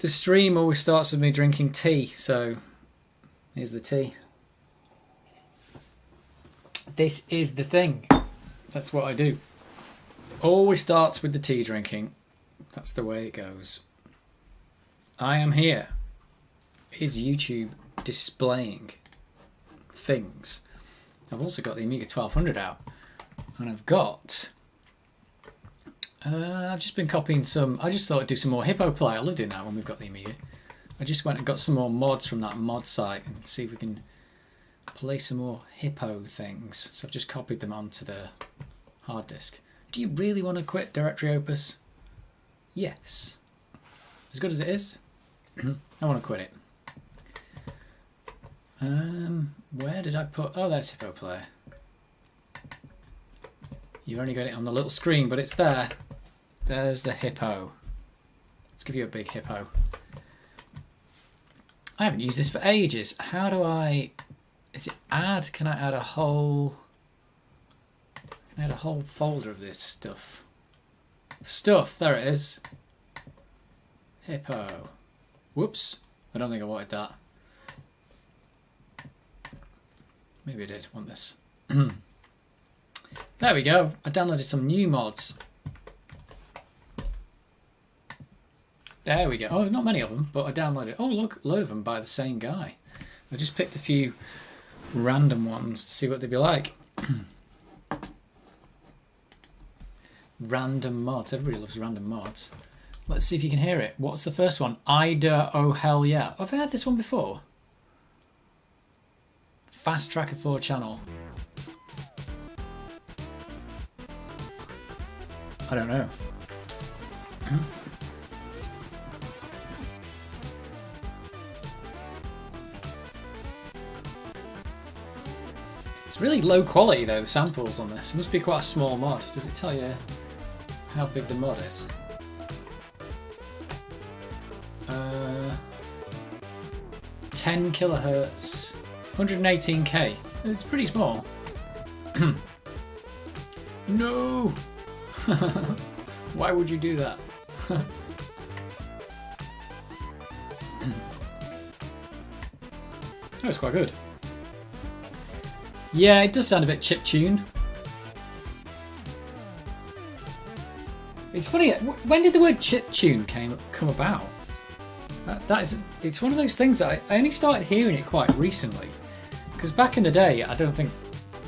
The stream always starts with me drinking tea, so here's the tea. This is the thing. That's what I do. Always starts with the tea drinking. That's the way it goes. I am here. Is YouTube displaying things? I've also got the Amiga 1200 out, and I've got. I've just been copying some. I just thought I'd do some more Hippo Play. I love doing that when we've got the Amiga. I just went and got some more mods from that mod site and see if we can play some more Hippo things. So I've just copied them onto the hard disk. Do you really want to quit Directory Opus? Yes. As good as it is, I want to quit it. Where did I put... Oh, there's Hippo Player. You've only got it on the little screen, but it's there. There's the Hippo. Let's give you a big Hippo. I haven't used this for ages. How do I... Is it add? Can I add a whole... Can I add a whole folder of this stuff? Stuff, there it is. Hippo. Whoops. I don't think I wanted that. Maybe I did want this. There we go. I downloaded some new mods. There we go. Oh, not many of them, but I downloaded... Oh, look, a load of them by the same guy. I just picked a few random ones to see what they'd be like. Random mods. Everybody loves random mods. Let's see if you can hear it. What's the first one? Ida, oh hell yeah. Have I heard this one before? Fast Tracker 4 channel. I don't know. It's really low quality though, the samples on this. It must be quite a small mod. Does it tell you how big the mod is? 10 kilohertz, 118k. It's pretty small. No! Why would you do that? Oh, it's quite good. Yeah, it does sound a bit chiptune. It's funny, when did the word chiptune come about? It's one of those things that I only started hearing it quite recently. Because back in the day, I don't think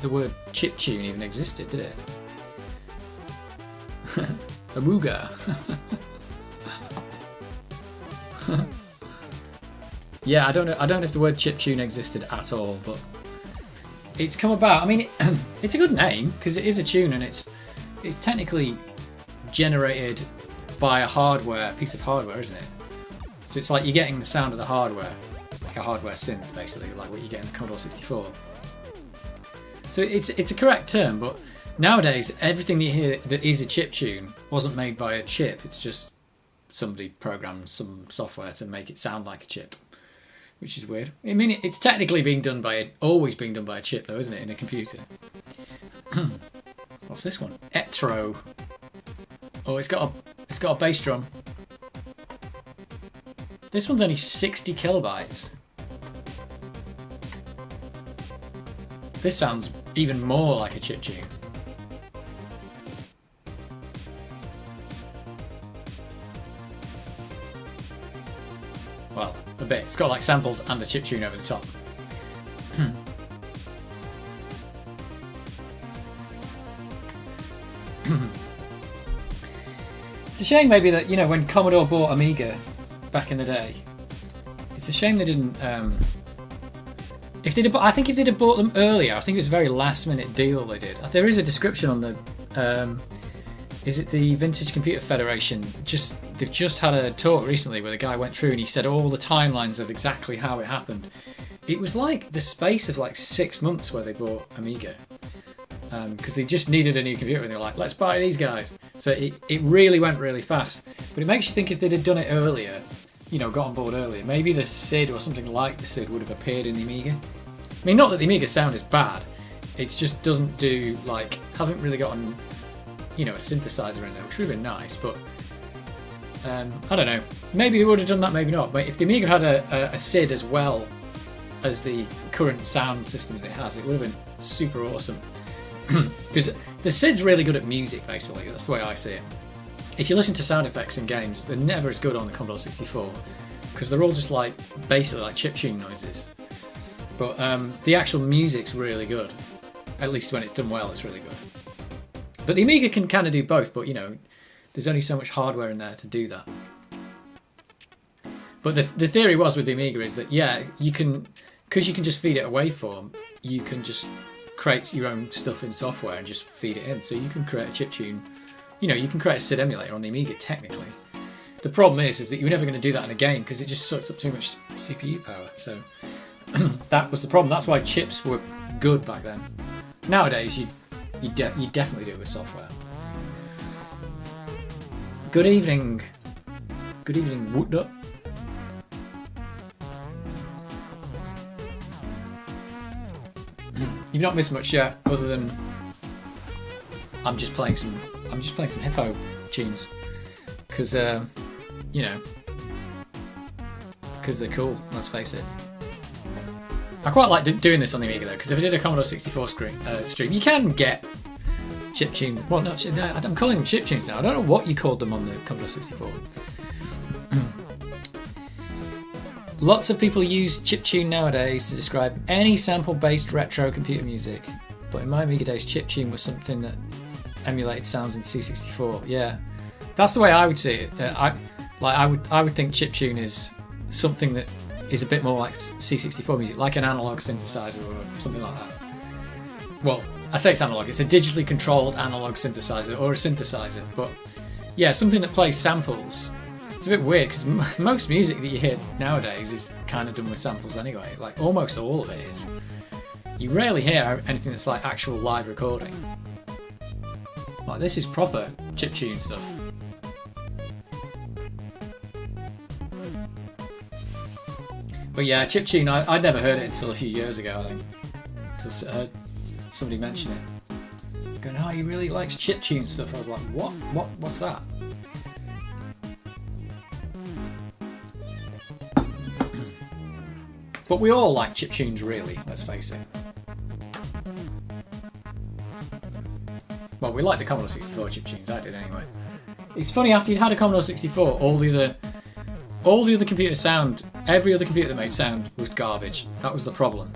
the word chiptune even existed, did it? Amiga. Yeah, I don't know if the word chiptune existed at all, but it's come about. I mean, it's a good name because it is a tune and it's technically generated by a piece of hardware, isn't it? So it's like you're getting the sound of the hardware, like a hardware synth, basically, like what you get in the Commodore 64. So it's a correct term, but nowadays everything that you hear that is a chiptune wasn't made by a chip. It's just somebody programmed some software to make it sound like a chip, which is weird. I mean, it's technically always being done by a chip, though, isn't it, in a computer? What's this one? Etro. Oh, it's got a bass drum. This one's only 60 kilobytes. This sounds even more like a chiptune. Well, a bit. It's got like samples and a chiptune over the top. It's a shame maybe that, when Commodore bought Amiga back in the day, it's a shame they didn't... I think if they'd have bought them earlier, I think it was a very last minute deal they did. There is a description on the... is it the Vintage Computer Federation? They've just had a talk recently where the guy went through and he said all the timelines of exactly how it happened. It was like the space of like 6 months where they bought Amiga. Because they just needed a new computer and they were like, let's buy these guys. So it really went really fast. But it makes you think if they'd have done it earlier, got on board earlier, maybe the SID or something like the SID would have appeared in the Amiga. I mean, not that the Amiga sound is bad. It just doesn't do, hasn't really gotten, a synthesizer in there, which would have been nice, but I don't know. Maybe they would have done that, maybe not. But if the Amiga had a SID as well as the current sound system that it has, it would have been super awesome. Because the SID's really good at music, basically. That's the way I see it. If you listen to sound effects in games, they're never as good on the Commodore 64 because they're all just like basically like chiptune noises. But the actual music's really good. At least when it's done well, it's really good. But the Amiga can kind of do both, but you know, there's only so much hardware in there to do that. But the theory was with the Amiga is that, yeah, you can, because you can just feed it a waveform, you can just create your own stuff in software and just feed it in. So you can create a chiptune, you know, you can create a SID emulator on the Amiga technically. The problem is that you're never going to do that in a game because it just sucks up too much CPU power. So that was the problem. That's why chips were good back then. Nowadays, you definitely do it with software. Good evening. Good evening, what up? You've not missed much yet, other than I'm just playing some hippo tunes, because you know, because they're cool. Let's face it. I quite like doing this on the Amiga though, because if I did a Commodore 64 stream, you can get chiptunes. Well, not I'm calling them chiptunes now. I don't know what you called them on the Commodore 64. Lots of people use chiptune nowadays to describe any sample-based retro computer music, but in my Amiga days, chiptune was something that emulated sounds in C64. Yeah, that's the way I would see it. I would think chiptune is something that is a bit more like C64 music, like an analog synthesizer or something like that. Well, I say it's analog, it's a digitally controlled analog synthesizer or a synthesizer, but yeah, something that plays samples. It's a bit weird because most music that you hear nowadays is kind of done with samples anyway, like almost all of it is. You rarely hear anything that's like actual live recording. Like this is proper chiptune stuff. But yeah, chiptune, I'd never heard it until a few years ago, I think. Until I heard somebody mention it. Going, oh, he really likes chiptune stuff. I was like, what? What's that? But we all like chiptunes, really, let's face it. Well, we like the Commodore 64 chiptunes, I did anyway. It's funny, after you'd had a Commodore 64, all the other computer sound, every other computer that made sound was garbage. That was the problem.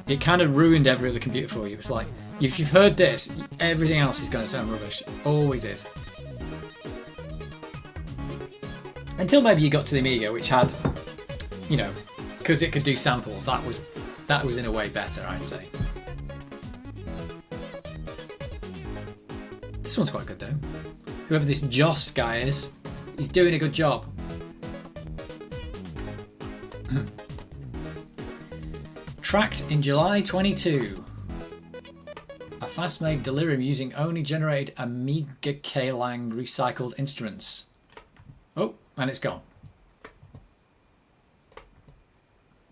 It kind of ruined every other computer for you. It's like, if you've heard this, everything else is going to sound rubbish. Always is. Until maybe you got to the Amiga, which had, you know, because it could do samples, that was in a way better, I'd say. This one's quite good though. Whoever this Joss guy is, he's doing a good job. Tracked in July 22. A fast-made delirium using only generated Amiga K-Lang recycled instruments. Oh, and it's gone.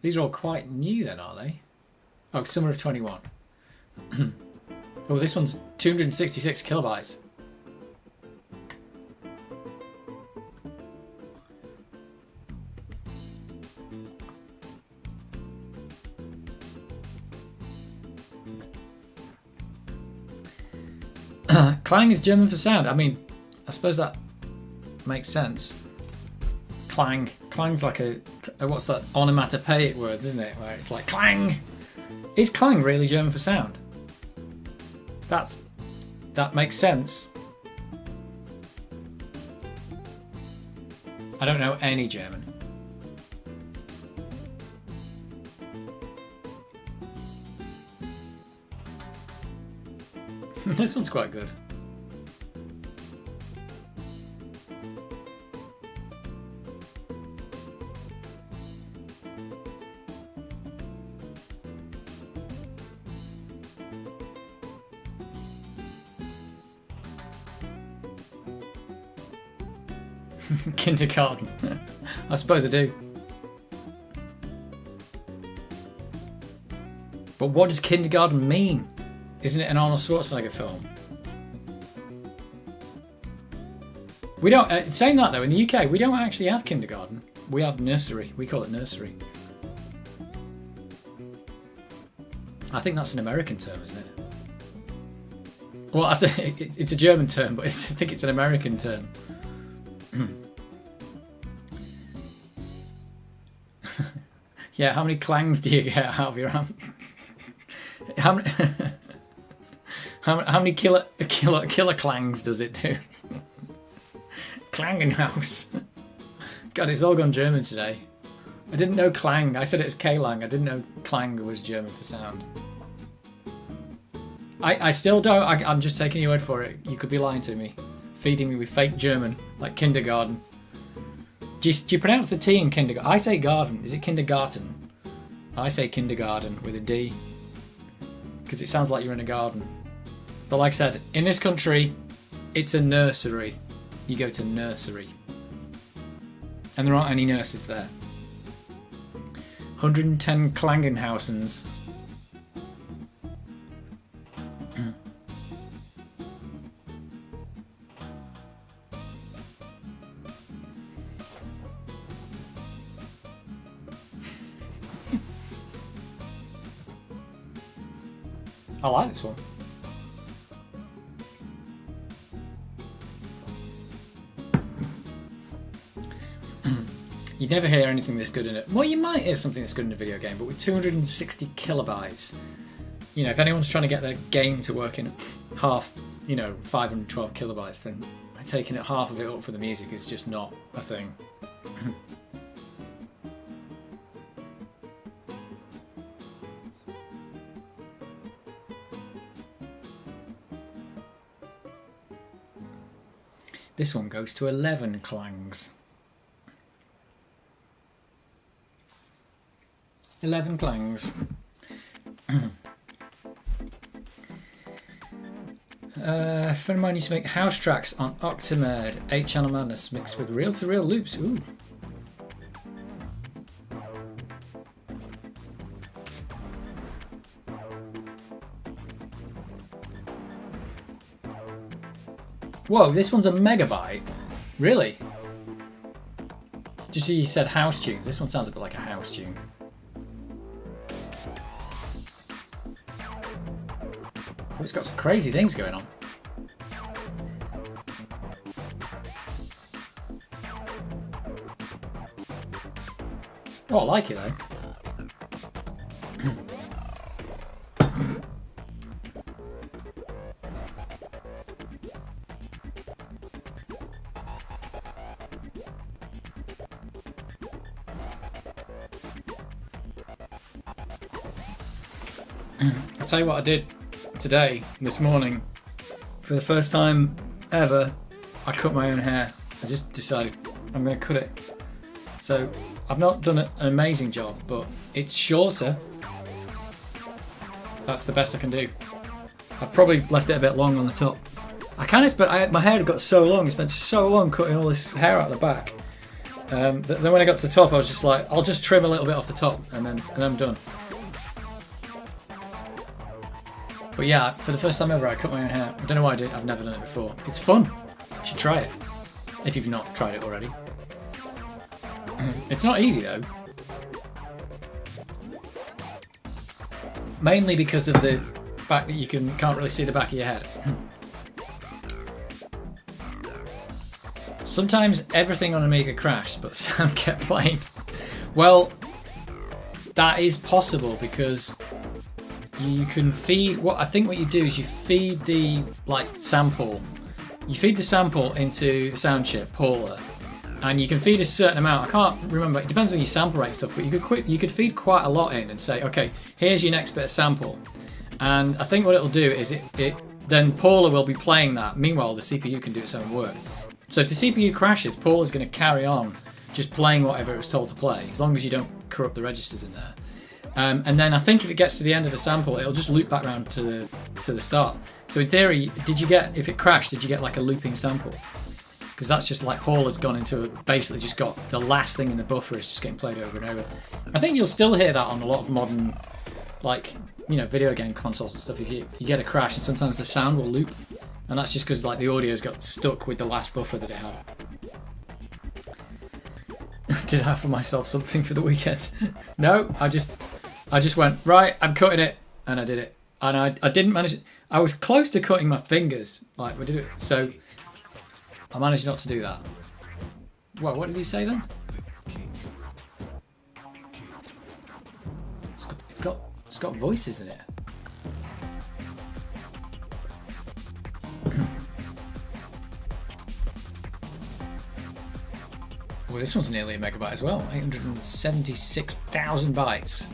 These are all quite new then, are they? Oh, summer of 21. Oh, this one's 266 kilobytes. Clang is German for sound. I mean, I suppose that makes sense. Clang. Clang's like a what's that? Onomatopoeic words, isn't it? Where it's like clang. Is clang really German for sound? That makes sense. I don't know any German. This one's quite good. Kindergarten. I suppose I do. But what does kindergarten mean? Isn't it an Arnold Schwarzenegger film? We don't. Saying that though, in the UK, we don't actually have kindergarten. We have nursery. We call it nursery. I think that's an American term, isn't it? Well, it's a German term, but I think it's an American term. Yeah, how many clangs do you get out of your hand? How many killer clangs does it do? Klangenhaus. God, it's all gone German today. I didn't know clang. I said it's K-lang. I didn't know clang was German for sound. I still don't. I'm just taking your word for it. You could be lying to me. Feeding me with fake German, like kindergarten. Do you pronounce the T in kindergarten? I say garden. Is it kindergarten? I say kindergarten with a D. Because it sounds like you're in a garden. But like I said, in this country, it's a nursery. You go to nursery. And there aren't any nurses there. 110 Klangenhausens. I like this one. You'd never hear anything this good in it. Well, you might hear something that's good in a video game, but with 260 kilobytes, you know, if anyone's trying to get their game to work in half, 512 kilobytes, then taking it half of it up for the music is just not a thing. This one goes to 11 clangs. 11 clangs. Friend of mine used to make house tracks on Octomerd, 8-channel madness mixed with reel-to-reel loops. Ooh. Whoa, this one's a megabyte. Really? Just so you said house tunes. This one sounds a bit like a house tune. Oh, it's got some crazy things going on. Oh, I like it though. I'll tell you what I did today, this morning. For the first time ever, I cut my own hair. I just decided I'm going to cut it. So I've not done an amazing job, but it's shorter. That's the best I can do. I've probably left it a bit long on the top. My hair had got so long, I spent so long cutting all this hair out the back. Then when I got to the top, I was just like, I'll just trim a little bit off the top and then I'm done. But yeah, for the first time ever, I cut my own hair. I don't know why I did. I've never done it before. It's fun. You should try it if you've not tried it already. It's not easy though. Mainly because of the fact that you can't really see the back of your head. Sometimes everything on Amiga crashed, but Sam kept playing. Well, that is possible because you can feed. What you do is you feed the sample. You feed the sample into the sound chip, Paula, and you can feed a certain amount. I can't remember. It depends on your sample rate and stuff, but you could feed quite a lot in and say, okay, here's your next bit of sample. And I think what it'll do is then Paula will be playing that. Meanwhile, the CPU can do its own work. So if the CPU crashes, Paula's going to carry on just playing whatever it was told to play, as long as you don't corrupt the registers in there. And then I think if it gets to the end of the sample, it'll just loop back around to the start. So in theory, if it crashed, did you get like a looping sample? Because that's just like Paula's gone into basically just got the last thing in the buffer is just getting played over and over. I think you'll still hear that on a lot of modern, video game consoles and stuff. You get a crash and sometimes the sound will loop And that's just because like the audio's got stuck with the last buffer that it had. Did I offer myself something for the weekend? No, I just went, right, I'm cutting it, and I did it. And I didn't manage it. I was close to cutting my fingers. Like we did it, so I managed not to do that. Well, what did he say then? It's got voices in it. Well, this one's nearly a megabyte as well. 876,000 bytes.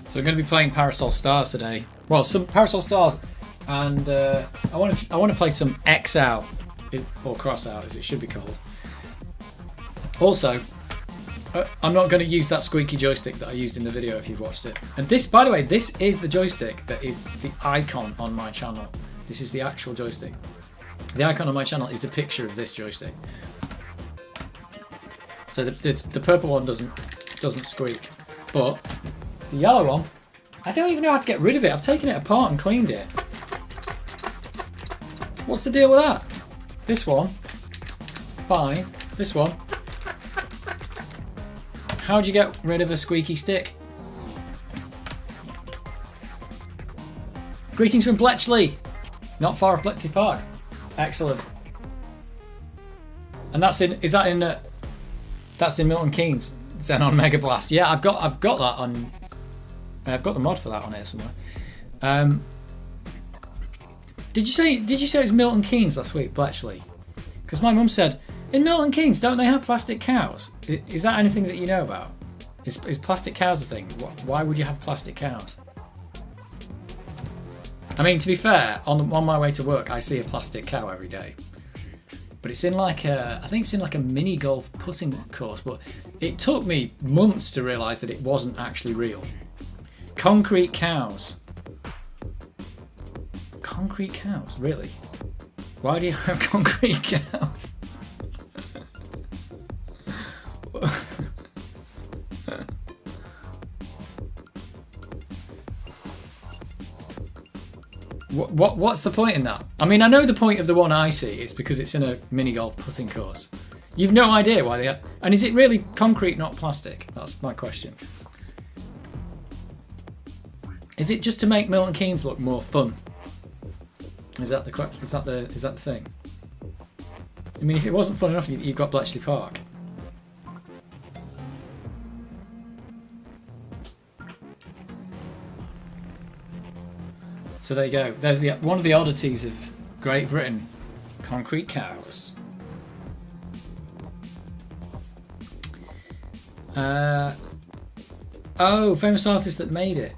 So we're going to be playing Parasol Stars today. Well, some Parasol Stars, and I want to play some X Out, or Cross Out as it should be called. Also, I'm not going to use that squeaky joystick that I used in the video if you've watched it. And this, by the way, this is the joystick that is the icon on my channel. This is the actual joystick. The icon on my channel is a picture of this joystick. So the purple one doesn't squeak, but the yellow one, I don't even know how to get rid of it. I've taken it apart and cleaned it. What's the deal with that? This one, fine. This one. How'd you get rid of a squeaky stick? Greetings from Bletchley, not far off Bletchley Park. Excellent. And that's in Milton Keynes. Xenon Mega Blast. Yeah, I've got that on. I've got the mod for that on here somewhere. Did you say it was Milton Keynes last week, Bletchley? Because my mum said, in Milton Keynes, don't they have plastic cows? Is that anything that you know about? Is plastic cows a thing? Why would you have plastic cows? I mean, to be fair, on my way to work, I see a plastic cow every day. But it's in like I think it's in like a mini golf putting course. But it took me months to realise that it wasn't actually real. Concrete cows. Concrete cows, really? Why do you have concrete cows? What's the point in that? I mean, I know the point of the one I see. It's because it's in a mini golf putting course. You've no idea why they are. And is it really concrete, not plastic? That's my question. Is it just to make Milton Keynes look more fun? Is that the thing? I mean, if it wasn't fun enough, you've got Bletchley Park. So there you go. There's one of the oddities of Great Britain: concrete cows. Oh, famous artist that made it.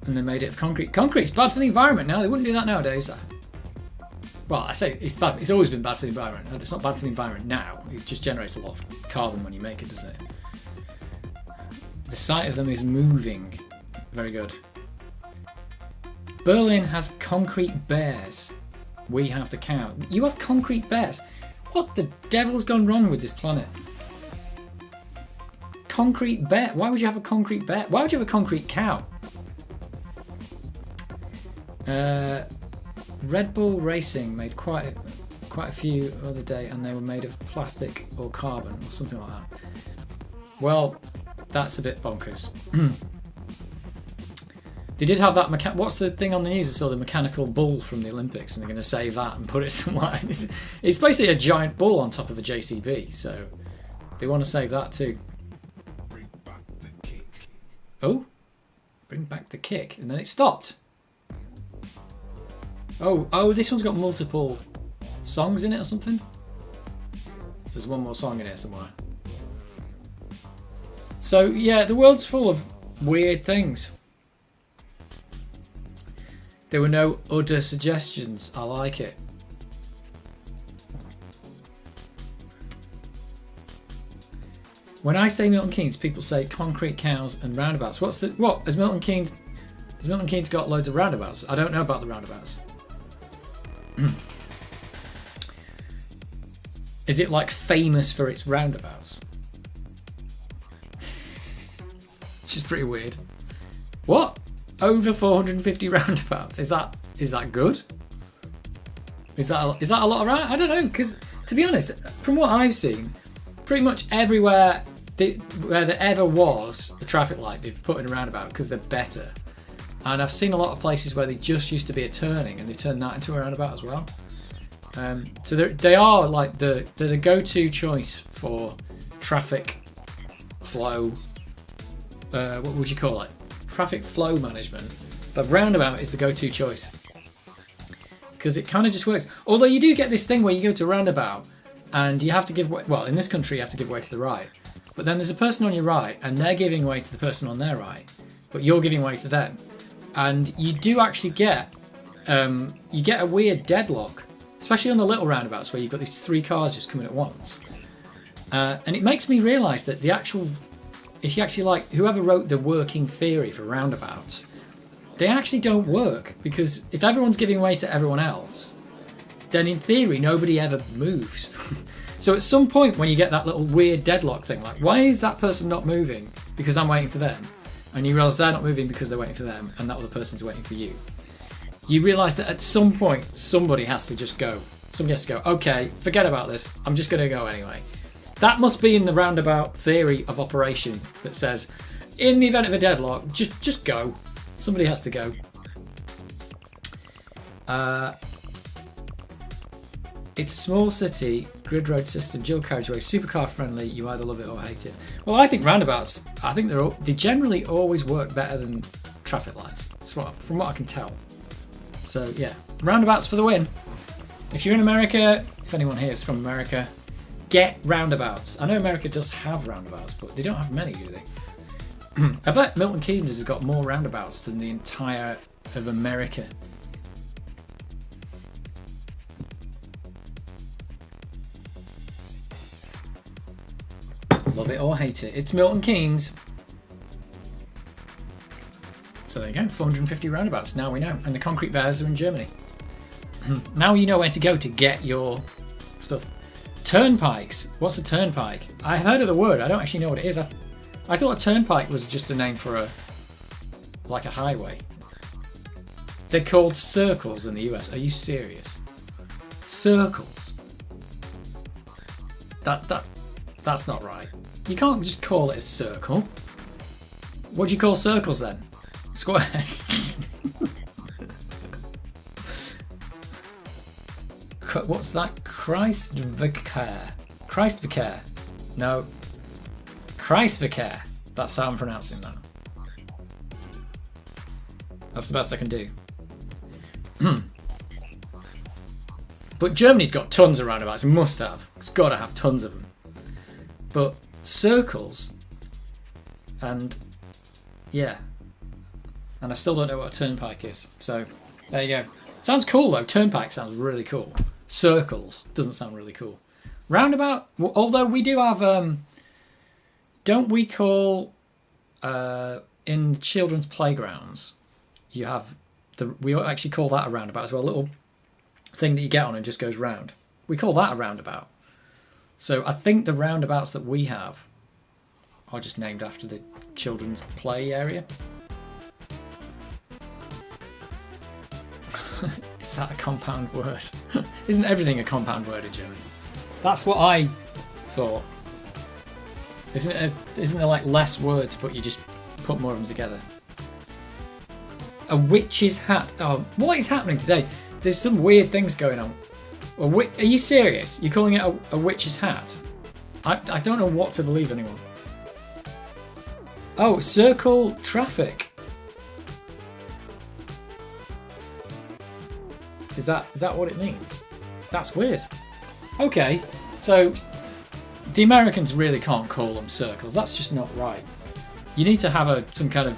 And they made it of concrete. Concrete's bad for the environment now. They wouldn't do that nowadays. Well, I say it's bad. It's always been bad for the environment. It's not bad for the environment now. It just generates a lot of carbon when you make it, doesn't it? The sight of them is moving. Very good. Berlin has concrete bears. We have the cow. You have concrete bears. What the devil's gone wrong with this planet? Concrete bear. Why would you have a concrete bear? Why would you have a concrete cow? Red Bull Racing made quite a few the other day, and they were made of plastic or carbon or something like that. Well, that's a bit bonkers. They did have that. What's the thing on the news? I saw the mechanical bull from the Olympics, and they're going to save that and put it somewhere. It's basically a giant bull on top of a JCB, so they want to save that too. Bring back the kick. Oh, bring back the kick, and then it stopped. Oh, this one's got multiple songs in it or something? So there's one more song in here somewhere. So, yeah, the world's full of weird things. There were no other suggestions. I like it. When I say Milton Keynes, people say concrete cows and roundabouts. What? Has Milton Keynes got loads of roundabouts? I don't know about the roundabouts. Is it like famous for its roundabouts? Which is pretty weird. What? Over 450 roundabouts? Is that good? Is that a lot of roundabouts? I don't know, because to be honest, from what I've seen, pretty much everywhere where there ever was a traffic light, they've put in a roundabout because they're better. And I've seen a lot of places where they just used to be a turning, and they've turned that into a roundabout as well. So they are like the go-to choice for traffic flow. What would you call it? Traffic flow management. But roundabout is the go-to choice because it kind of just works. Although you do get this thing where you go to a roundabout and you have to give way. Well, in this country, you have to give way to the right. But then there's a person on your right, and they're giving way to the person on their right, but you're giving way to them, and you do actually get a weird deadlock, especially on the little roundabouts where you've got these three cars just coming at once. And it makes me realise that if you actually like whoever wrote the working theory for roundabouts, they actually don't work, because if everyone's giving way to everyone else, then in theory nobody ever moves. So at some point when you get that little weird deadlock thing, like why is that person not moving because I'm waiting for them, and you realise they're not moving because they're waiting for them and that other person's waiting for you, you realise that at some point somebody has to just go. Somebody has to go, okay, forget about this, I'm just going to go anyway. That must be in the roundabout theory of operation that says, in the event of a deadlock, just go. Somebody has to go. It's a small city, grid road system, dual carriageway, supercar friendly. You either love it or hate it. Well, I think roundabouts. I think they generally always work better than traffic lights. From what I can tell. So yeah, roundabouts for the win. If you're in America, if anyone here is from America, get roundabouts. I know America does have roundabouts, but they don't have many, do they? I bet Milton Keynes has got more roundabouts than the entire of America. Love it or hate it. It's Milton Keynes. So there you go, 450 roundabouts. Now we know. And the concrete bears are in Germany. Now you know where to go to get your stuff. Turnpikes. What's a turnpike? I've heard of the word. I don't actually know what it is. I thought a turnpike was just a name for a highway. They're called circles in the US. Are you serious? Circles. That's not right. You can't just call it a circle. What do you call circles then? Squares. What's that? Christverkehr. No. Christverkehr. That's how I'm pronouncing that. That's the best I can do. But Germany's got tons of roundabouts. It must have. It's got to have tons of them. But circles, and yeah, and I still don't know what a turnpike is. So there you go. Sounds cool though. Turnpike sounds really cool. Circles doesn't sound really cool. Roundabout, although we do have, don't we call in children's playgrounds? You have we actually call that a roundabout as well. A little thing that you get on and just goes round. We call that a roundabout. So I think the roundabouts that we have are just named after the children's play area. Is that a compound word? Isn't everything a compound word in German? That's what I thought. Isn't there like less words, but you just put more of them together? A witch's hat. Oh, what is happening today? There's some weird things going on. Are you serious? You're calling it a witch's hat? I don't know what to believe anymore. Oh, circle traffic. Is that what it means? That's weird. Okay, so the Americans really can't call them circles. That's just not right. You need to have some kind of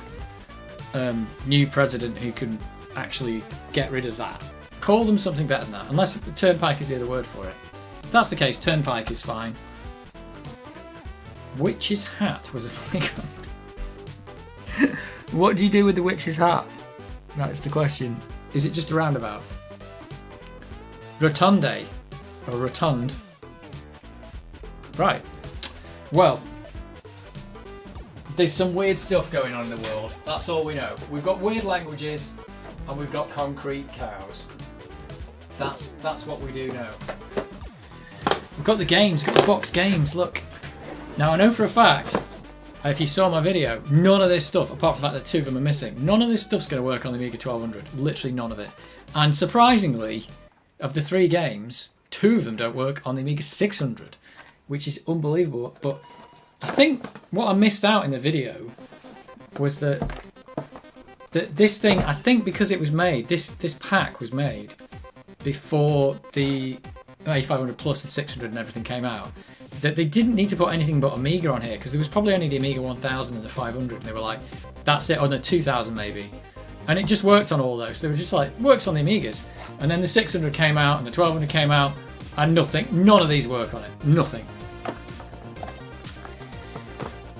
new president who can actually get rid of that. Call them something better than that, unless turnpike is the other word for it. If that's the case, turnpike is fine. Witch's hat was a What do you do with the witch's hat? That's the question. Is it just a roundabout? Rotunde, or rotund. Right. Well, there's some weird stuff going on in the world. That's all we know. We've got weird languages, and we've got concrete cows. That's what we do know. We've got the games, got the box games. Look. Now I know for a fact, if you saw my video, none of this stuff, apart from the fact that 2 of them are missing, none of this stuff's going to work on the Amiga 1200. Literally none of it. And surprisingly, of the 3 games, 2 of them don't work on the Amiga 600, which is unbelievable. But I think what I missed out in the video was that this thing, I think because it was made, this pack was made before the A500 Plus and 600 and everything came out, that they didn't need to put anything but Amiga on here, because there was probably only the Amiga 1000 and the 500, and they were like, that's it, or the 2000 maybe. And it just worked on all those. They were just like, works on the Amigas. And then the 600 came out and the 1200 came out, and none of these work on it. Nothing.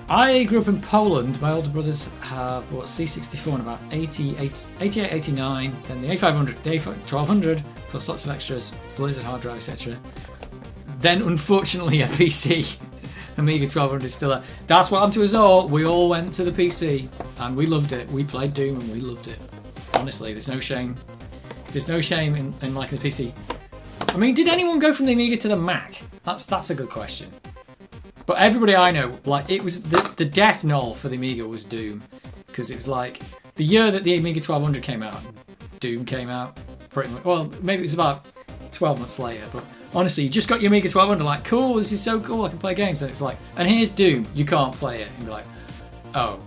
I grew up in Poland. My older brothers have bought C64 in about 88, 89, then the A500, the A1200, plus lots of extras, Blizzard hard drive, etc. Then, unfortunately, a PC. Amiga 1200 is still there. That's what happened to us all. We all went to the PC, and we loved it. We played Doom, and we loved it. Honestly, there's no shame. There's no shame in liking the PC. I mean, did anyone go from the Amiga to the Mac? That's a good question. But everybody I know, like, it was the death knell for the Amiga was Doom, because it was like the year that the Amiga 1200 came out, Doom came out. Pretty much. Well, maybe it was about 12 months later, but honestly, you just got your Amiga 1200, like, cool, this is so cool, I can play games. And it's like, and here's Doom, you can't play it. And you're like, oh,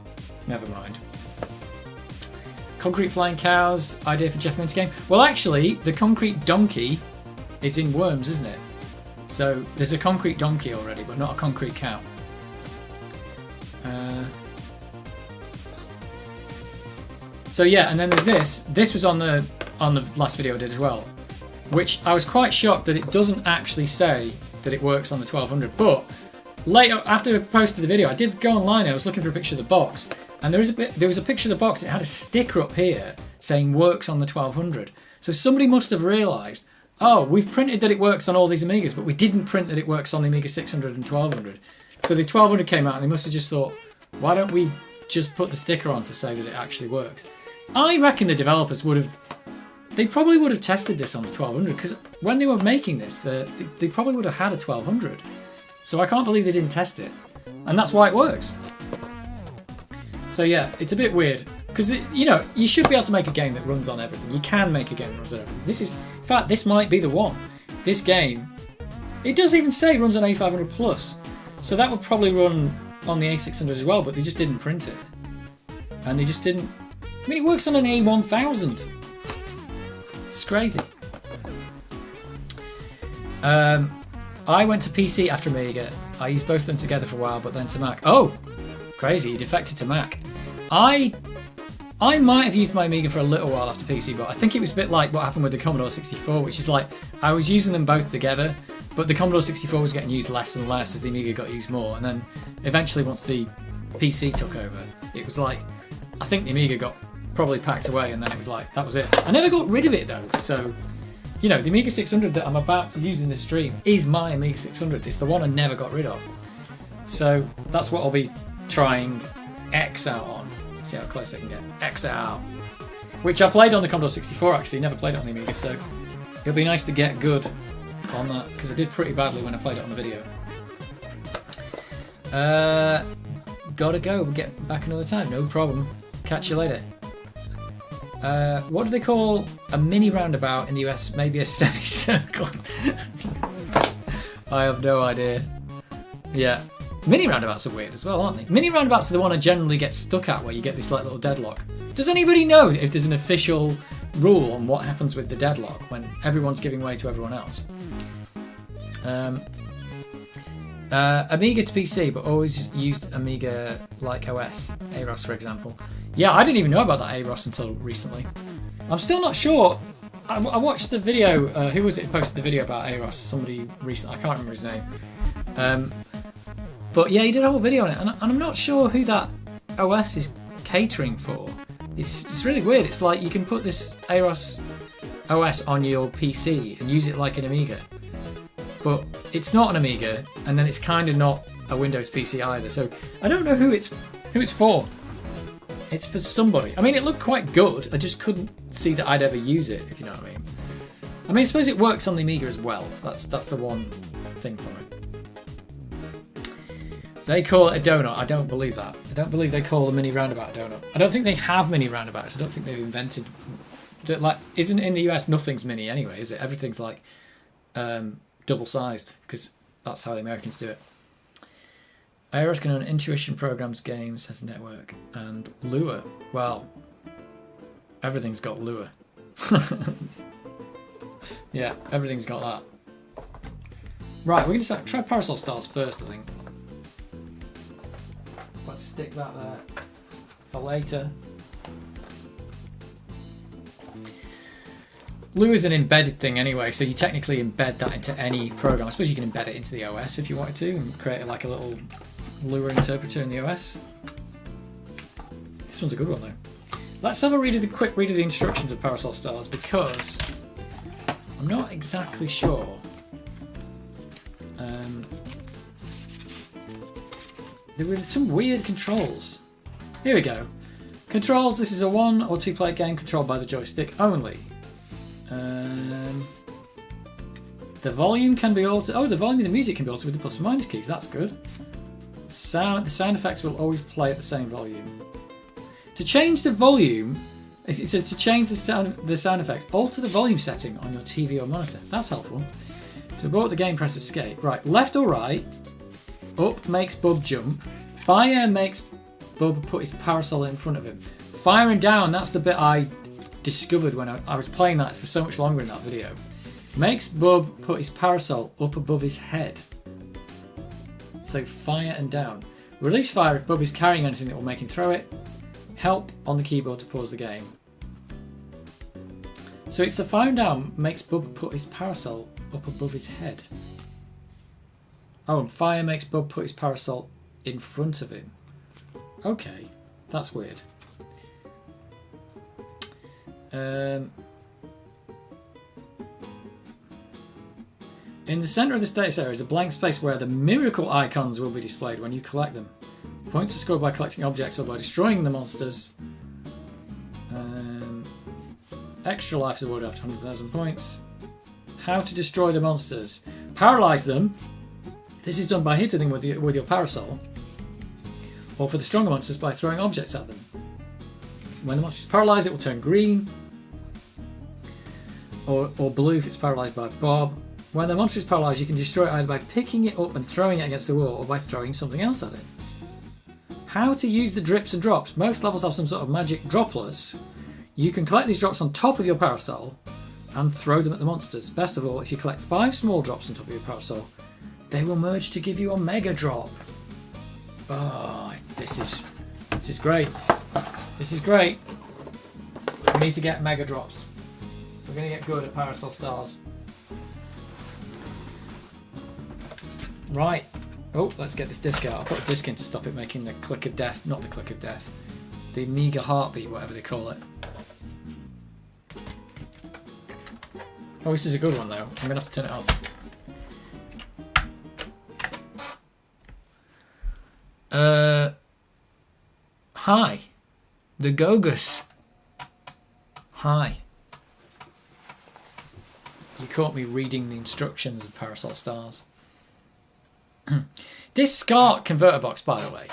never mind. Concrete Flying Cows, idea for Jeff Mint's game. Well, actually, the Concrete Donkey is in Worms, isn't it? So there's a Concrete Donkey already, but not a Concrete Cow. So yeah, and then there's this. This was on the last video I did as well, which I was quite shocked that it doesn't actually say that it works on the 1200. But later, after I posted the video, I did go online and I was looking for a picture of the box, and there was a picture of the box. It had a sticker up here saying works on the 1200. So somebody must have realised, oh, we've printed that it works on all these Amigas, but we didn't print that it works on the Amiga 600 and 1200. So the 1200 came out and they must have just thought, why don't we just put the sticker on to say that it actually works? I reckon the developers they probably would have tested this on the 1200, because when they were making this, they probably would have had a 1200. So I can't believe they didn't test it. And that's why it works. So yeah, it's a bit weird. Because, you know, you should be able to make a game that runs on everything. You can make a game that runs on everything. In fact, this might be the one. This game, it does even say it runs on A500 Plus. So that would probably run on the A600 as well, but they just didn't print it. And they just didn't... I mean, it works on an A1000. It's crazy. I went to PC after Amiga. I used both of them together for a while, but then to Mac. Oh! Crazy, you defected to Mac. I might have used my Amiga for a little while after PC, but I think it was a bit like what happened with the Commodore 64, which is like, I was using them both together, but the Commodore 64 was getting used less and less as the Amiga got used more, and then eventually once the PC took over, it was like, I think the Amiga got probably packed away, and then it was like, that was it. I never got rid of it though, so, you know, the Amiga 600 that I'm about to use in this stream is my Amiga 600. It's the one I never got rid of. So that's what I'll be trying X out on. See how close I can get. X out. Which I played on the Commodore 64 actually, never played it on the Amiga, so it'll be nice to get good on that, because I did pretty badly when I played it on the video. Gotta go, we'll get back another time, no problem. Catch you later. What do they call a mini roundabout in the US? Maybe a semicircle. I have no idea. Yeah. Mini roundabouts are weird as well, aren't they? Mini roundabouts are the one I generally get stuck at, where you get this like little deadlock. Does anybody know if there's an official rule on what happens with the deadlock when everyone's giving way to everyone else? Amiga to PC, but always used Amiga like OS, AROS for example. Yeah, I didn't even know about that AROS until recently. I'm still not sure. I watched the video. Who was it who posted the video about AROS? Somebody recently. I can't remember his name. But yeah, he did a whole video on it, and I'm not sure who that OS is catering for. It's really weird. It's like you can put this AROS OS on your PC and use it like an Amiga. but it's not an Amiga, and then it's kind of not a Windows PC either. So I don't know who it's for. It's for somebody. I mean, it looked quite good. I just couldn't see that I'd ever use it, if you know what I mean. I mean, I suppose it works on the Amiga as well. That's the one thing from it. They call it a donut. I don't believe that. I don't believe they call a mini roundabout a donut. I don't think they have mini roundabouts. I don't think they've invented... Like, isn't in the US nothing's mini anyway, is it? Everything's like double-sized, because that's how the Americans do it. iOS can run Intuition programs, games, has a network, and Lua. Well, everything's got Lua. Yeah, everything's got that. Right, we're going to try Parasol Stars first, I think. Let's stick that there for later. Lua is an embedded thing anyway, so you technically embed that into any program. I suppose you can embed it into the OS if you wanted to and create like a little Lua interpreter in the OS. This one's a good one though. Let's have a quick read of the instructions of Parasol Stars, because I'm not exactly sure. There were some weird controls. Here we go. Controls, this is a 1 or 2 player game controlled by the joystick only. The volume can be altered. Oh, the volume of the music can be altered with the plus and minus keys. That's good. The sound effects will always play at the same volume. To change the volume, if it says to change the sound effects, alter the volume setting on your TV or monitor. That's helpful. To abort the game, press escape. Right, left or right. Up makes Bub jump. Fire makes Bub put his parasol in front of him. Fire and down, that's the bit I discovered when I was playing that for so much longer in that video. Makes Bub put his parasol up above his head. So fire and down. Release fire if Bub is carrying anything that will make him throw it. Help on the keyboard to pause the game. So it's the fire and down makes Bub put his parasol up above his head. Oh, and fire makes Bub put his parasol in front of him. Okay, that's weird. In the centre of the status area is a blank space where the miracle icons will be displayed when you collect them. Points are scored by collecting objects or by destroying the monsters. Extra life is awarded after 100,000 points. How to destroy the monsters. Paralyse them. This is done by hitting them with your parasol. Or for the stronger monsters, by throwing objects at them. When the monster is paralysed, it will turn green. Or blue if it's paralysed by Bob. When the monster is paralysed, you can destroy it either by picking it up and throwing it against the wall, or by throwing something else at it. How to use the drips and drops. Most levels have some sort of magic droplets. You can collect these drops on top of your parasol and throw them at the monsters. Best of all, if you collect 5 small drops on top of your parasol, they will merge to give you a mega drop. Oh, this is great. This is great. We need to get mega drops. We're going to get good at Parasol Stars. Right. Oh, let's get this disc out. I'll put a disc in to stop it making the click of death. Not the click of death. The Amiga heartbeat, whatever they call it. Oh, this is a good one though. I'm going to have to turn it off. Hi. The Gogus. Hi. You caught me reading the instructions of Parasol Stars. This SCART converter box, by the way,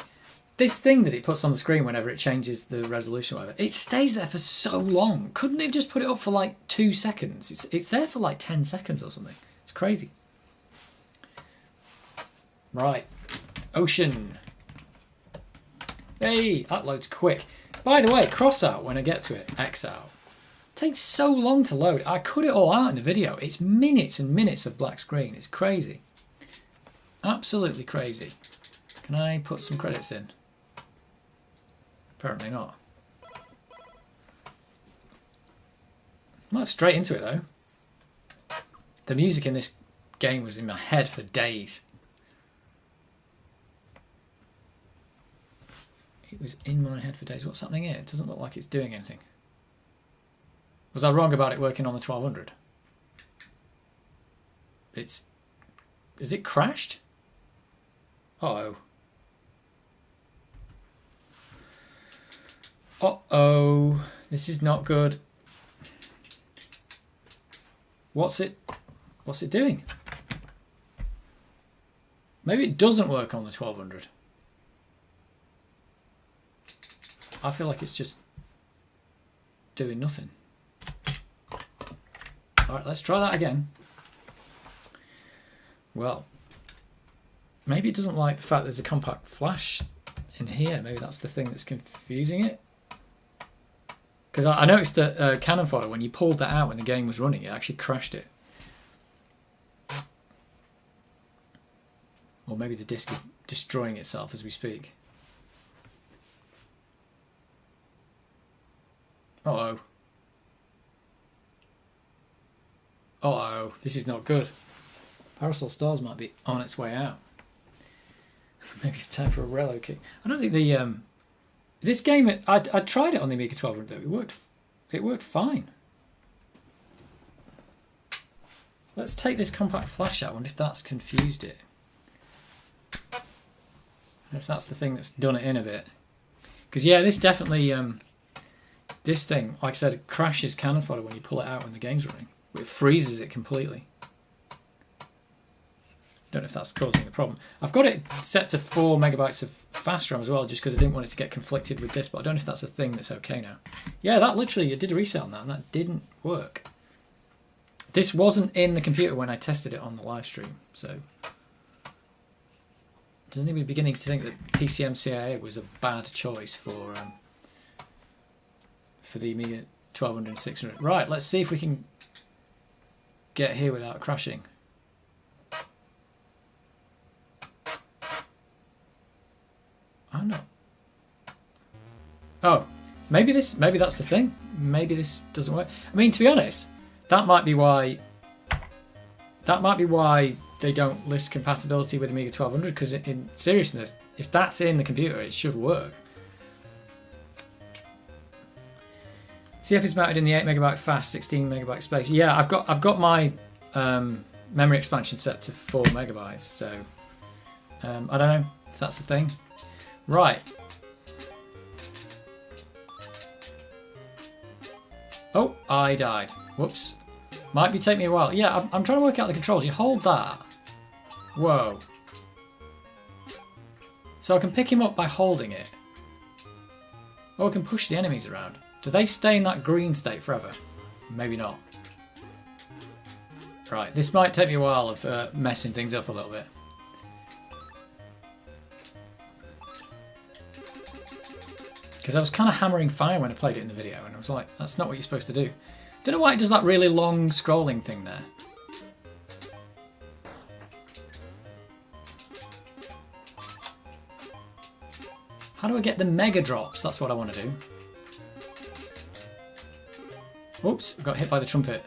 this thing that it puts on the screen whenever it changes the resolution or whatever, it stays there for so long. Couldn't it just put it up for like 2 seconds? It's there for like 10 seconds or something. It's crazy. Right. Ocean. Hey, that loads quick. By the way, cross out when I get to it. X out. It takes so long to load. I cut it all out in the video. It's minutes and minutes of black screen. It's crazy. Absolutely crazy. Can I put some credits in? Apparently not. Well, straight into it though. The music in this game was in my head for days. It was in my head for days. What's happening here? It doesn't look like it's doing anything. Was I wrong about it working on the 1200? It's Is it crashed? Uh-oh. Uh-oh. This is not good. What's it doing? Maybe it doesn't work on the 1200. I feel like it's just doing nothing. Alright, let's try that again. Well, maybe it doesn't like the fact there's a compact flash in here. Maybe that's the thing that's confusing it. Because I noticed that Cannon Fodder, when you pulled that out when the game was running, it actually crashed it. Or maybe the disk is destroying itself as we speak. Uh-oh. Uh-oh, this is not good. Parasol Stars might be on its way out. Maybe time for a relocate. I don't think the this game, I tried it on the Amiga 1200 though. It worked fine. Let's take this compact flash out. I wonder if that's confused it. I wonder if that's the thing that's done it in a bit. Because yeah, this definitely this thing, like I said, it crashes Cannon Fodder when you pull it out when the game's running. It freezes it completely. Don't know if that's causing the problem. I've got it set to 4 megabytes of fast RAM as well, just because I didn't want it to get conflicted with this, but I don't know if that's a thing that's okay now. Yeah, that literally, it did a reset on that, and that didn't work. This wasn't in the computer when I tested it on the live stream, so... Doesn't even beginning to think that PCMCIA was a bad choice for the Amiga 1200 and 600. Right, let's see if we can get here without crashing. Oh no. Oh, maybe that's the thing. Maybe this doesn't work. I mean, to be honest, that might be why they don't list compatibility with Amiga 1200, because in seriousness, if that's in the computer, it should work. CF is mounted in the 8 megabyte fast, 16 megabyte space. Yeah, I've got my memory expansion set to 4 megabytes, so I don't know if that's the thing. Right. Oh, I died. Whoops. Might be taking me a while. Yeah, I'm trying to work out the controls. You hold that. Whoa. So I can pick him up by holding it. Or I can push the enemies around. Do they stay in that green state forever? Maybe not. Right, this might take me a while of messing things up a little bit. Because I was kind of hammering fire when I played it in the video, and I was like, that's not what you're supposed to do. Don't know why it does that really long scrolling thing there. How do I get the mega drops? That's what I want to do. Oops, got hit by the trumpet.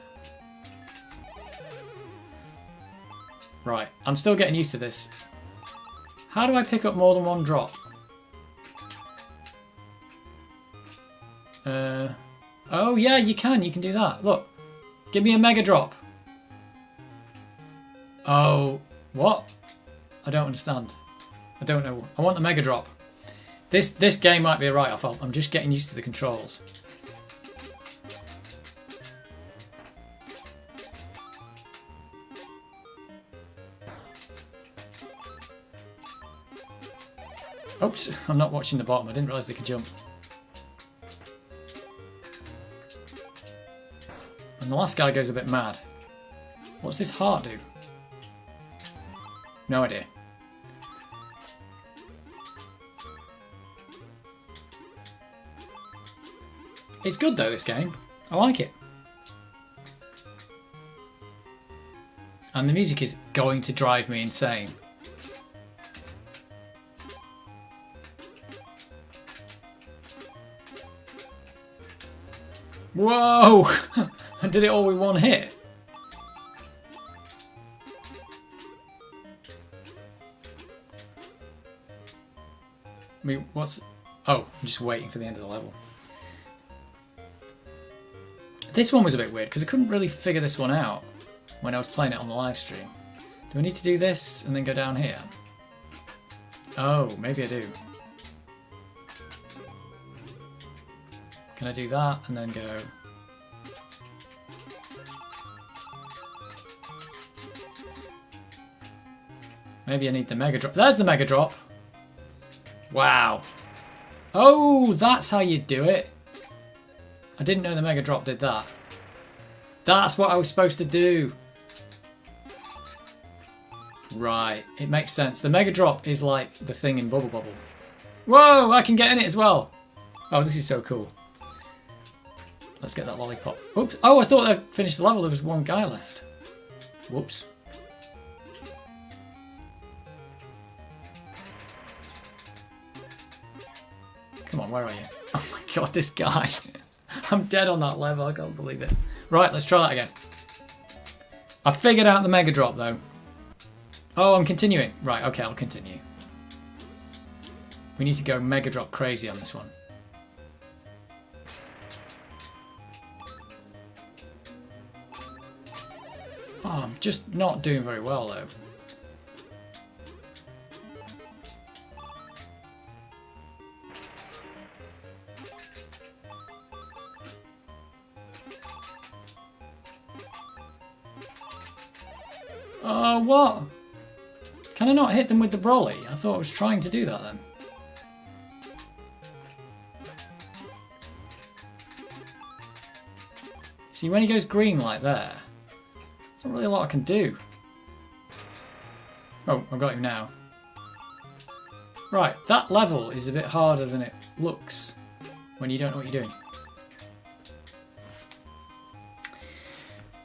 Right, I'm still getting used to this. How do I pick up more than one drop? Oh yeah, you can do that. Look, give me a mega drop. Oh, what? I don't understand. I don't know. I want the mega drop. This game might be a write-off. I'm just getting used to the controls. Oops, I'm not watching the bottom. I didn't realise they could jump. And the last guy goes a bit mad. What's this heart do? No idea. It's good though, this game. I like it. And the music is going to drive me insane. Whoa! I did it all with one hit. I mean, what's... Oh, I'm just waiting for the end of the level. This one was a bit weird because I couldn't really figure this one out when I was playing it on the live stream. Do I need to do this and then go down here? Oh, maybe I do. Can I do that and then go... Maybe I need the Mega Drop. There's the Mega Drop. Wow. Oh, that's how you do it. I didn't know the Mega Drop did that. That's what I was supposed to do. Right, it makes sense. The Mega Drop is like the thing in Bubble Bobble. Whoa, I can get in it as well. Oh, this is so cool. Let's get that lollipop. Oops. Oh, I thought I finished the level. There was one guy left. Whoops. Come on, where are you? Oh my god, this guy. I'm dead on that level. I can't believe it. Right, let's try that again. I figured out the Mega Drop though. Oh, I'm continuing. Right, okay, I'll continue. We need to go Mega Drop crazy on this one. Oh, I'm just not doing very well though. Oh, what? Can I not hit them with the brolly? I thought I was trying to do that then. See, when he goes green like there, there's not really a lot I can do. Oh, I've got him now. Right, that level is a bit harder than it looks when you don't know what you're doing.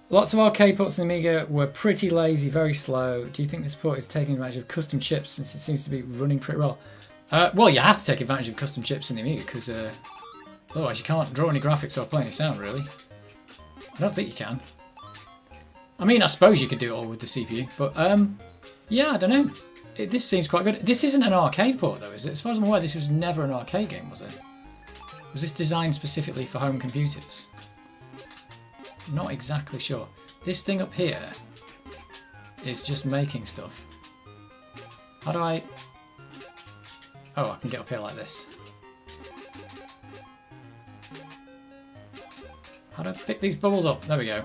Lots of arcade ports in the Amiga were pretty lazy, very slow. Do you think this port is taking advantage of custom chips since it seems to be running pretty well? Well, you have to take advantage of custom chips in the Amiga because otherwise you can't draw any graphics or play any sound, really. I don't think you can. I mean, I suppose you could do it all with the CPU, but yeah, I don't know. This seems quite good. This isn't an arcade port, though, is it? As far as I'm aware, this was never an arcade game, was it? Was this designed specifically for home computers? Not exactly sure. This thing up here is just making stuff. How do I... Oh, I can get up here like this. How do I pick these bubbles up? There we go.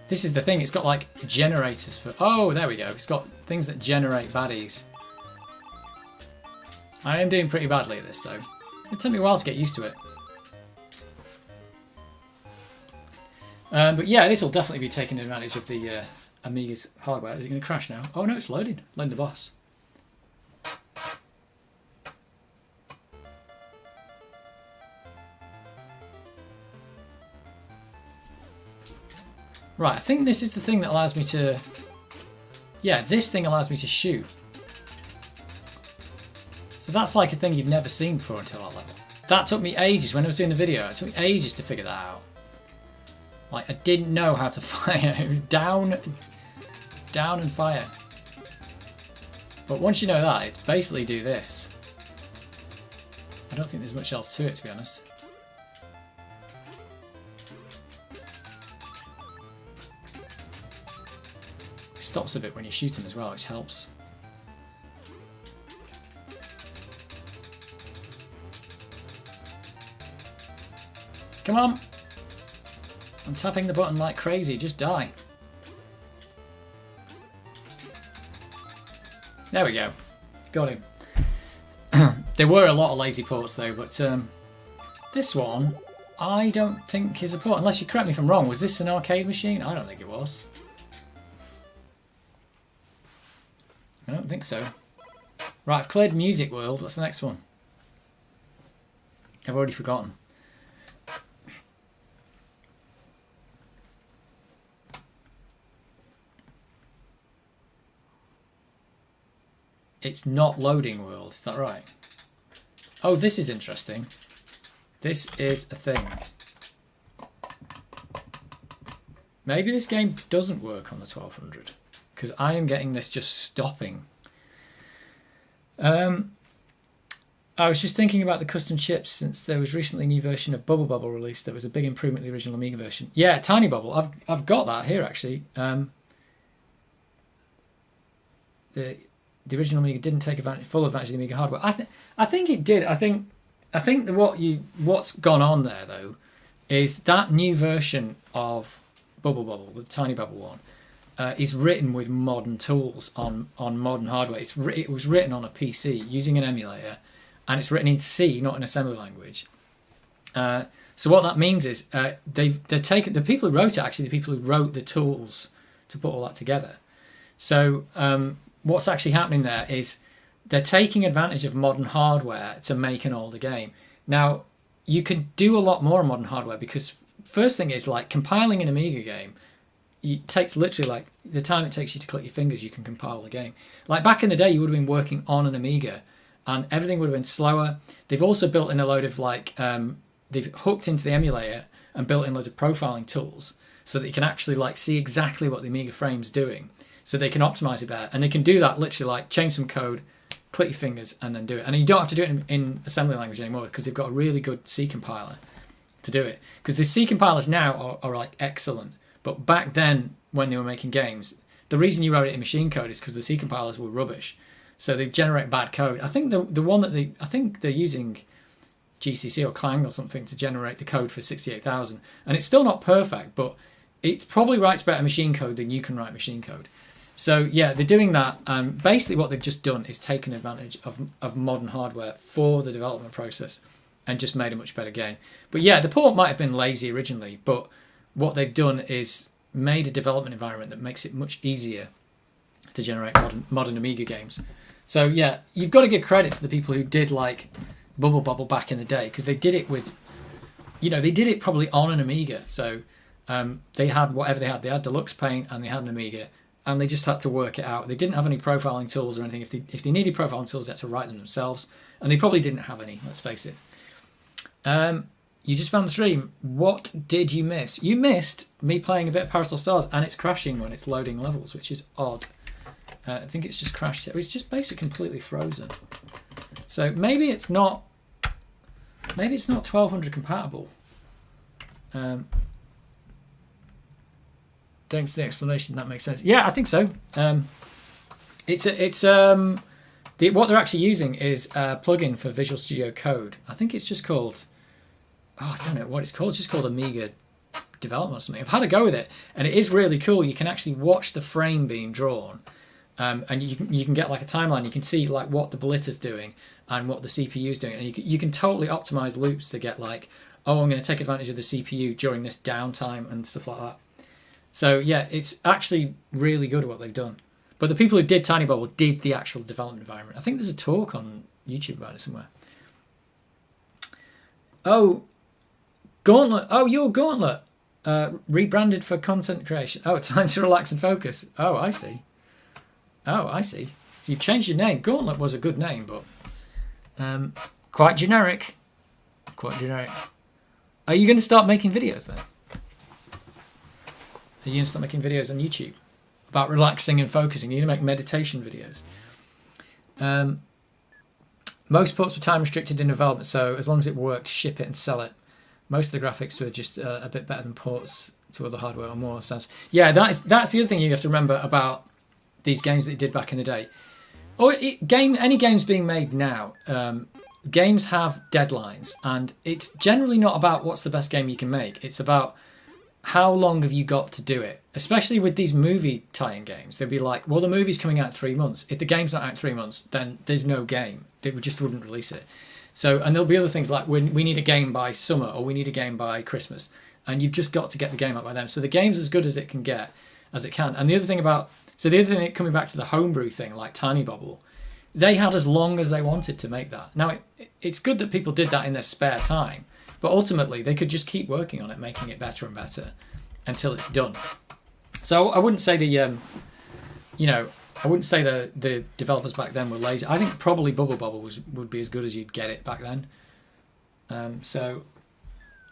This is the thing, it's got like generators for... Oh, there we go. It's got things that generate baddies. I am doing pretty badly at this though. It took me a while to get used to it. But yeah, this will definitely be taking advantage of the Amiga's hardware. Is it going to crash now? Oh no, it's loading. Loading the boss. Right, I think this is the thing that allows me to... Yeah, this thing allows me to shoot. So that's like a thing you've never seen before until that level. That took me ages when I was doing the video. It took me ages to figure that out. Like, I didn't know how to fire. It was down and fire. But once you know that, it's basically do this. I don't think there's much else to it, to be honest. It stops a bit when you shoot him as well, which helps. Come on! I'm tapping the button like crazy, just die. There we go. Got him. There were a lot of lazy ports though, but this one I don't think is a port, unless you correct me if I'm wrong. Was this an arcade machine? I don't think it was. I don't think so. Right, I've cleared Music World. What's the next one? I've already forgotten. It's not Loading World, is that right? Oh, this is interesting. This is a thing. Maybe this game doesn't work on the 1200, because I am getting this just stopping. I was just thinking about the custom chips since there was recently a new version of Bubble Bobble released that was a big improvement to the original Amiga version. Yeah, Tiny Bubble. I've got that here actually. The original Amiga didn't take full advantage of the Amiga hardware. I think it did. I think what's gone on there though is that new version of Bubble Bobble, the Tiny Bubble one, is written with modern tools on modern hardware. It was written on a PC using an emulator, and it's written in C, not in assembly language. So what that means is they're taken, the people who wrote it, actually the people who wrote the tools to put all that together. So what's actually happening there is they're taking advantage of modern hardware to make an older game. Now, you could do a lot more on modern hardware because first thing is like compiling an Amiga game, it takes literally like the time it takes you to click your fingers, you can compile a game. Like back in the day, you would have been working on an Amiga and everything would have been slower. They've also built in a load of like, they've hooked into the emulator and built in loads of profiling tools so that you can actually like see exactly what the Amiga frame's doing. So they can optimize it better. And they can do that literally like change some code, click your fingers and then do it. And you don't have to do it in assembly language anymore because they've got a really good C compiler to do it. Because the C compilers now are like excellent. But back then when they were making games, the reason you wrote it in machine code is because the C compilers were rubbish. So they generate bad code. I think the one that I think they're using GCC or Clang or something to generate the code for 68,000. And it's still not perfect, but it probably writes better machine code than you can write machine code. So yeah, they're doing that. And basically what they've just done is taken advantage of modern hardware for the development process and just made a much better game. But yeah, the port might have been lazy originally, but what they've done is made a development environment that makes it much easier to generate modern Amiga games. So yeah, you've got to give credit to the people who did like Bubble Bobble back in the day because they did it with, they did it probably on an Amiga. So they had whatever they had. They had Deluxe Paint and they had an Amiga. And they just had to work it out. They didn't have any profiling tools or anything. If they needed profiling tools, they had to write them themselves. And they probably didn't have any, let's face it. You just found the stream. What did you miss? You missed me playing a bit of Parasol Stars, and it's crashing when it's loading levels, which is odd. I think it's just crashed. It's just basically completely frozen. So maybe it's not 1200 compatible. Thanks for the explanation. That makes sense. Yeah, I think so. What they're actually using is a plugin for Visual Studio Code. I think it's just called. I don't know what it's called. It's just called Amiga Development or something. I've had a go with it, and it is really cool. You can actually watch the frame being drawn, and you can get like a timeline. You can see like what the blitter's doing and what the CPU's doing, and you can totally optimize loops to get like, oh, I'm going to take advantage of the CPU during this downtime and stuff like that. So yeah, it's actually really good what they've done. But the people who did Tiny Bubble did the actual development environment. I think there's a talk on YouTube about it somewhere. Oh, Gauntlet. Oh, you're Gauntlet. Rebranded for content creation. Oh, time to relax and focus. Oh, I see. So you've changed your name. Gauntlet was a good name, but quite generic. Are you going to start making videos then? Are you going to start making videos on YouTube about relaxing and focusing? You're going to make meditation videos. Most ports were time restricted in development, so as long as it worked, ship it and sell it. Most of the graphics were just a bit better than ports to other hardware or more sense. Yeah, that's the other thing you have to remember about these games that you did back in the day. Any games being made now, games have deadlines, and it's generally not about what's the best game you can make. It's about how long have you got to do it? Especially with these movie tie-in games. They'd be like, well, the movie's coming out in 3 months. If the game's not out in 3 months, then there's no game. They just wouldn't release it. So, and there'll be other things like we need a game by summer or we need a game by Christmas. And you've just got to get the game out by then. So the game's as good as it can get, as it can. And the other thing coming back to the homebrew thing, like Tiny Bubble, they had as long as they wanted to make that. Now, it's good that people did that in their spare time. But ultimately, they could just keep working on it, making it better and better until it's done. So I wouldn't say the developers back then were lazy. I think probably Bubble Bobble would be as good as you'd get it back then. So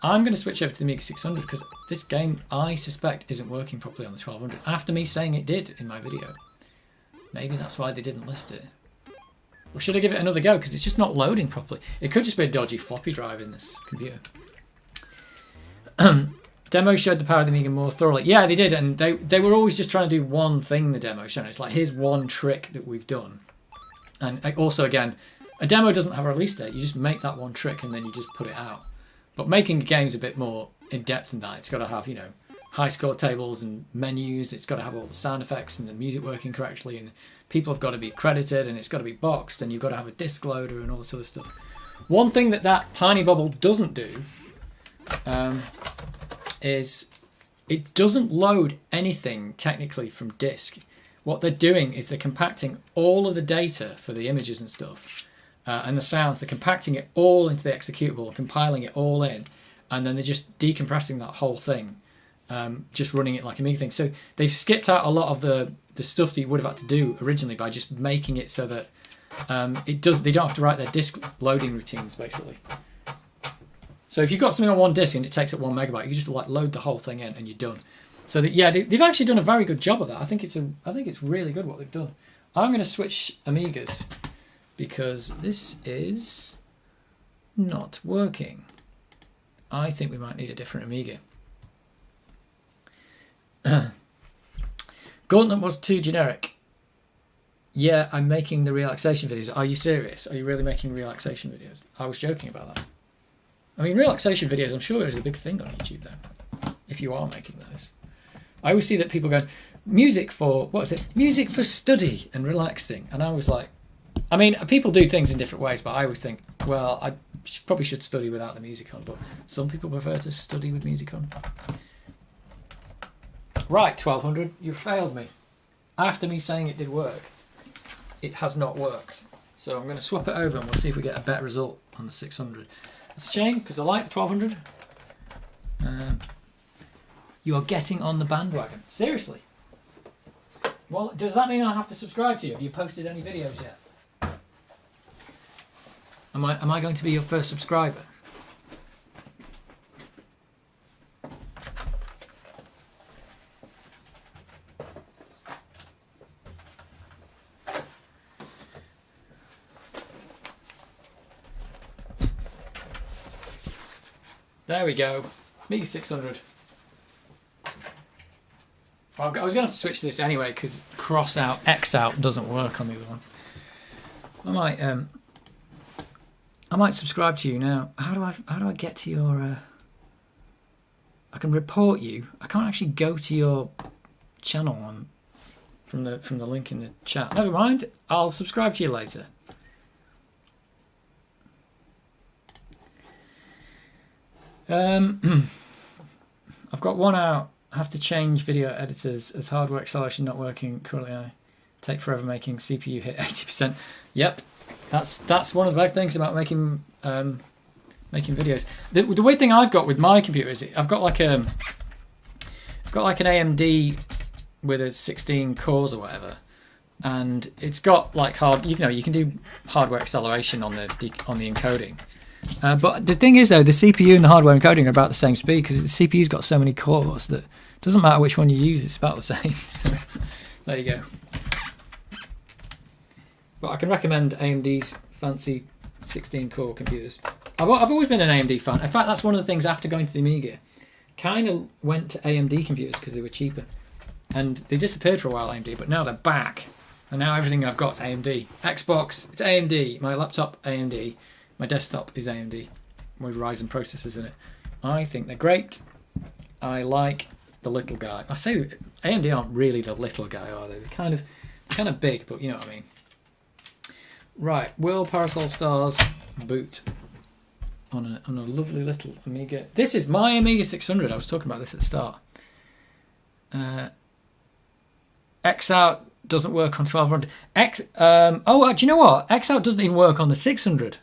I'm going to switch over to the Amiga 600 because this game, I suspect, isn't working properly on the 1200. After me saying it did in my video. Maybe that's why they didn't list it. Or should I give it another go? Because it's just not loading properly. It could just be a dodgy floppy drive in this computer. Demo showed the power of the Amiga more thoroughly. Yeah, they did, and they were always just trying to do one thing, the demo showing. It's like, here's one trick that we've done. And also, again, a demo doesn't have a release date. You just make that one trick and then you just put it out. But making a game's a bit more in-depth than that. It's got to have, you know, high score tables and menus. It's got to have all the sound effects and the music working correctly, and people have got to be credited, and it's got to be boxed, and you've got to have a disk loader and all this other stuff. One thing that tiny bubble doesn't do is it doesn't load anything technically from disk. What they're doing is they're compacting all of the data for the images and stuff and the sounds. They're compacting it all into the executable and compiling it all in, and then they're just decompressing that whole thing. Just running it like a Amiga thing. So they've skipped out a lot of the stuff that you would have had to do originally by just making it so that they don't have to write their disk loading routines, basically. So if you've got something on one disk and it takes up 1 megabyte, you just like load the whole thing in and you're done. So that, yeah, they've actually done a very good job of that. I think it's really good what they've done. I'm going to switch Amigas because this is not working. I think we might need a different Amiga. Gauntlet was too generic. Yeah, I'm making the relaxation videos. Are you serious? Are you really making relaxation videos? I was joking about that. I mean, relaxation videos, I'm sure is a big thing on YouTube though, if you are making those. I always see that people go, music for, what is it? Music for study and relaxing. And I was like, I mean, people do things in different ways, but I always think, well, I probably should study without the music on, but some people prefer to study with music on. Right, 1200, you failed me. After me saying it did work, it has not worked. So I'm going to swap it over and we'll see if we get a better result on the 600. It's a shame because I like the 1200. You are getting on the bandwagon. Seriously. Well, does that mean I have to subscribe to you? Have you posted any videos yet? Am I going to be your first subscriber? There we go. Amiga 600. Well, I was going to have to switch to this anyway because cross out, X out doesn't work on the other one. I might subscribe to you now. How do I get to your? I can report you. I can't actually go to your channel from the link in the chat. Never mind. I'll subscribe to you later. I've got one out. I have to change video editors as hardware acceleration not working currently. I take forever making CPU hit 80%. Yep, that's one of the bad things about making videos. The weird thing I've got with my computer is I've got like an AMD with a 16 cores or whatever, and it's got like you can do hardware acceleration on the encoding. But the thing is, though, the CPU and the hardware encoding are about the same speed because the CPU's got so many cores that it doesn't matter which one you use, it's about the same. So there you go. But I can recommend AMD's fancy 16-core computers. I've always been an AMD fan. In fact, that's one of the things after going to the Amiga. Kind of went to AMD computers because they were cheaper. And they disappeared for a while, AMD, but now they're back. And now everything I've got is AMD. Xbox, it's AMD. My laptop, AMD. My desktop is AMD with Ryzen processors in it. I think they're great. I like the little guy. I say AMD aren't really the little guy, are they? They're kind of big, but you know what I mean. Right, will Parasol Stars boot on a lovely little Amiga? This is my Amiga 600. I was talking about this at the start. X out doesn't work on 1200. Do you know what? X out doesn't even work on the 600.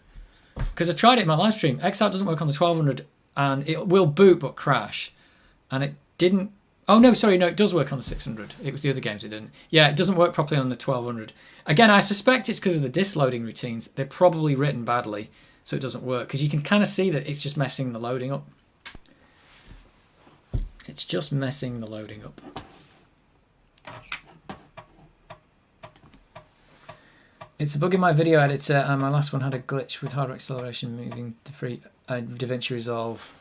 Because I tried it in my live stream. X-Out doesn't work on the 1200 and it will boot but crash. And it didn't... Oh, no, sorry, no, it does work on the 600. It was the other games it didn't. Yeah, it doesn't work properly on the 1200. Again, I suspect it's because of the disk loading routines. They're probably written badly, so it doesn't work. Because you can kind of see that it's just messing the loading up. It's just messing the loading up. It's a bug in my video editor, and my last one had a glitch with hardware acceleration moving to free DaVinci Resolve.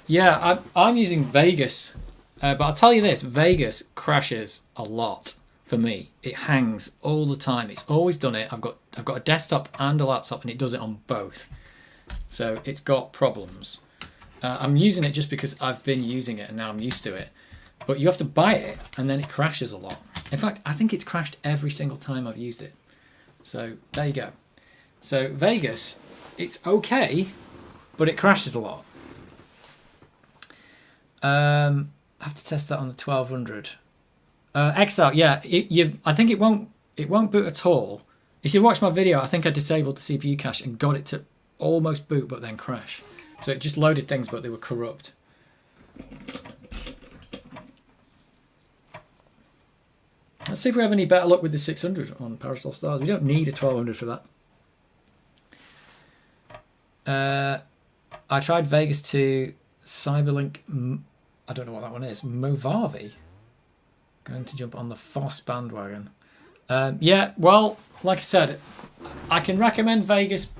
Yeah, I'm using Vegas, but I'll tell you this: Vegas crashes a lot for me. It hangs all the time. It's always done it. I've got a desktop and a laptop, and it does it on both. So it's got problems. I'm using it just because I've been using it and now I'm used to it. But you have to buy it, and then it crashes a lot. In fact, I think it's crashed every single time I've used it. So there you go. So Vegas, it's okay, but it crashes a lot. I have to test that on the 1200. XR, yeah, I think it won't boot at all. If you watch my video, I think I disabled the CPU cache and got it to almost boot, but then crash. So it just loaded things, but they were corrupt. Let's see if we have any better luck with the 600 on Parasol Stars. We don't need a 1200 for that. I tried Vegas 2, Cyberlink, I don't know what that one is, Movavi. Going to jump on the FOSS bandwagon. Yeah, well, like I said, I can recommend Vegas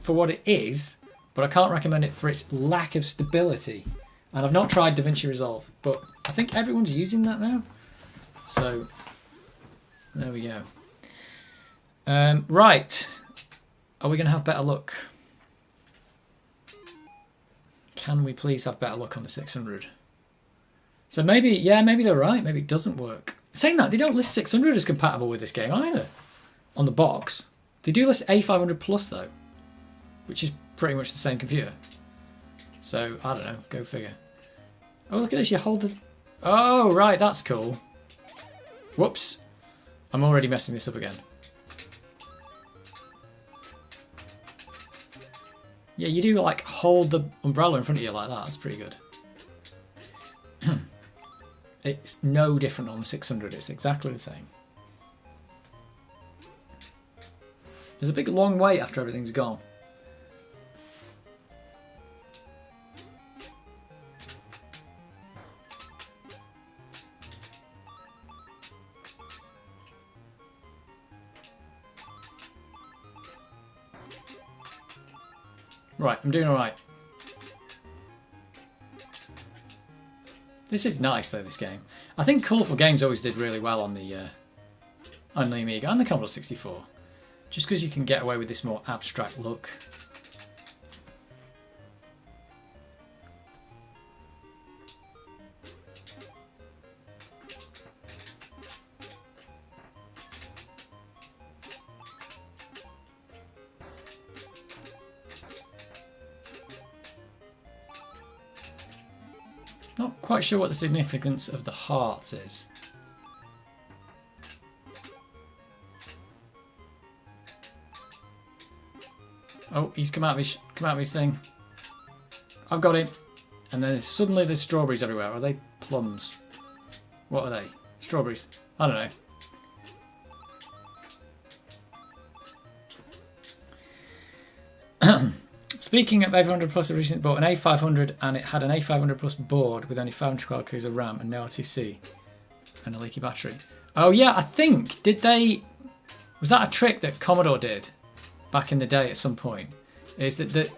for what it is, but I can't recommend it for its lack of stability. And I've not tried DaVinci Resolve, but I think everyone's using that now. So there we go. Right. Are we going to have better luck? Can we please have better luck on the 600? So maybe, yeah, maybe they're right. Maybe it doesn't work. Saying that, they don't list 600 as compatible with this game either. On the box. They do list A500 Plus though, which is pretty much the same computer. So, I don't know. Go figure. Oh, look at this. You hold the... Oh, right. That's cool. Whoops. I'm already messing this up again. Yeah, you do like hold the umbrella in front of you like that. That's pretty good. It's no different on the 600. It's exactly the same. There's a big long wait after everything's gone. Right, I'm doing alright. This is nice though, this game. I think Colourful Games always did really well on the Amiga and the Commodore 64. Just because you can get away with this more abstract look. Not quite sure what the significance of the hearts is. Oh, he's come out of his thing. I've got him. And then suddenly there's strawberries everywhere. Are they plums? What are they? Strawberries. I don't know. Speaking of A500 Plus, I recently bought an A500 and it had an A500 Plus board with only 512 k's of RAM and no RTC and a leaky battery. Oh yeah, I think, was that a trick that Commodore did back in the day at some point? Is that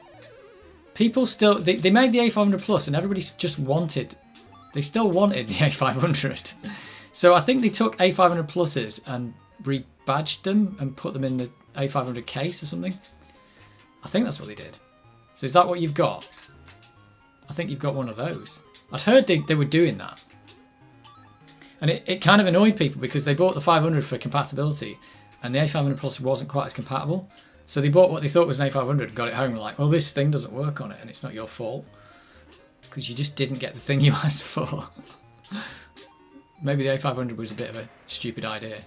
people still, they made the A500 Plus and everybody just they still wanted the A500. So I think they took A500 Pluses and rebadged them and put them in the A500 case or something. I think that's what they did. So is that what you've got? I think you've got one of those. I'd heard they were doing that. And it kind of annoyed people because they bought the 500 for compatibility and the A500 Plus wasn't quite as compatible. So they bought what they thought was an A500 and got it home and like, well, this thing doesn't work on it and it's not your fault. Because you just didn't get the thing you asked for. Maybe the A500 was a bit of a stupid idea.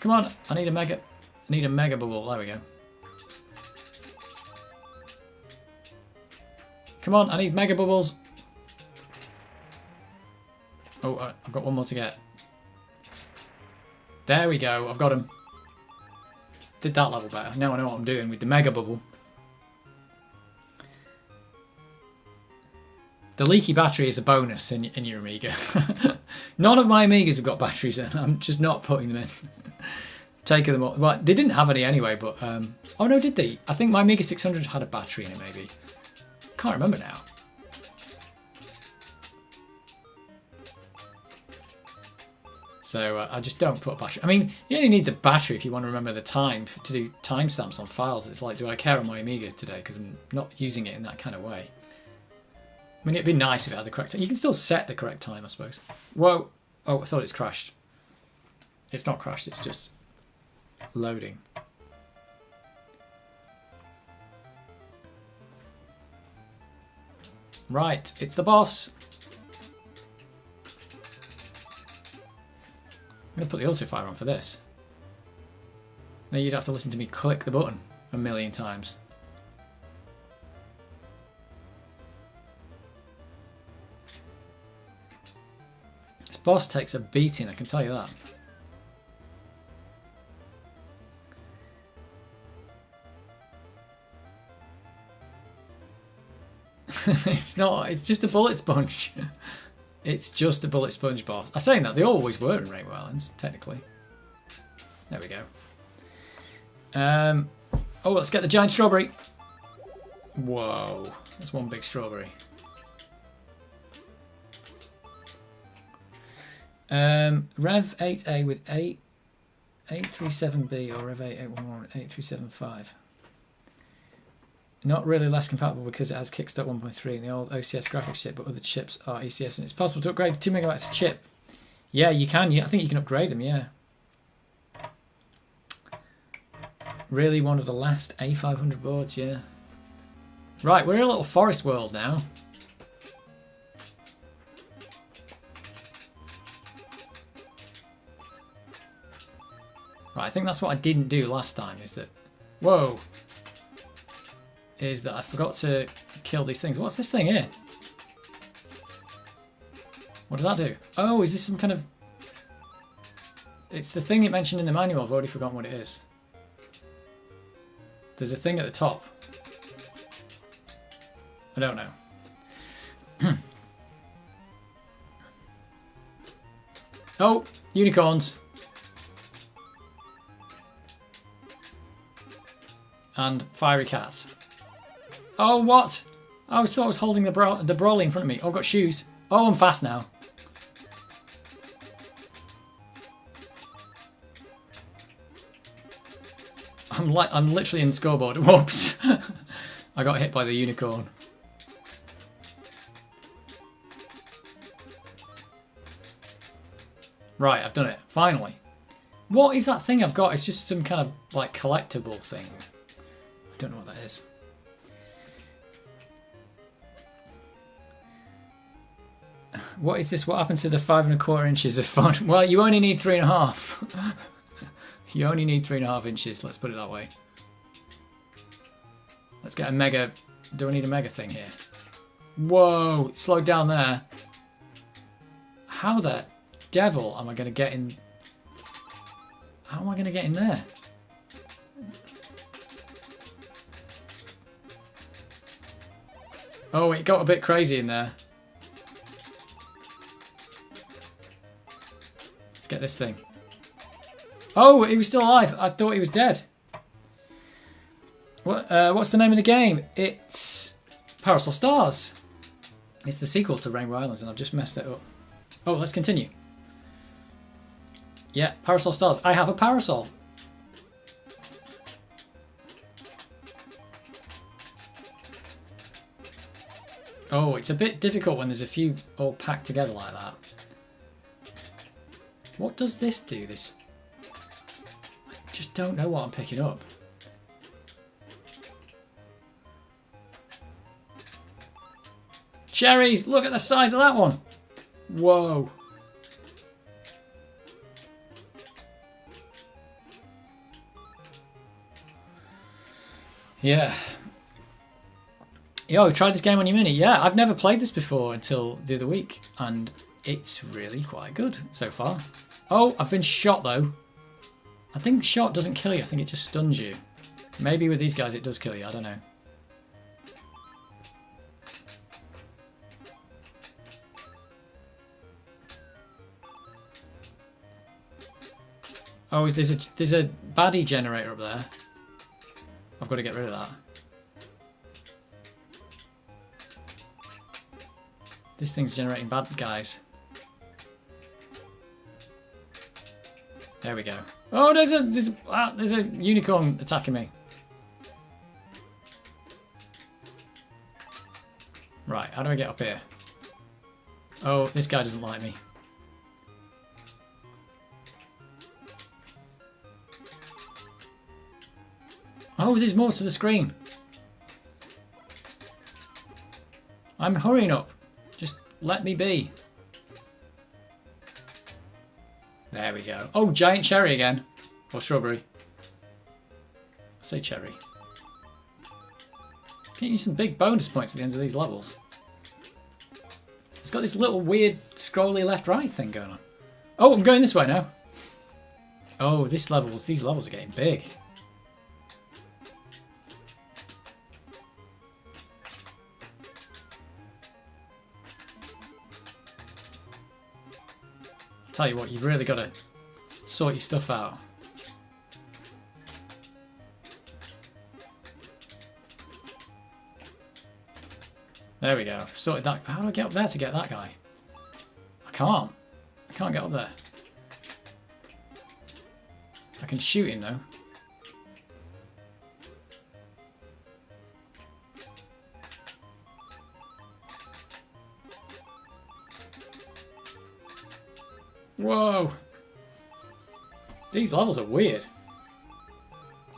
Come on, I need a mega bubble. There we go. Come on, I need mega bubbles. Oh, I've got one more to get. There we go, I've got him. Did that level better. Now I know what I'm doing with the mega bubble. The leaky battery is a bonus in your Amiga. None of my Amigas have got batteries in. I'm just not putting them in. Taking them off. Well, they didn't have any anyway, but... oh no, did they? I think my Amiga 600 had a battery in it, maybe. Can't remember now. So I just don't put a battery. I mean, you only need the battery if you want to remember the time to do timestamps on files. It's like, do I care on my Amiga today? Because I'm not using it in that kind of way. I mean, it'd be nice if it had the correct time. You can still set the correct time, I suppose. Whoa. Oh, I thought it's crashed. It's not crashed, it's just loading. Right, it's the boss. I'm going to put the autofire on for this. Now you'd have to listen to me click the button a million times. This boss takes a beating, I can tell you that. It's not, it's just a bullet sponge. It's just a bullet sponge boss. I'm saying that, they always were in Rainbow Islands, technically. There we go. Oh, let's get the giant strawberry. Whoa, that's one big strawberry. Rev 8A with 837B or Rev 8811 8375. Not really less compatible because it has Kickstart 1.3 and the old OCS graphics chip, but other chips are ECS, and it's possible to upgrade 2 megabytes of chip. Yeah, you can. Yeah, I think you can upgrade them. Yeah. Really one of the last A500 boards. Yeah. Right, we're in a little forest world now. Right, I think that's what I didn't do last time. Is that? Whoa. Is that I forgot to kill these things. What's this thing here? What does that do? Oh, is this some kind of... It's the thing it mentioned in the manual. I've already forgotten what it is. There's a thing at the top. I don't know. Oh, unicorns. And fiery cats. Oh, what? I thought I was holding the brolly in front of me. Oh, I've got shoes. Oh, I'm fast now. I'm literally in the scoreboard. Whoops. I got hit by the unicorn. Right, I've done it. Finally. What is that thing I've got? It's just some kind of like collectible thing. I don't know what that is. What is this? What happened to the 5 1/4 inches of font? Well, you only need 3.5. You only need 3.5 inches. Let's put it that way. Let's get a mega. Do I need a mega thing here? Whoa! It slowed down there. How the devil am I going to get in? How am I going to get in there? Oh, it got a bit crazy in there. Let's get this thing. Oh, he was still alive. I thought he was dead. What's the name of the game? It's Parasol Stars. It's the sequel to Rainbow Islands, and I've just messed it up. Oh, let's continue. Yeah, Parasol Stars. I have a parasol. Oh, it's a bit difficult when there's a few all packed together like that. What does this do? This... I just don't know what I'm picking up. Cherries! Look at the size of that one! Whoa. Yeah. Yo, tried this game on your Mini? Yeah, I've never played this before until the other week, and it's really quite good so far. Oh, I've been shot though. I think shot doesn't kill you, I think it just stuns you. Maybe with these guys it does kill you, I don't know. Oh, there's a baddie generator up there. I've got to get rid of that. This thing's generating bad guys. There we go. Oh, there's a unicorn attacking me. Right, how do I get up here? Oh, this guy doesn't like me. Oh, there's more to the screen. I'm hurrying up. Just let me be. There we go. Oh, giant cherry again. Or strawberry. I say cherry. Getting you some big bonus points at the end of these levels. It's got this little weird scrolly left-right thing going on. Oh, I'm going this way now. Oh, these levels are getting big. Tell you what, you've really got to sort your stuff out. There we go. Sorted that. How do I get up there to get that guy? I can't. I can't get up there. I can shoot him though. Whoa! These levels are weird.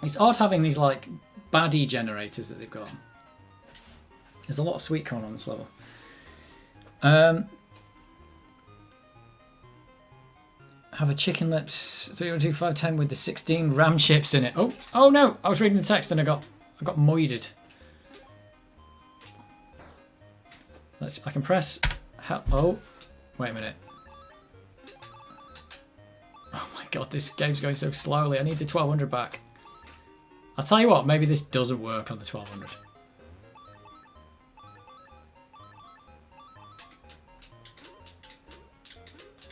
It's odd having these like baddie generators that they've got. There's a lot of sweet corn on this level. Have a chicken lips 312510 with the 16 RAM chips in it. Oh no! I was reading the text and I got moided. I can press. Oh, wait a minute. Oh my god, this game's going so slowly. I need the 1200 back. I'll tell you what, maybe this doesn't work on the 1200.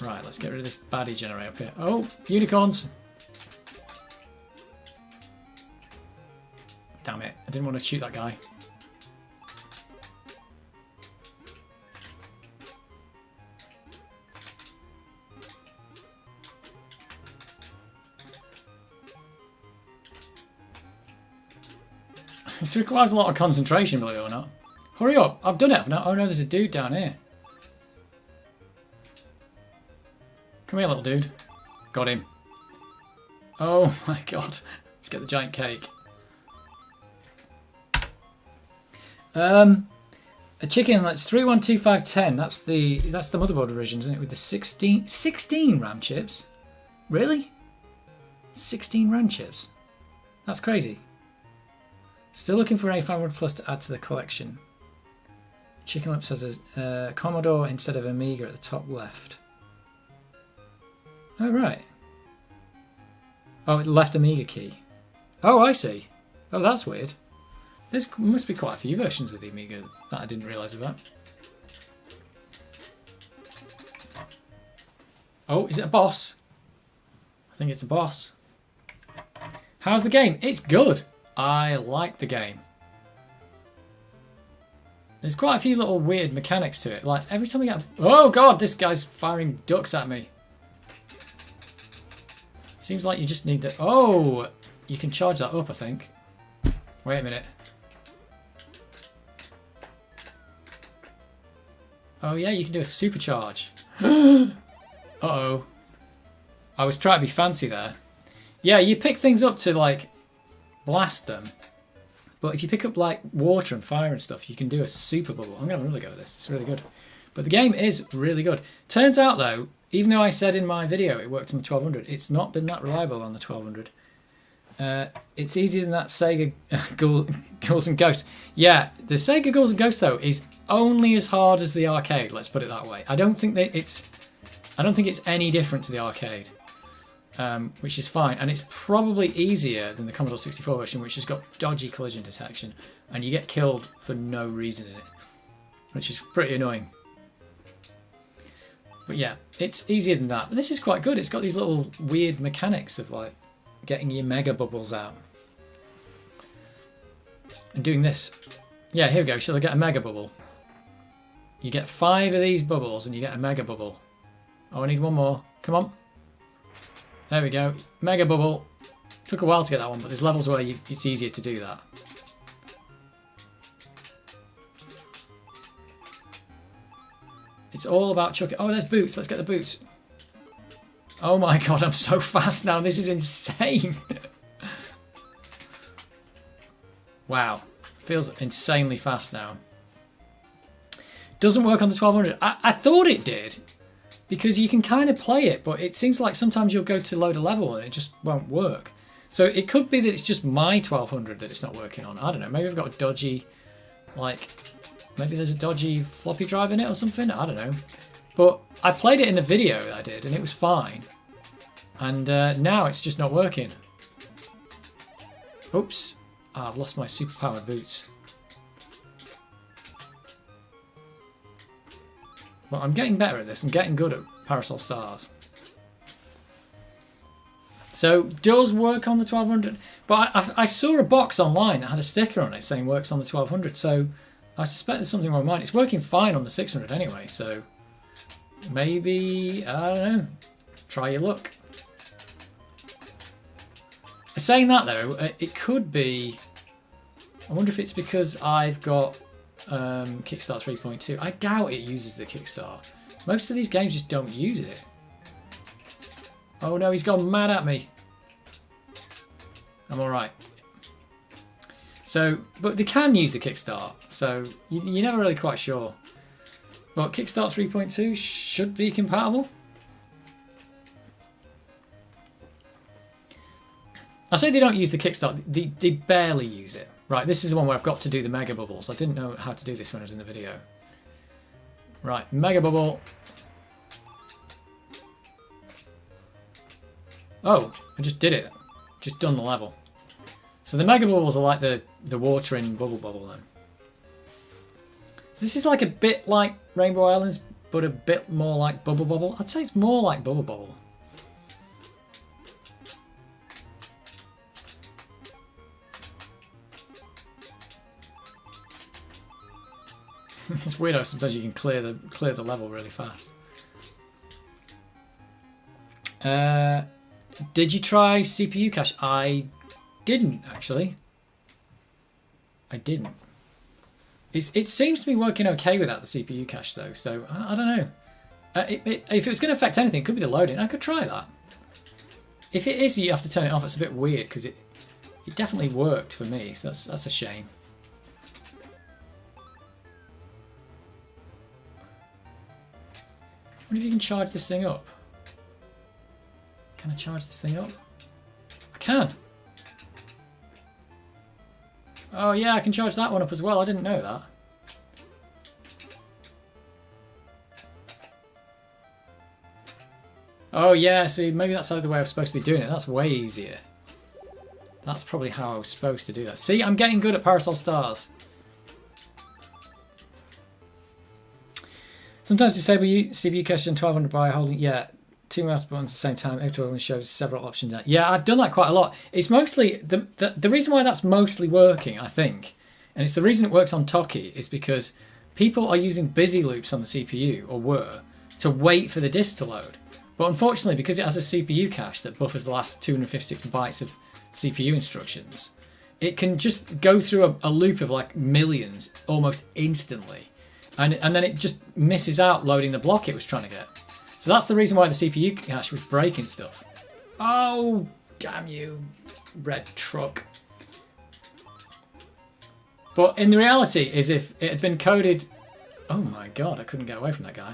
Right, let's get rid of this baddie generator up here. Oh, unicorns! Damn it, I didn't want to shoot that guy. This requires a lot of concentration, believe it or not. Hurry up, I've done it. Oh no, there's a dude down here. Come here, little dude. Got him. Oh my god. Let's get the giant cake. A chicken, that's 312510. That's the motherboard version, isn't it? With the 16 RAM chips. Really? 16 RAM chips. That's crazy. Still looking for an A500 Plus to add to the collection. Chicken Lips has a Commodore instead of Amiga at the top left. Oh, right. Oh, left Amiga key. Oh, I see. Oh, that's weird. There must be quite a few versions of the Amiga that I didn't realise about. Oh, is it a boss? I think it's a boss. How's the game? It's good. I like the game. There's quite a few little weird mechanics to it. Like every time we get... Oh god, this guy's firing ducks at me. Seems like you just need to... Oh, you can charge that up, I think. Wait a minute. Oh yeah, you can do a supercharge. Uh-oh. I was trying to be fancy there. Yeah, you pick things up to like blast them. But if you pick up like water and fire and stuff, you can do a super bubble. I'm going to really go with this. It's really good. But the game is really good. Turns out though, even though I said in my video it worked on the 1200, it's not been that reliable on the 1200. It's easier than that Sega Ghouls and Ghosts. Yeah, the Sega Ghouls and Ghosts though is only as hard as the arcade. Let's put it that way. I don't think it's any different to the arcade, which is fine. And it's probably easier than the Commodore 64 version, which has got dodgy collision detection, and you get killed for no reason in it, which is pretty annoying. But yeah, it's easier than that. But this is quite good. It's got these little weird mechanics of like getting your mega bubbles out. And doing this. Yeah, here we go. Shall I get a mega bubble? You get 5 of these bubbles and you get a mega bubble. Oh, I need one more. Come on. There we go. Mega bubble. Took a while to get that one, but there's levels where it's easier to do that. It's all about chucking. Oh, there's boots. Let's get the boots. Oh my god, I'm so fast now. This is insane. Wow. Feels insanely fast now. Doesn't work on the 1200. I thought it did. Because you can kind of play it, but it seems like sometimes you'll go to load a level and it just won't work. So it could be that it's just my 1200 that it's not working on. I don't know. Maybe I've got a dodgy, like, maybe there's a dodgy floppy drive in it or something. I don't know. But I played it in the video that I did and it was fine. And now it's just not working. Oops. Oh, I've lost my superpowered boots. Well, I'm getting better at this. I'm getting good at Parasol Stars. So, does work on the 1200. But I saw a box online that had a sticker on it saying works on the 1200. So, I suspect there's something wrong with mine. It's working fine on the 600 anyway. So, maybe, I don't know. Try your luck. Saying that though, it could be... I wonder if it's because I've got Kickstart 3.2. I doubt it uses the Kickstart. Most of these games just don't use it. Oh no, he's gone mad at me. I'm alright. So, but they can use the Kickstart, so you're never really quite sure. But Kickstart 3.2 should be compatible. I say they don't use the Kickstart, they barely use it. Right, this is the one where I've got to do the Mega Bubbles. I didn't know how to do this when I was in the video. Right, Mega Bubble. Oh, I just did it. Just done the level. So the Mega Bubbles are like the water in Bubble Bubble then. So this is like a bit like Rainbow Islands, but a bit more like Bubble Bubble. I'd say it's more like Bubble Bubble. It's weird how sometimes you can clear the level really fast. Did you try CPU cache? I didn't actually. I didn't. It seems to be working okay without the CPU cache though, so I don't know. If it was going to affect anything, it could be the loading. I could try that. If it is, you have to turn it off. It's a bit weird because it definitely worked for me, so that's a shame. I wonder if you can charge this thing up. Can I charge this thing up? I can. Oh yeah, I can charge that one up as well. I didn't know that. Oh yeah, see, maybe that's the way I was supposed to be doing it. That's way easier. That's probably how I was supposed to do that. See, I'm getting good at Parasol Stars. Sometimes disable CPU cache on 1200 by holding, yeah, 2 mouse buttons at the same time. Every shows several options. Yeah, I've done that quite a lot. It's mostly, the reason why that's mostly working, I think, and it's the reason it works on Toki, is because people are using busy loops on the CPU, or were, to wait for the disk to load. But unfortunately, because it has a CPU cache that buffers the last 256 bytes of CPU instructions, it can just go through a loop of like millions almost instantly. And then it just misses out loading the block it was trying to get. So that's the reason why the CPU cache was breaking stuff. Oh, damn you, red truck. But in the reality is if it had been coded... Oh my god, I couldn't get away from that guy.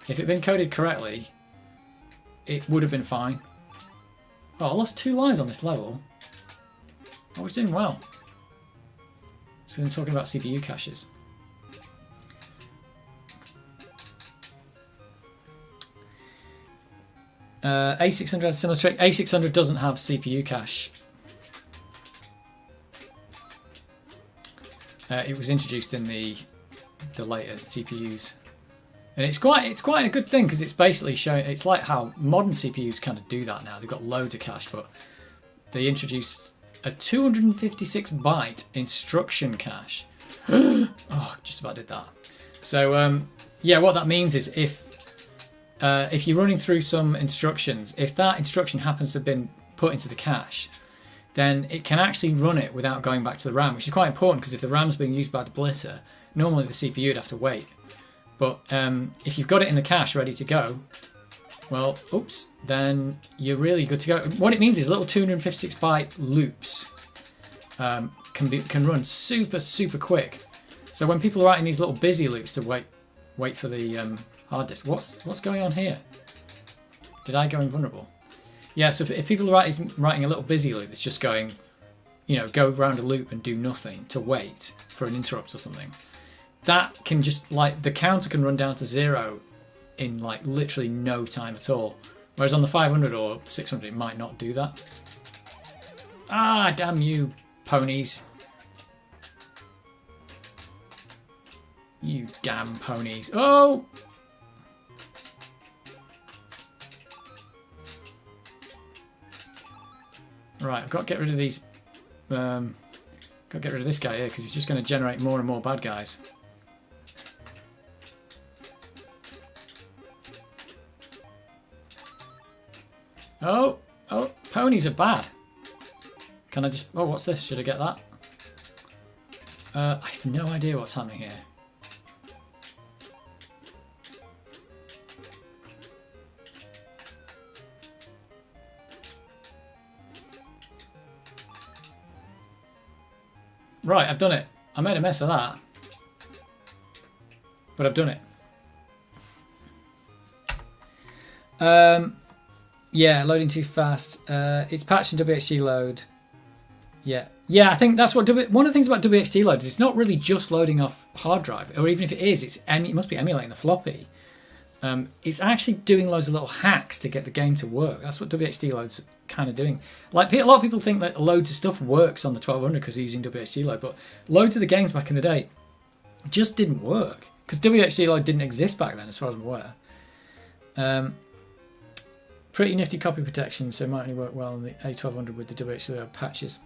If it had been coded correctly, it would have been fine. Oh, I lost 2 lives on this level. I was doing well. So I'm talking about CPU caches. A600 has a similar trick. A600 doesn't have CPU cache. It was introduced in the later CPUs. And it's quite a good thing because it's basically showing. It's like how modern CPUs kind of do that now. They've got loads of cache, but they introduced a 256 byte instruction cache. Oh, just about did that. So yeah, what that means is if you're running through some instructions, if that instruction happens to have been put into the cache, then it can actually run it without going back to the RAM, which is quite important because if the RAM's being used by the blitter, normally the CPU would have to wait. But if you've got it in the cache ready to go, well, oops, then you're really good to go. What it means is little 256 byte loops can run super quick. So when people are writing these little busy loops to wait for the hard disk, what's going on here? Did I go invulnerable? Yeah, so if people are writing a little busy loop that's just going, go around a loop and do nothing to wait for an interrupt or something, that can just, like, the counter can run down to 0 in, like, literally no time at all. Whereas on the 500 or 600, it might not do that. Ah, damn you, ponies. You damn ponies. Oh! Right, I've got to get rid of these. Got to get rid of this guy here because he's just going to generate more and more bad guys. Oh, ponies are bad. Can I just... Oh, what's this? Should I get that? I have no idea what's happening here. Right, I've done it. I made a mess of that. But I've done it. Yeah, loading too fast. It's patched in WHD load. Yeah, I think that's what one of the things about WHD load is it's not really just loading off hard drive, or even if it is, it must be emulating the floppy. It's actually doing loads of little hacks to get the game to work. That's what WHD load's kind of doing. Like, a lot of people think that loads of stuff works on the 1200 because using WHD load, but loads of the games back in the day just didn't work because WHD load didn't exist back then, as far as I'm aware. Pretty nifty copy protection, so it might only work well on the A1200 with the WHD load patches.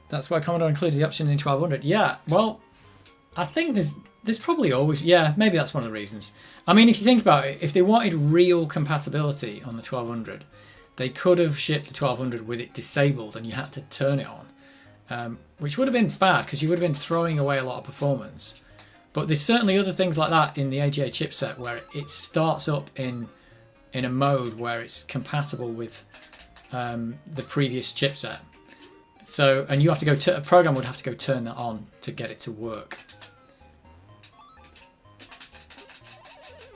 That's why Commodore included the option in 1200. Yeah, well, I think there's probably always... Yeah, maybe that's one of the reasons. I mean, if you think about it, if they wanted real compatibility on the 1200, they could have shipped the 1200 with it disabled and you had to turn it on, which would have been bad because you would have been throwing away a lot of performance. But there's certainly other things like that in the AGA chipset where it starts up in a mode where it's compatible with the previous chipset. So, and you have to go... a program would have to go turn that on to get it to work.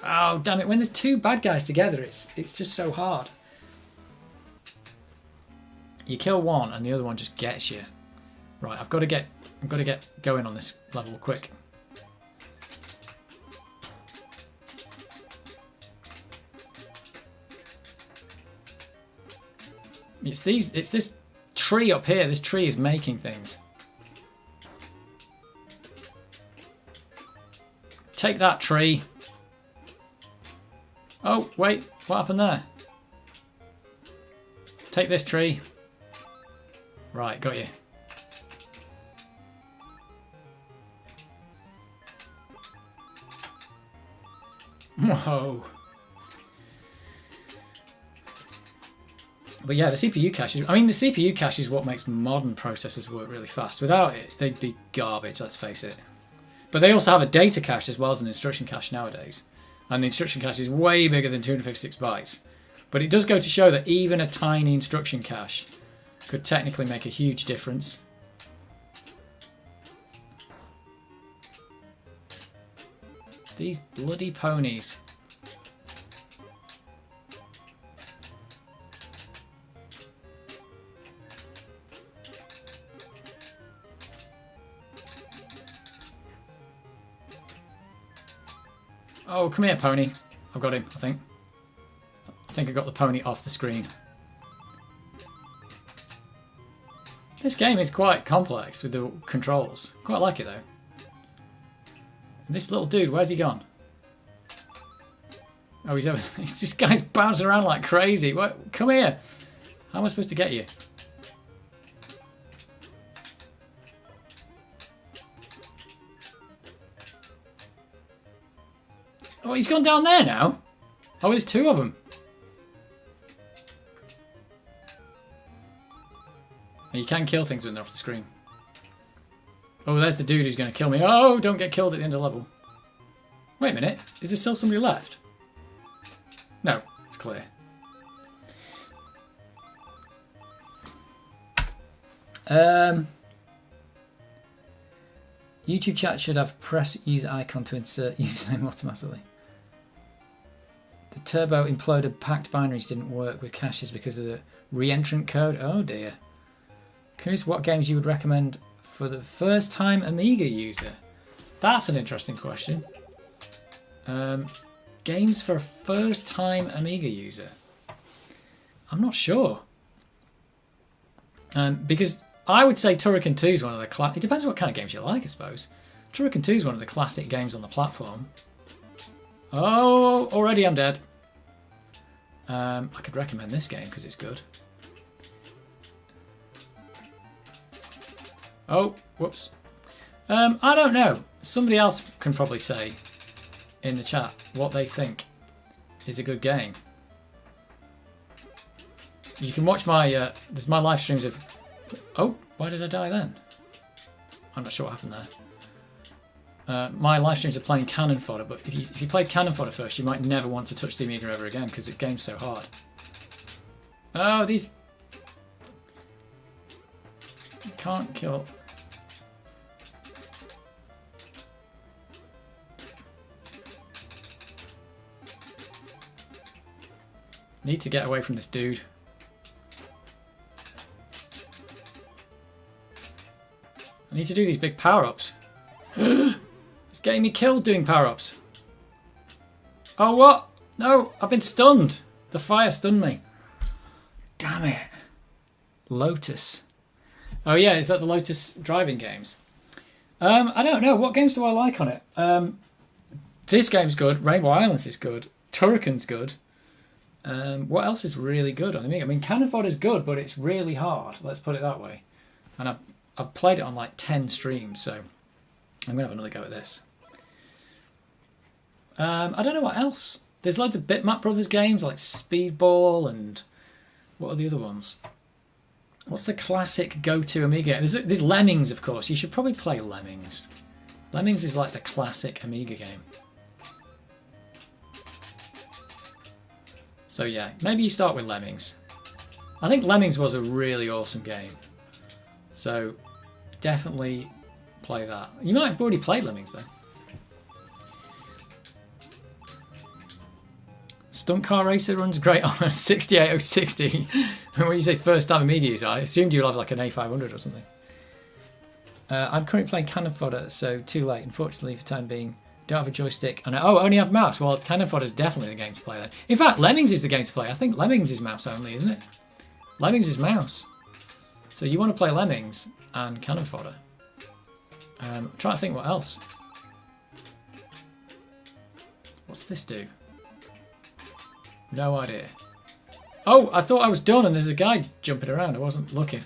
Oh, damn it. When there's two bad guys together, it's just so hard. You kill one and the other one just gets you. Right, I've got to get going on this level quick. It's this tree up here. This tree is making things. Take that, tree. Oh, wait. What happened there? Take this, tree. Right, got you. Whoa. But yeah, the CPU cache is... I mean, the CPU cache is what makes modern processors work really fast. Without it, they'd be garbage, let's face it. But they also have a data cache as well as an instruction cache nowadays. And the instruction cache is way bigger than 256 bytes. But it does go to show that even a tiny instruction cache could technically make a huge difference. These bloody ponies. Oh, come here, pony. I've got him, I think. I think I got the pony off the screen. This game is quite complex with the controls. Quite like it, though. This little dude, where's he gone? Oh, he's over. This guy's bouncing around like crazy. What? Come here. How am I supposed to get you? Oh, he's gone down there now. Oh, there's two of them. You can kill things when they're off the screen. Oh, there's the dude who's going to kill me. Oh, don't get killed at the end of the level. Wait a minute. Is there still somebody left? No, it's clear. YouTube chat should have press user icon to insert username automatically. The turbo imploded packed binaries didn't work with caches because of the re-entrant code. Oh dear. Curious what games you would recommend for the first time Amiga user. That's an interesting question. Games for a first time Amiga user. I'm not sure. Because I would say Turrican 2 is one of the it depends what kind of games you like, I suppose. Turrican 2 is one of the classic games on the platform. Oh, already I'm dead. I could recommend this game because it's good. Oh, whoops. I don't know. Somebody else can probably say in the chat what they think is a good game. You can watch my there's my live streams of. Oh, why did I die then? I'm not sure what happened there. My live streams are playing Cannon Fodder, but if you played Cannon Fodder first, you might never want to touch the Amiga ever again because the game's so hard. Oh, these can't kill. Need to get away from this dude. I need to do these big power-ups. It's getting me killed doing power-ups. Oh, what? No, I've been stunned. The fire stunned me. Damn it. Lotus. Oh yeah, is that the Lotus driving games? I don't know. What games do I like on it? This game's good. Rainbow Islands is good. Turrican's good. What else is really good on Amiga? I mean, Cannon Fodder is good, but it's really hard. Let's put it that way. And I've played it on like 10 streams, so I'm going to have another go at this. I don't know what else. There's loads of Bitmap Brothers games like Speedball and what are the other ones? What's the classic go-to Amiga? There's Lemmings, of course. You should probably play Lemmings. Lemmings is like the classic Amiga game. So yeah, maybe you start with Lemmings. I think Lemmings was a really awesome game. So definitely play that. You might have already played Lemmings though. Stunt Car Racer runs great on a 68060. When you say first time Amiga user, I assumed you'll have like an A500 or something. I'm currently playing Cannon Fodder, so too late. Unfortunately, for the time being, don't have a joystick. And only have mouse. Well, Cannon Fodder is definitely the game to play then. In fact, Lemmings is the game to play. I think Lemmings is mouse only, isn't it? Lemmings is mouse. So you want to play Lemmings and Cannon Fodder. I'm trying to think what else. What's this do? No idea. Oh, I thought I was done and there's a guy jumping around. I wasn't looking.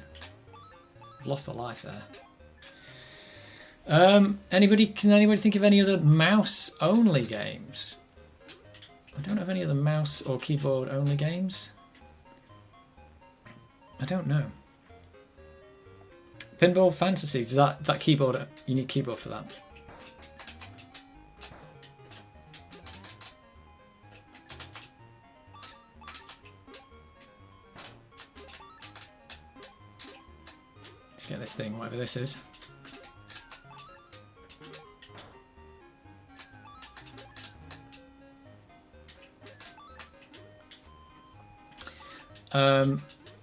I've lost a life there. Can anybody think of any other mouse-only games? I don't have any other mouse or keyboard-only games. I don't know. Pinball Fantasies, is that keyboard? You need keyboard for that. Let's get this thing, whatever this is.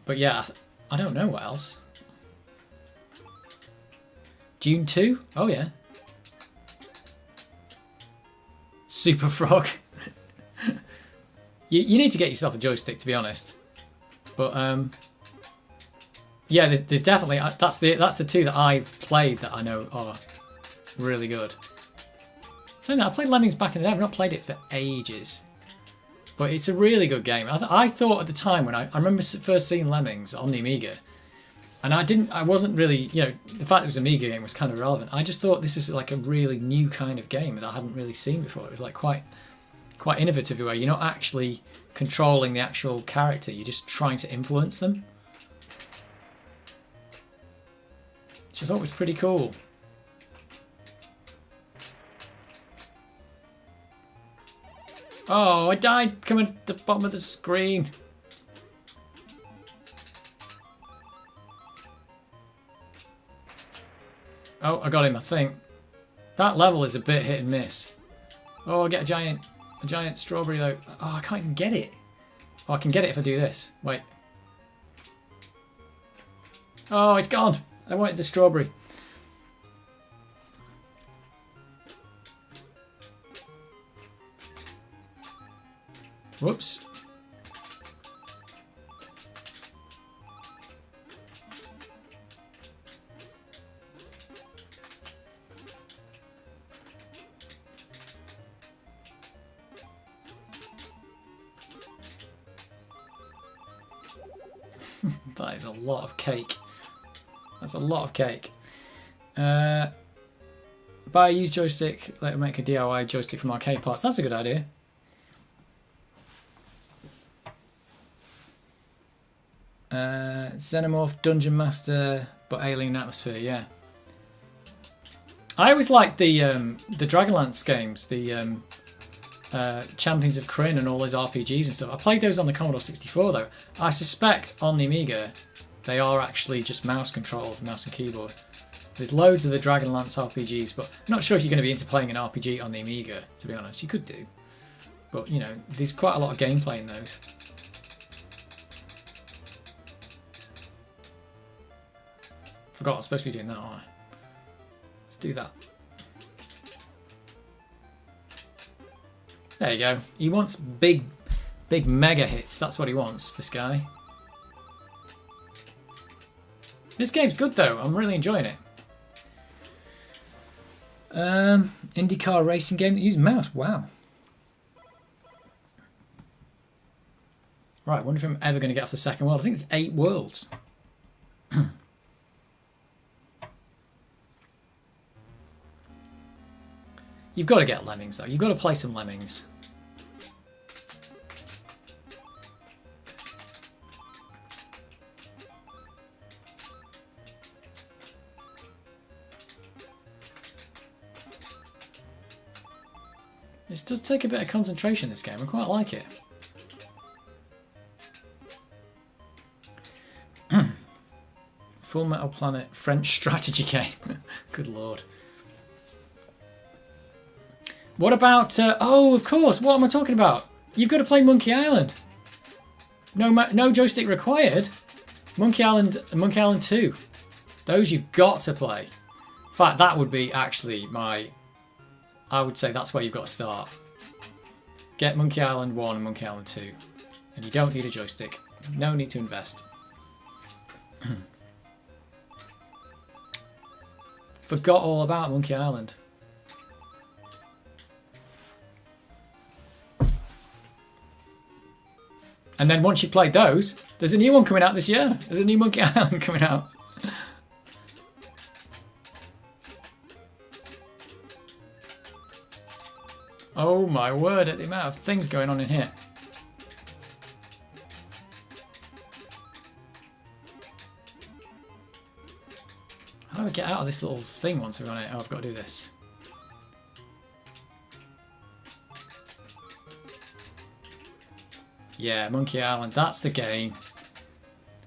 But yeah, I don't know what else. Dune 2? Oh yeah. Super Frog. you need to get yourself a joystick, to be honest. But yeah, there's definitely that's the two that I've played that I know are really good. Saying that, I played Lemmings back in the day. I've not played it for ages. But it's a really good game. I thought at the time when I remember first seeing Lemmings on the Amiga, and I wasn't really, you know, the fact it was an Amiga game was kind of irrelevant. I just thought this was like a really new kind of game that I hadn't really seen before. It was like quite innovative where you're not actually controlling the actual character, you're just trying to influence them. Which I thought was pretty cool. Oh, I died coming at the bottom of the screen. Oh, I got him, I think. That level is a bit hit and miss. Oh, I get a giant strawberry though. Oh, I can't even get it. Oh, I can get it if I do this. Wait. Oh, it's gone. I wanted the strawberry. Whoops. That is a lot of cake. That's a lot of cake. Buy a used joystick, let me make a DIY joystick from arcade parts. That's a good idea. Xenomorph, Dungeon Master, but Alien Atmosphere, yeah. I always liked the Dragonlance games, the Champions of Kryn and all those RPGs and stuff. I played those on the Commodore 64 though. I suspect on the Amiga they are actually just mouse controlled, mouse and keyboard. There's loads of the Dragonlance RPGs, but I'm not sure if you're going to be into playing an RPG on the Amiga, to be honest. You could do. But, you know, there's quite a lot of gameplay in those. Forgot I was supposed to be doing that, aren't I? Let's do that. There you go. He wants big mega hits. That's what he wants, this guy. This game's good though. I'm really enjoying it. IndyCar racing game that uses mouse. Wow. Right, I wonder if I'm ever going to get off the second world. I think it's 8 worlds. You've got to get Lemmings though. You've got to play some Lemmings. This does take a bit of concentration, this game. I quite like it. Full Metal Planet French strategy game. Good lord. What about... oh, of course. What am I talking about? You've got to play Monkey Island. No joystick required. Monkey Island and Monkey Island 2. Those you've got to play. In fact, that would be actually my... I would say that's where you've got to start. Get Monkey Island 1 and Monkey Island 2. And you don't need a joystick. No need to invest. Forgot all about Monkey Island. And then once you've played those, there's a new one coming out this year. There's a new Monkey Island coming out. Oh my word, at the amount of things going on in here. How do I get out of this little thing once I've gone out? Oh, I've got to do this. Yeah, Monkey Island, that's the game.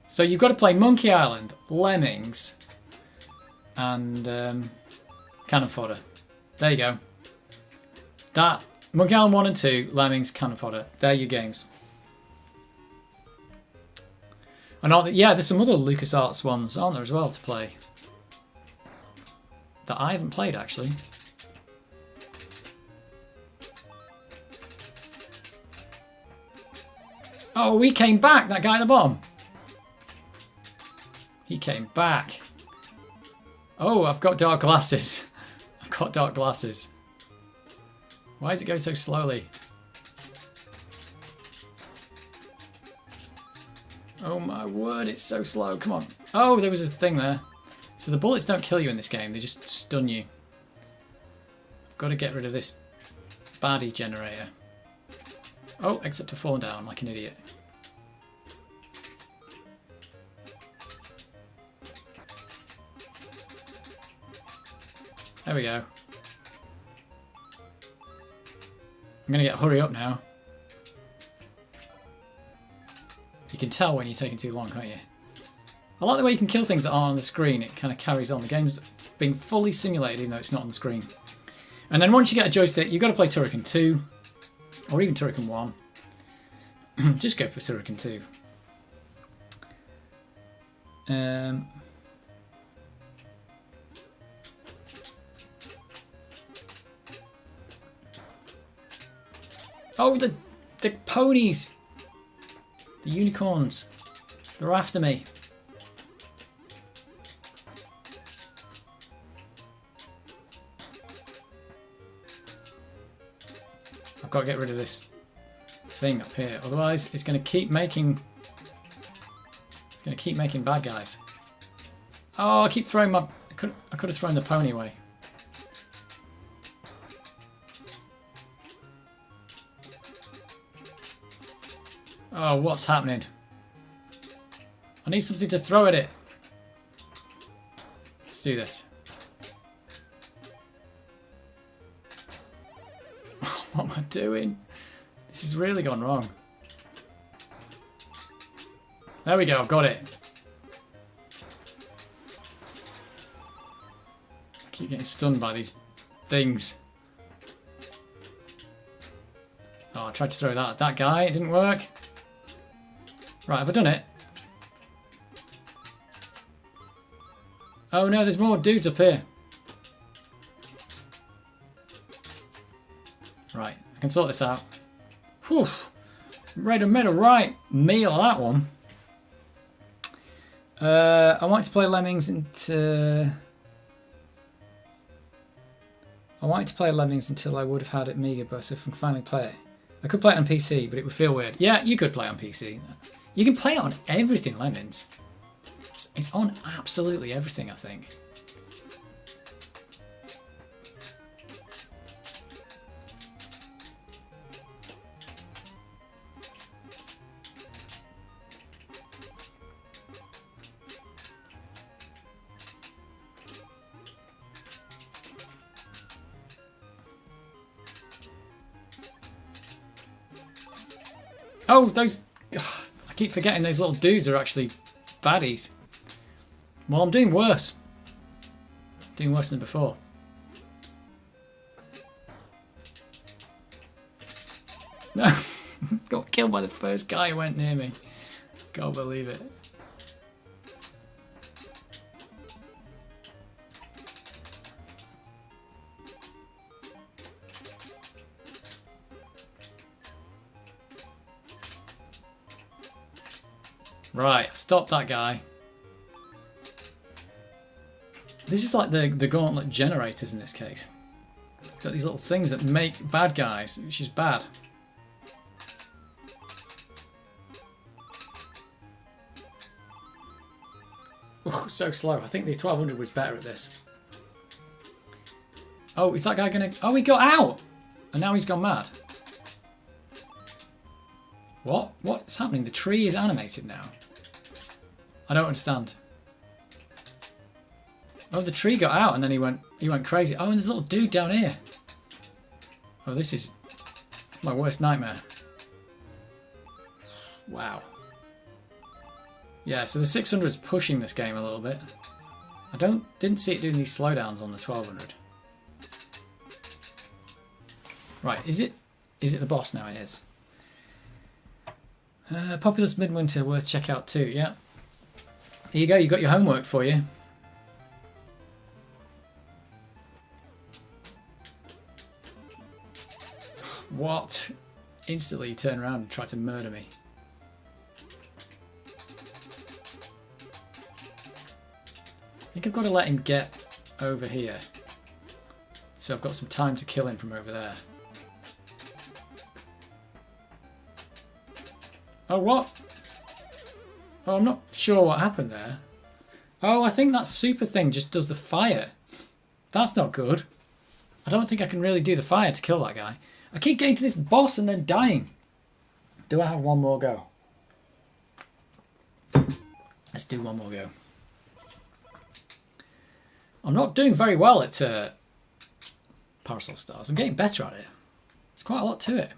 So you've got to play Monkey Island, Lemmings, and Cannon Fodder. There you go. That, Monkey Island 1 and 2, Lemmings, Cannon Fodder. They're your games. And yeah, there's some other LucasArts ones, aren't there, as well, to play. That I haven't played, actually. Oh, he came back, that guy at the bottom. He came back. Oh, I've got dark glasses. I've got dark glasses. Why is it going so slowly? Oh my word, it's so slow. Come on. Oh, there was a thing there. So the bullets don't kill you in this game. They just stun you. I've got to get rid of this baddie generator. Oh, except to fall down like an idiot. There we go. I'm going to get hurry up now. You can tell when you're taking too long, can't you? I like the way you can kill things that aren't on the screen. It kind of carries on. The game's being fully simulated even though it's not on the screen. And then once you get a joystick, you've got to play Turrican 2. Or even Turrican 1. Just go for Turrican 2. Oh, the ponies! The unicorns. They're after me. I've got to get rid of this thing up here. Otherwise, it's going to keep making... It's going to keep making bad guys. Oh, I keep throwing my... I could have thrown the pony away. Oh, what's happening? I need something to throw at it. Let's do this. What am I doing? This has really gone wrong. There we go, I've got it. I keep getting stunned by these things. Oh, I tried to throw that at that guy, it didn't work. Right, have I done it? Oh no, there's more dudes up here. Right, I can sort this out. Whew. Ready to made a right meal of that one. I wanted to play Lemmings into... I wanted to play Lemmings until I would have had Amiga, but so if I can finally play it. I could play it on PC, but it would feel weird. Yeah, you could play it on PC. You can play it on everything, Lemmings. It's on absolutely everything, I think. Oh, those... I keep forgetting those little dudes are actually baddies. Well, I'm doing worse. Doing worse than before. No! Got killed by the first guy who went near me. Can't believe it. Right, I've stopped that guy. This is like the gauntlet generators in this case. Got these little things that make bad guys, which is bad. Oh, so slow. I think the 1200 was better at this. Oh, is that guy gonna... Oh, he got out! And now he's gone mad. What? What's happening? The tree is animated now. I don't understand. Oh, the tree got out and then he went crazy. Oh, and there's a little dude down here. Oh, this is my worst nightmare. Wow. Yeah, so the 600's pushing this game a little bit. I didn't see it doing these slowdowns on the 1200. Right, is it the boss now? It is. Populous Midwinter, worth check out too, yeah. There you go, you got your homework for you. What? Instantly you turn around and try to murder me. I think I've got to let him get over here. So I've got some time to kill him from over there. Oh, what? Oh, I'm not sure what happened there. Oh, I think that super thing just does the fire. That's not good. I don't think I can really do the fire to kill that guy. I keep getting to this boss and then dying. Do I have one more go? Let's do one more go. I'm not doing very well at Parasol Stars. I'm getting better at it. There's quite a lot to it.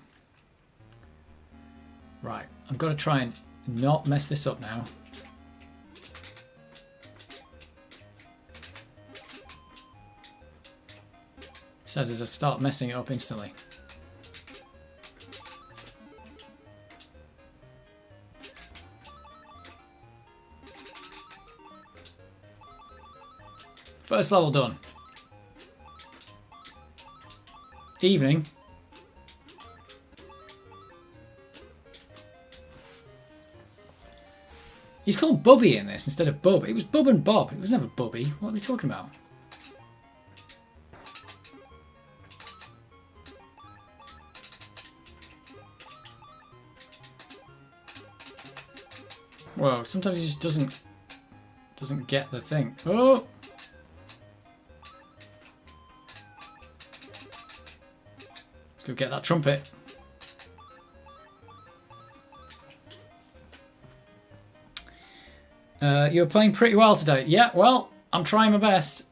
Right, I've got to try and not mess this up now. It says as I start messing it up instantly. First level done. Evening. He's called Bubby in this instead of Bub. It was Bub and Bob. It was never Bubby. What are they talking about? Whoa, sometimes he just doesn't get the thing. Oh! Let's go get that trumpet. You're playing pretty well today. Yeah, well, I'm trying my best.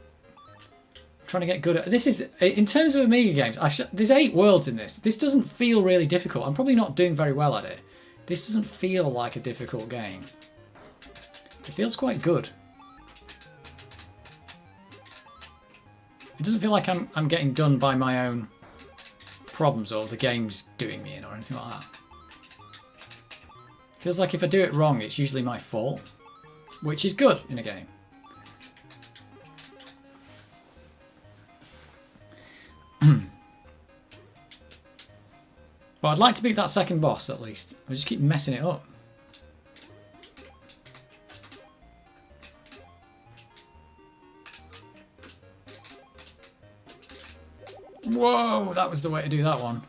I'm trying to get good at this. Is in terms of Amiga games. There's 8 worlds in this. This doesn't feel really difficult. I'm probably not doing very well at it. This doesn't feel like a difficult game. It feels quite good. It doesn't feel like I'm getting done by my own problems or the game's doing me in or anything like that. It feels like if I do it wrong, it's usually my fault. Which is good in a game. But I'd like to beat that second boss at least. I just keep messing it up. Whoa, that was the way to do that one.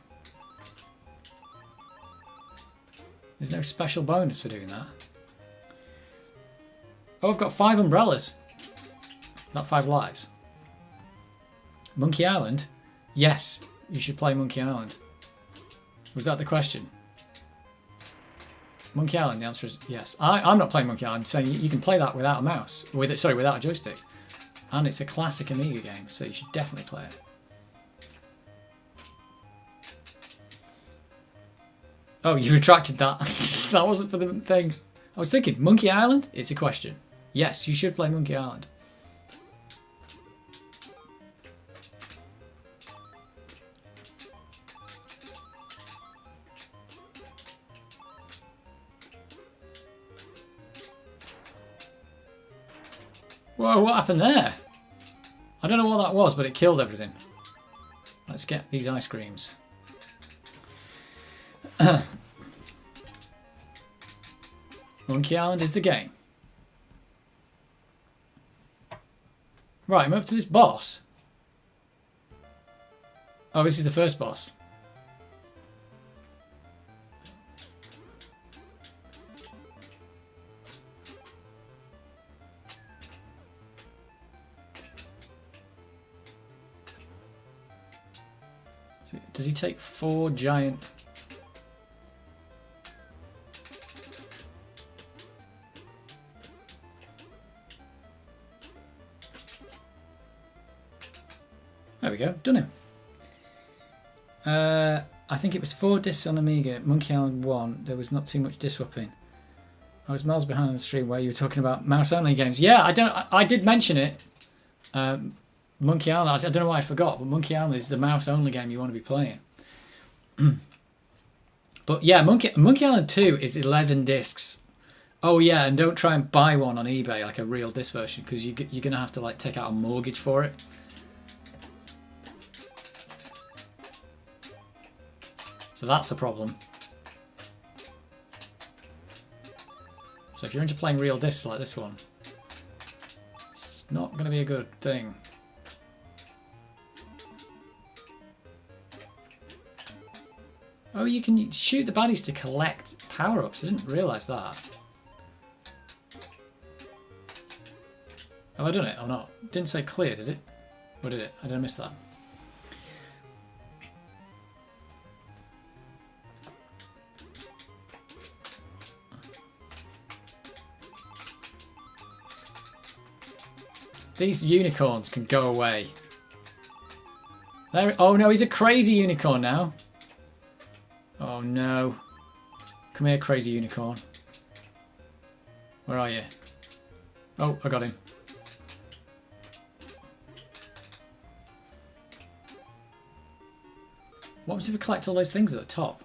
There's no special bonus for doing that. Oh, I've got 5 umbrellas. Not 5 lives. Monkey Island? Yes, you should play Monkey Island. Was that the question? Monkey Island, the answer is yes. I'm not playing Monkey Island. I'm saying you can play that without a mouse. Without a joystick. And it's a classic Amiga game, so you should definitely play it. Oh, you retracted that. That wasn't for the thing. I was thinking, Monkey Island? It's a question. Yes, you should play Monkey Island. Whoa, what happened there? I don't know what that was, but it killed everything. Let's get these ice creams. Monkey Island is the game. Right, I'm up to this boss. Oh, this is the first boss. So, does he take 4 giant... There we go, done him. I think it was 4 discs on Amiga, Monkey Island 1. There was not too much disc swapping. I was miles behind on the stream where you were talking about mouse-only games. Yeah, I did mention it. Monkey Island, I don't know why I forgot, but Monkey Island is the mouse-only game you want to be playing. But yeah, Monkey Island 2 is 11 discs. Oh yeah, and don't try and buy one on eBay, like a real disc version, because you're going to have to like take out a mortgage for it. So that's a problem. So if you're into playing real discs like this one, it's not going to be a good thing. Oh, you can shoot the baddies to collect power-ups. I didn't realise that. Have I done it or not? Didn't say clear, did it? Or did it? I did I miss that? These unicorns can go away. There, oh no, he's a crazy unicorn now. Oh no. Come here, crazy unicorn. Where are you? Oh, I got him. What happens if we collect all those things at the top?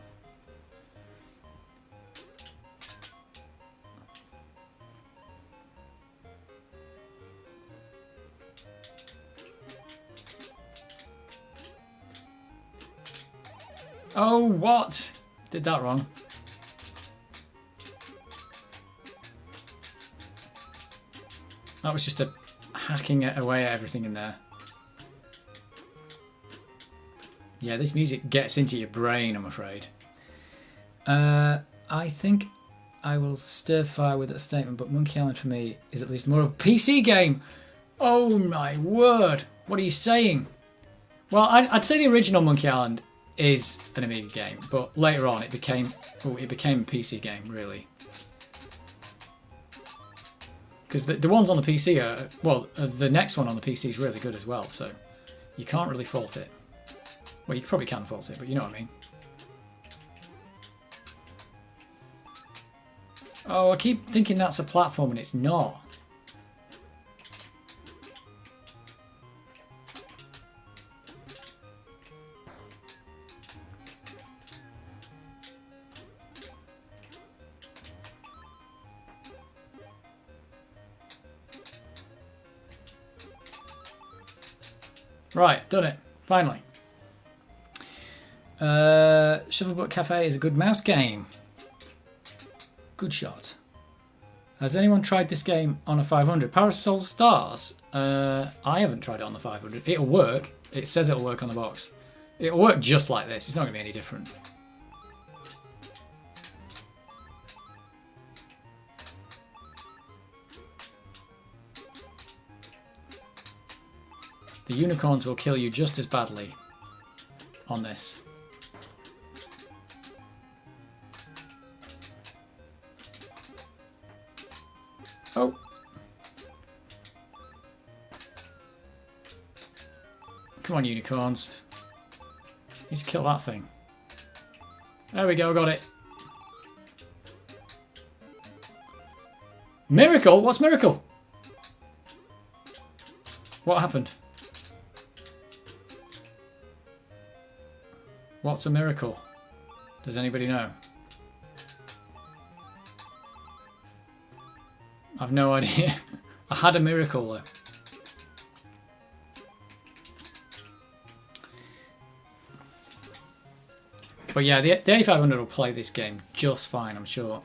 Oh, what? Did that wrong. That was just a hacking away at everything in there. Yeah, this music gets into your brain, I'm afraid. I think I will stir fire with that statement, but Monkey Island for me is at least more of a PC game. Oh my word. What are you saying? Well, I'd say the original Monkey Island is an Amiga game, but later on it became a PC game, really. Because the ones on the PC are, well, the next one on the PC is really good as well, so you can't really fault it. Well, you probably can fault it, but you know what I mean. Oh, I keep thinking that's a platform and it's not. Right, done it. Finally. Shufflebook Cafe is a good mouse game. Good shot. Has anyone tried this game on a 500? Parasol Stars? I haven't tried it on the 500. It'll work. It says it'll work on the box. It'll work just like this. It's not going to be any different. The unicorns will kill you just as badly on this. Oh. Come on, unicorns. Need to kill that thing. There we go, got it. Miracle? What's miracle? What happened? What's a miracle? Does anybody know? I've no idea. I had a miracle though. But yeah, the A500 will play this game just fine, I'm sure.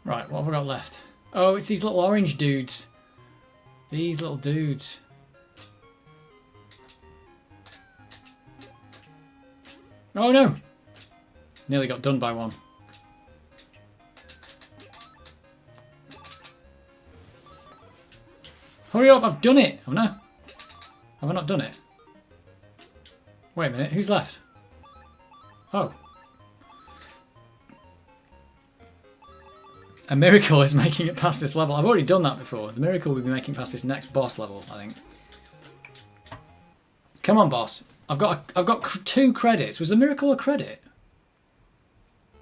Right, what have I got left? Oh, it's these little orange dudes. These little dudes. Oh no! Nearly got done by one. Hurry up, I've done it! Haven't I? Have I not done it? Wait a minute, who's left? Oh. A miracle is making it past this level. I've already done that before. The miracle will be making past this next boss level, I think. Come on, boss. I've got 2 credits. Was the miracle a credit?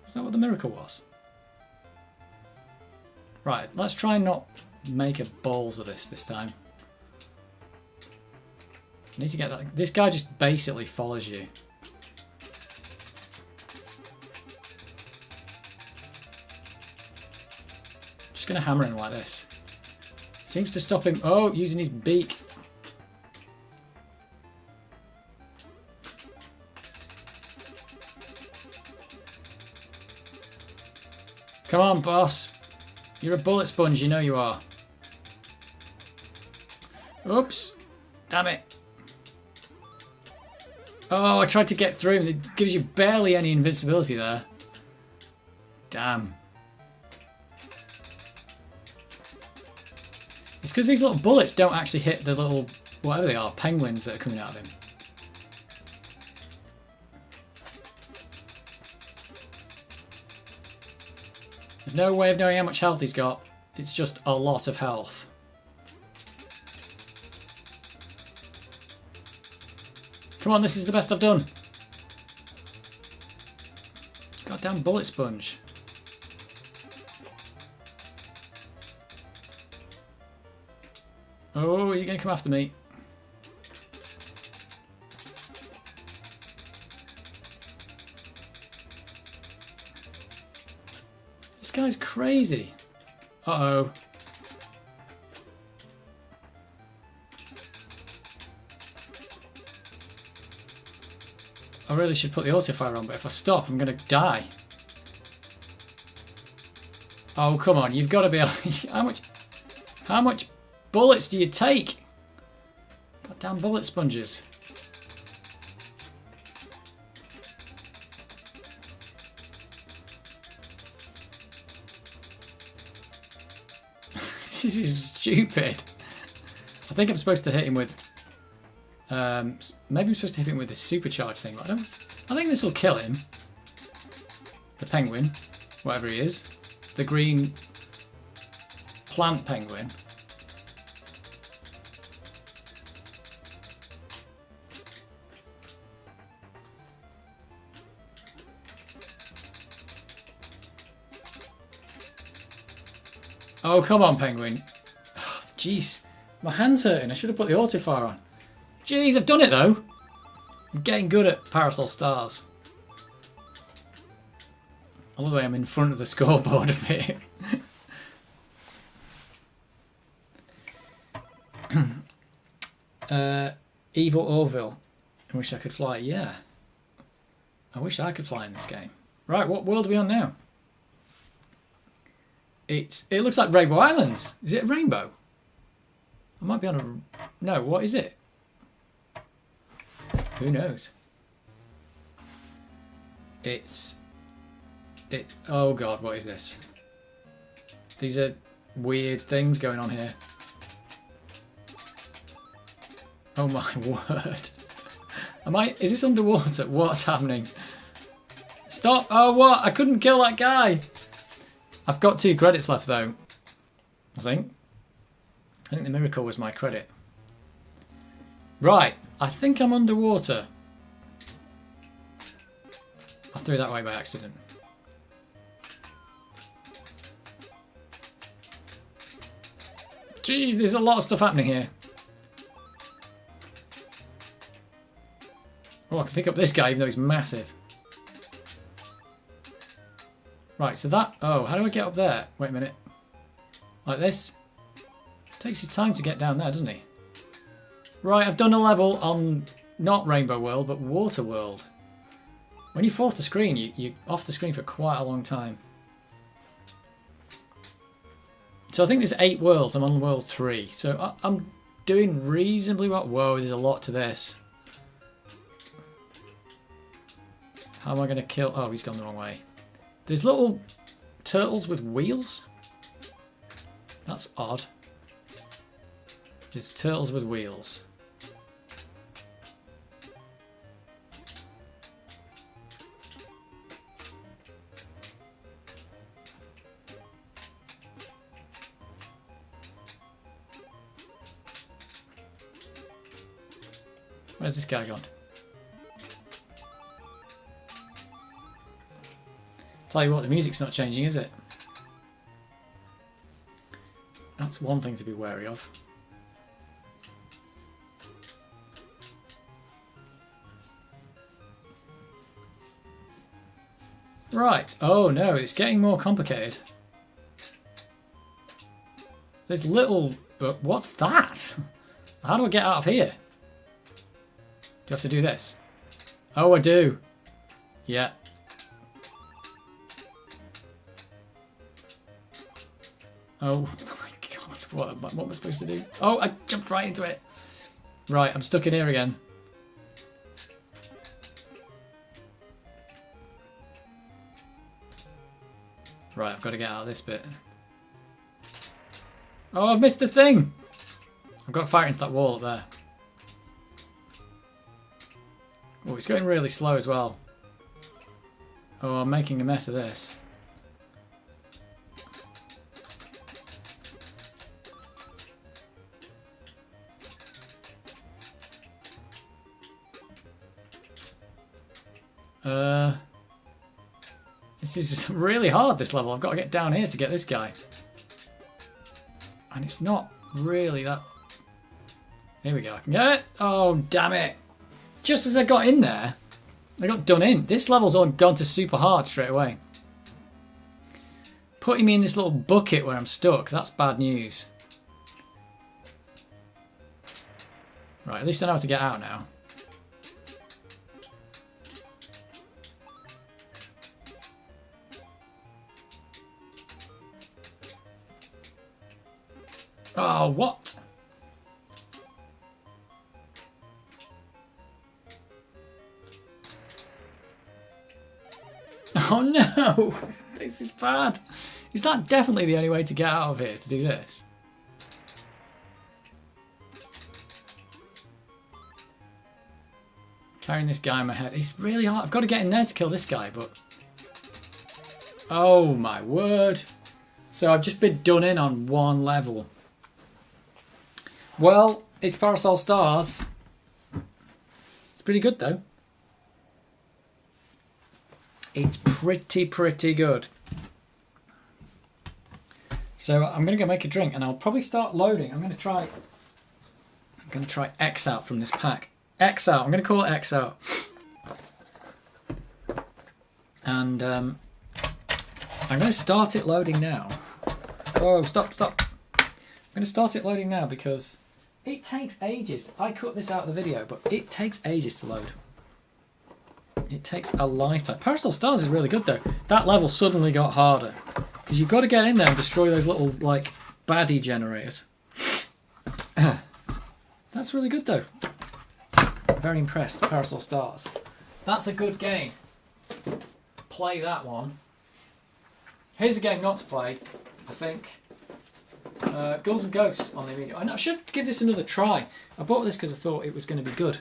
Is that what the miracle was? Right, let's try and not make a balls of this time. I need to get that. This guy just basically follows you. Just gonna hammer him like this. Seems to stop him. Oh, using his beak. Come on, boss. You're a bullet sponge, you know you are. Oops. Damn it. Oh, I tried to get through him. It gives you barely any invincibility there. Damn. It's because these little bullets don't actually hit the little, whatever they are, penguins that are coming out of him. There's no way of knowing how much health he's got. It's just a lot of health. Come on, this is the best I've done. Goddamn bullet sponge. Oh, is he going to come after me? This guy's crazy. Uh-oh. I really should put the auto fire on, but if I stop, I'm going to die. Oh, come on. You've got to be able... How much bullets do you take? Goddamn bullet sponges. This is stupid. I think I'm supposed to hit him with... maybe I'm supposed to hit him with the supercharge thing, but I think this will kill him. The penguin, whatever he is. The green plant penguin. Oh, come on, penguin. Jeez, my hand's hurting. I should have put the auto fire on. Jeez, I've done it though. I'm getting good at Parasol Stars. I love the way I'm in front of the scoreboard a bit. Evil Orville. I wish I could fly. Yeah. I wish I could fly in this game. Right, what world are we on now? It looks like Rainbow Islands. Is it a rainbow? I might be on a... No, what is it? Who knows? Oh god, what is this? These are weird things going on here. Oh my word. Is this underwater? What's happening? Stop! Oh what? I couldn't kill that guy! I've got 2 credits left though. I think the miracle was my credit. Right, I think I'm underwater. I threw that way by accident. Jeez, there's a lot of stuff happening here. Oh, I can pick up this guy even though he's massive. Right, so that... Oh, how do I get up there? Wait a minute. Like this? Takes his time to get down there, doesn't he? Right, I've done a level on not Rainbow World, but Water World. When you fall off the screen, you're off the screen for quite a long time. So I think there's 8 worlds. I'm on world 3. So I'm doing reasonably well. Whoa, there's a lot to this. How am I going to kill... Oh, he's gone the wrong way. There's little turtles with wheels. That's odd. There's turtles with wheels. Where's this guy gone? Tell you what, the music's not changing, is it? That's one thing to be wary of. Right. Oh no, it's getting more complicated. There's little... what's that? How do I get out of here? Do you have to do this? Oh, I do. Yeah. Oh my god, what am I supposed to do? Oh, I jumped right into it. Right, I'm stuck in here again. Right, I've got to get out of this bit. Oh, I've missed the thing! I've got to fire into that wall up there. Oh, it's going really slow as well. Oh, I'm making a mess of this. This is really hard, this level. I've got to get down here to get this guy. And it's not really that... Here we go, I can get it. Oh, damn it. Just as I got in there, I got done in. This level's all gone to super hard straight away. Putting me in this little bucket where I'm stuck, that's bad news. Right, at least I know how to get out now. Oh, what? Oh no! This is bad. Is that definitely the only way to get out of here, to do this? Carrying this guy on my head. It's really hard. I've got to get in there to kill this guy, but... Oh my word. So I've just been done in on one level. Well, it's Parasol Stars. It's pretty good though. It's pretty good. So I'm gonna go make a drink and I'll probably start loading. I'm gonna try X out from this pack. X out. I'm gonna call it X out. And I'm gonna start it loading now. Oh, stop. I'm gonna start it loading now because it takes ages. I cut this out of the video, but it takes ages to load. It takes a lifetime. Parasol Stars is really good though. That level suddenly got harder because you've got to get in there and destroy those little like baddie generators. That's really good though. Very impressed. Parasol Stars. That's a good game. Play that one. Here's a game not to play, I think. Ghouls and Ghosts on the Amiga. I should give this another try. I bought this because I thought it was going to be good.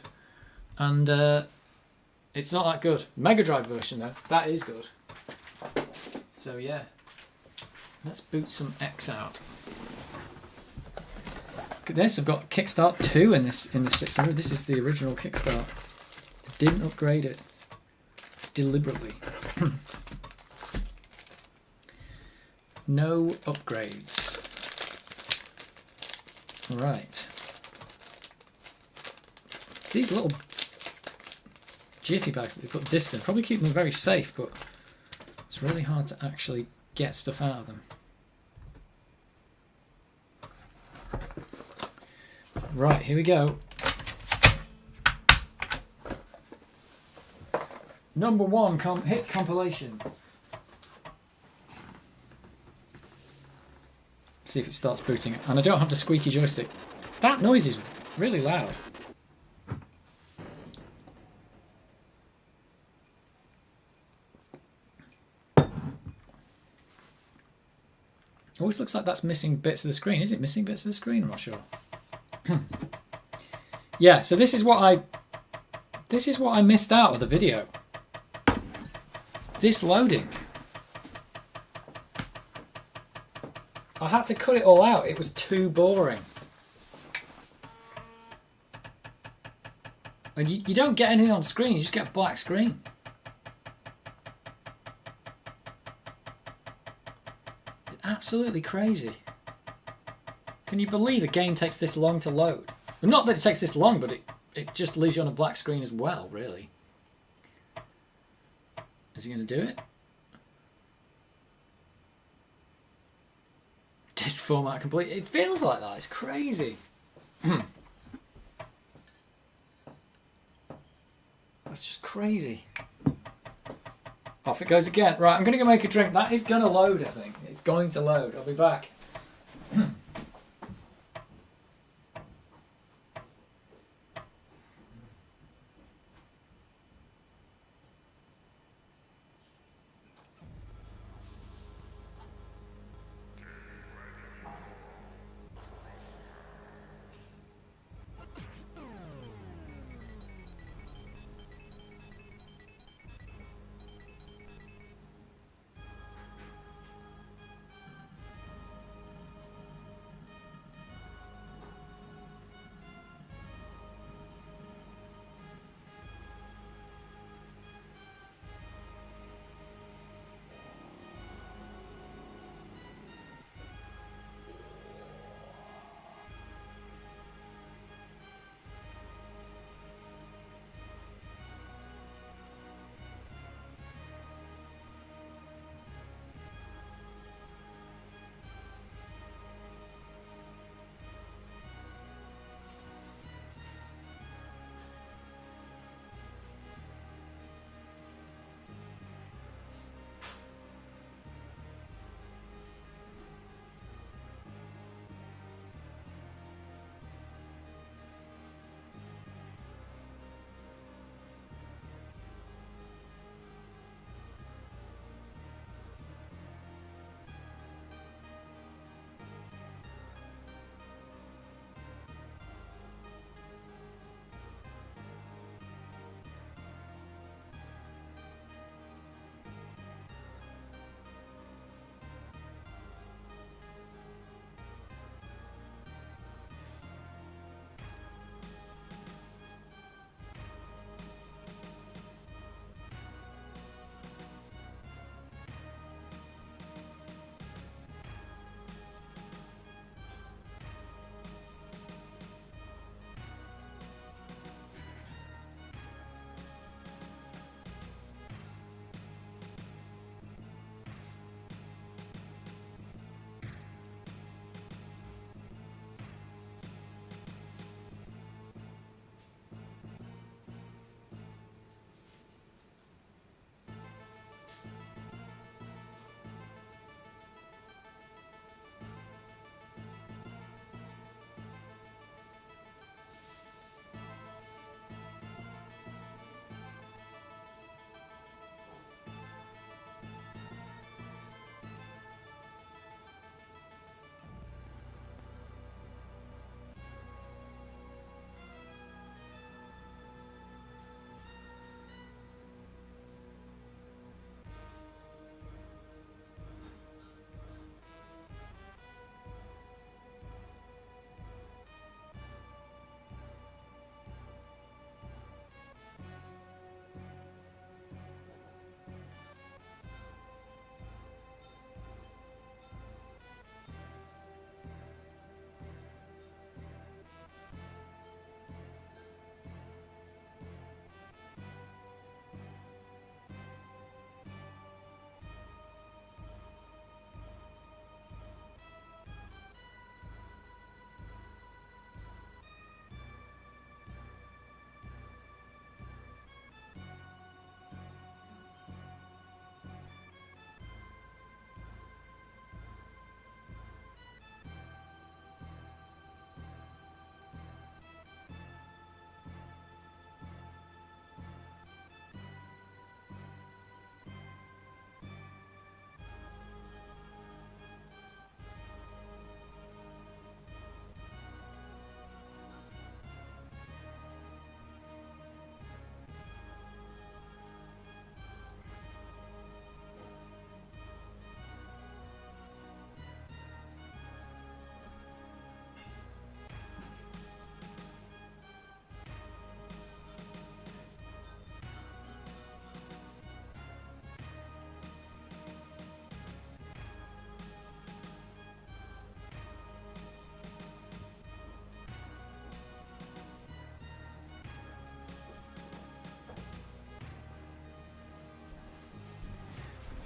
And it's not that good. Mega Drive version though, that is good. So yeah. Let's boot some X out. Look at this, I've got Kickstart 2 in this 600. This is the original Kickstart. Didn't upgrade it. Deliberately. No upgrades. Right. These little jiffy bags that they put this in probably keep them very safe, but it's really hard to actually get stuff out of them. Right, here we go. Number 1 hit compilation. See if it starts booting. And I don't have the squeaky joystick. That noise is really loud. Always looks like that's missing bits of the screen. Is it missing bits of the screen? I'm not sure. Yeah, so this is what I missed out of the video. This loading. I had to cut it all out. It was too boring. And you don't get anything on screen. You just get a black screen. It's absolutely crazy. Can you believe a game takes this long to load? Well, not that it takes this long, but it just leaves you on a black screen as well, really. Is he going to do it? Disc format complete. It feels like that. It's crazy. That's just crazy. Off it goes again. Right, I'm going to go make a drink. That is going to load, I think. It's going to load. I'll be back.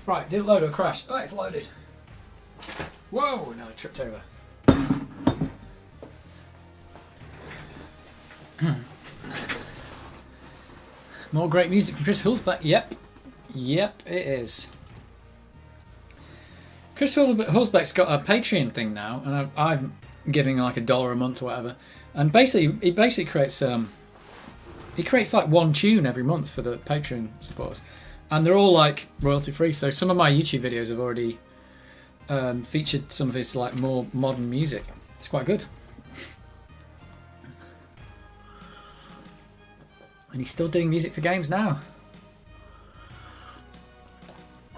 Right, did it load or crash? Oh, it's loaded. Whoa! No, I tripped over. More great music from Chris Hulsbeck. Yep. Yep, it is. Chris Hulsbeck's got a Patreon thing now, and I'm giving like $1 a month or whatever. And basically, he creates like one tune every month for the Patreon supporters, and they're all like royalty free. So some of my YouTube videos have already featured some of his like more modern music. It's quite good. And he's still doing music for games now.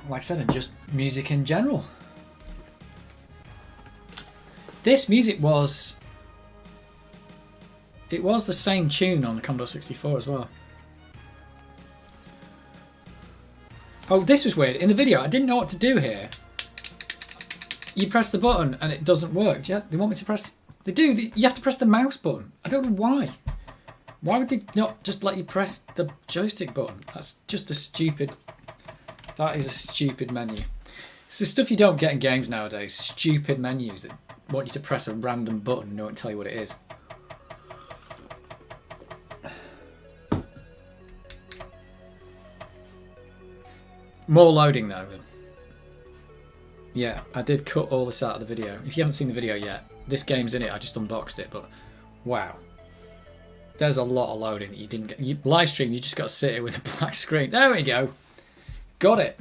Like I said, and just music in general. This music was... It was the same tune on the Commodore 64 as well. Oh, this was weird. In the video, I didn't know what to do here. You press the button and it doesn't work. Yeah, they want me to press... They do. You have to press the mouse button. I don't know why. Why would they not just let you press the joystick button? That's just a stupid... That is a stupid menu. It's the stuff you don't get in games nowadays. Stupid menus that want you to press a random button and don't tell you what it is. More loading though. Yeah, I did cut all this out of the video. If you haven't seen the video yet, this game's in it. I just unboxed it, but wow. There's a lot of loading that you didn't get. Live stream, you just got to sit here with a black screen. There we go. Got it.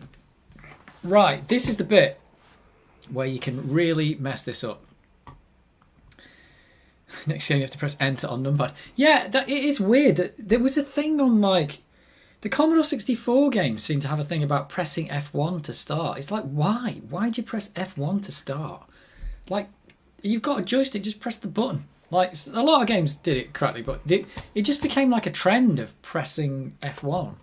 Right, this is the bit where you can really mess this up. Next game you have to press enter on numpad. Yeah, it is weird. There was a thing on like... The Commodore 64 games seem to have a thing about pressing F1 to start. It's like, why? Why do you press F1 to start? Like, you've got a joystick, just press the button. Like, a lot of games did it correctly, but it just became like a trend of pressing F1.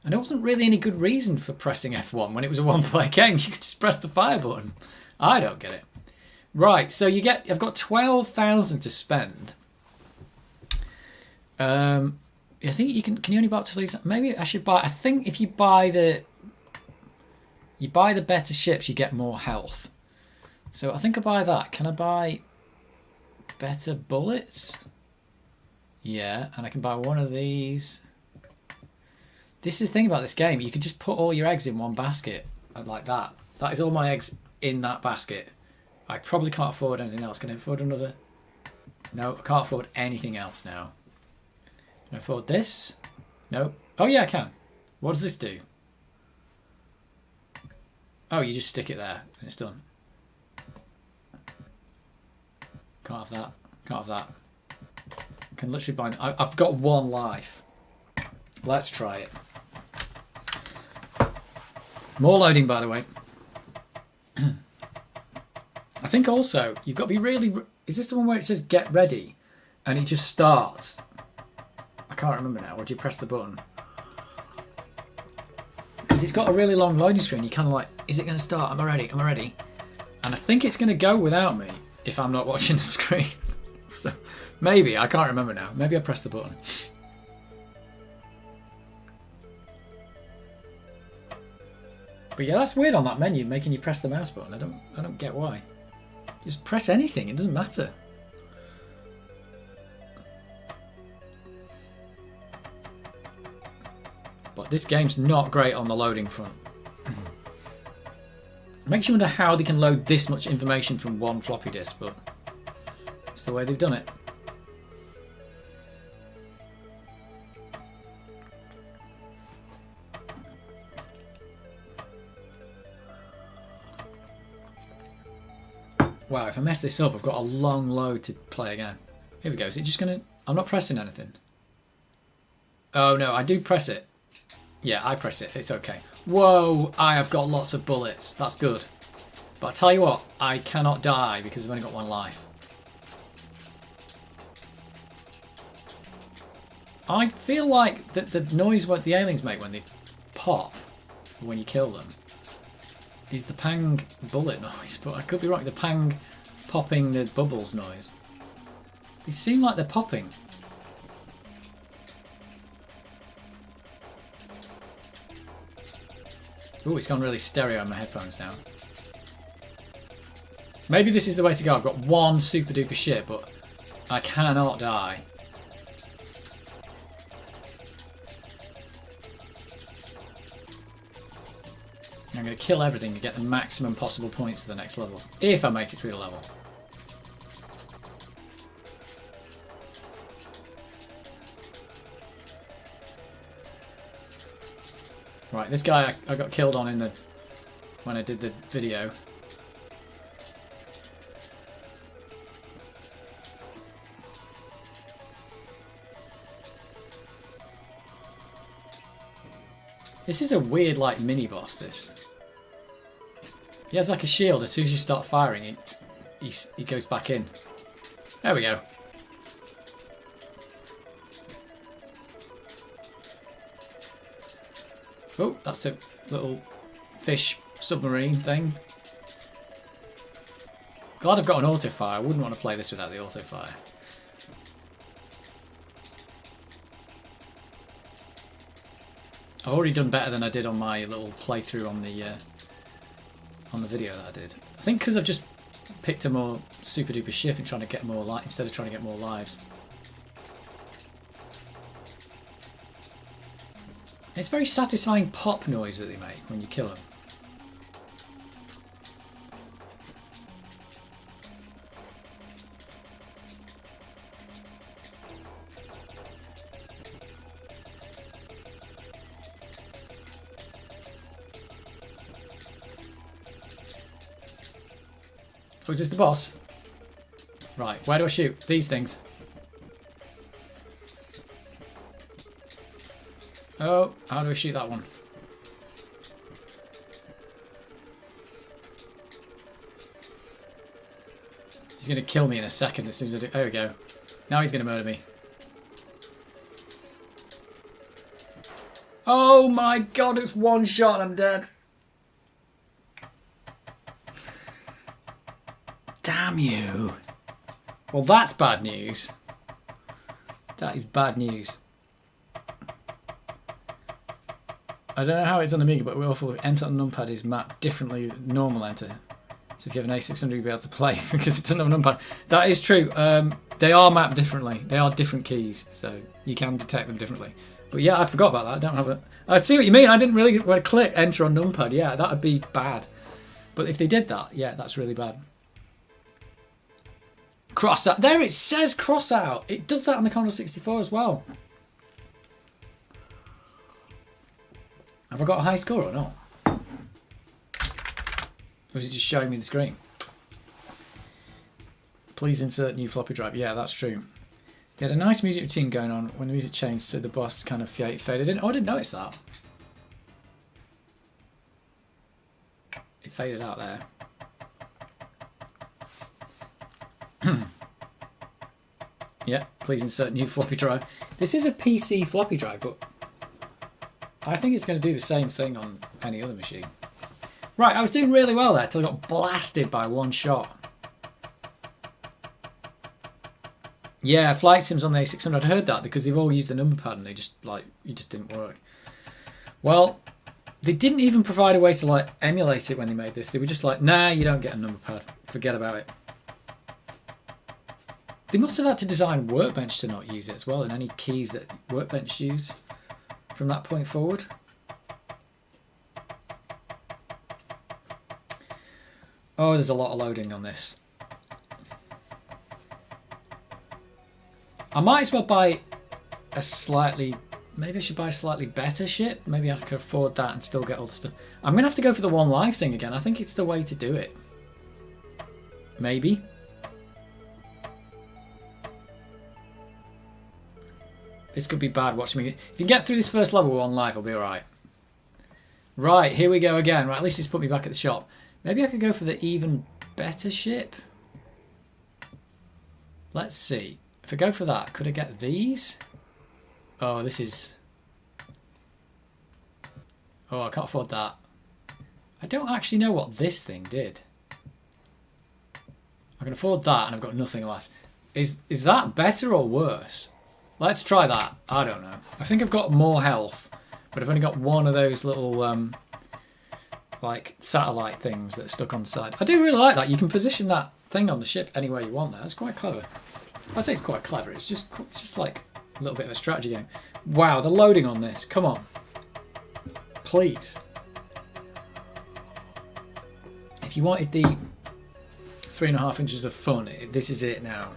And there wasn't really any good reason for pressing F1 when it was a one-player game. You could just press the fire button. I don't get it. Right, so I've got 12,000 to spend. I think you can you only buy up to these? Maybe I should buy. I think if you buy the better ships, you get more health. So I think I buy that. Can I buy better bullets? Yeah, and I can buy one of these. This is the thing about this game. You can just put all your eggs in one basket like that. That is all my eggs in that basket. I probably can't afford anything else. Can I afford another? No, I can't afford anything else now. Can I afford this? No. Oh yeah, I can. What does this do? Oh, you just stick it there and it's done. Can't have that. Can't have that. Can literally buy... I've got one life. Let's try it. More loading, by the way. I think also, you've got to be really... Is this the one where it says get ready? And it just starts? I can't remember now. Or do you press the button? Because it's got a really long loading screen. You're kind of like, is it going to start? Am I ready? Am I ready? And I think it's going to go without me if I'm not watching the screen. So maybe. I can't remember now. Maybe I press the button. But yeah, that's weird on that menu, making you press the mouse button. I don't get why. Just press anything. It doesn't matter. But this game's not great on the loading front. Makes you wonder how they can load this much information from one floppy disk, but it's the way they've done it. Wow, if I mess this up, I've got a long load to play again. Here we go. Is it just going to... I'm not pressing anything. Oh, no, I do press it. Yeah, I press it. It's okay. Whoa, I have got lots of bullets. That's good. But I tell you what, I cannot die because I've only got one life. I feel like the noise what the aliens make when they pop, when you kill them, is the pang bullet noise. But I could be wrong. The pang popping the bubbles noise. They seem like they're popping. Oh, it's gone really stereo on my headphones now. Maybe this is the way to go. I've got one super duper ship, but I cannot die. I'm going to kill everything to get the maximum possible points to the next level. If I make it through the level. Right, this guy I got killed on in the when I did the video. This is a weird, like, mini boss. This. He has like a shield. As soon as you start firing, he goes back in. There we go. Oh, that's a little fish submarine thing. Glad I've got an auto fire. I wouldn't want to play this without the auto fire. I've already done better than I did on my little playthrough on the video that I did. I think because I've just picked a more super duper ship and trying to get more life instead of trying to get more lives. It's very satisfying pop noise that they make when you kill them. Oh, is this the boss? Right, where do I shoot? These things. Oh, how do I shoot that one? He's going to kill me in a second as soon as I do. There we go. Now he's going to murder me. Oh my god, it's one shot and I'm dead. Damn you. Well, that's bad news. That is bad news. I don't know how it's on Amiga, but we also enter on numpad is mapped differently than normal enter. So if you have an A600, you'll be able to play because it doesn't have a numpad. That is true. They are mapped differently. They are different keys, so you can detect them differently. But yeah, I forgot about that. I don't have it. I see what you mean. I didn't really want to click enter on numpad. Yeah, that would be bad. But if they did that, yeah, that's really bad. Cross out. There it says cross out. It does that on the Commodore 64 as well. Have I got a high score or not? Or is it just showing me the screen? Please insert new floppy drive. Yeah, that's true. They had a nice music routine going on when the music changed, so the boss kind of faded in. Oh, I didn't notice that. It faded out there. Yeah, please insert new floppy drive. This is a PC floppy drive, but I think it's going to do the same thing on any other machine. Right, I was doing really well there till I got blasted by one shot. Yeah, flight sims on the A600. I'd heard that because they've all used the number pad and they just it just didn't work. Well, they didn't even provide a way to like emulate it when they made this. They were just like, nah, you don't get a number pad. Forget about it. They must have had to design Workbench to not use it as well, and any keys that Workbench use from that point forward. Oh, there's a lot of loading on this. I might as well buy a slightly... Maybe I should buy a slightly better ship. Maybe I could afford that and still get all the stuff. I'm going to have to go for the one live thing again. I think it's the way to do it. Maybe. This could be bad watching me. If you can get through this first level on live, I'll be alright. Right, here we go again. Right, at least it's put me back at the shop. Maybe I could go for the even better ship. Let's see. If I go for that, could I get these? Oh, this is... Oh, I can't afford that. I don't actually know what this thing did. I can afford that and I've got nothing left. Is that better or worse? Let's try that. I don't know. I think I've got more health, but I've only got one of those little like satellite things that are stuck on the side. I do really like that. You can position that thing on the ship anywhere you want there. That's quite clever. I'd say it's quite clever. It's just like a little bit of a strategy game. Wow, the loading on this. Come on. Please. If you wanted the 3.5 inches of fun, this is it now.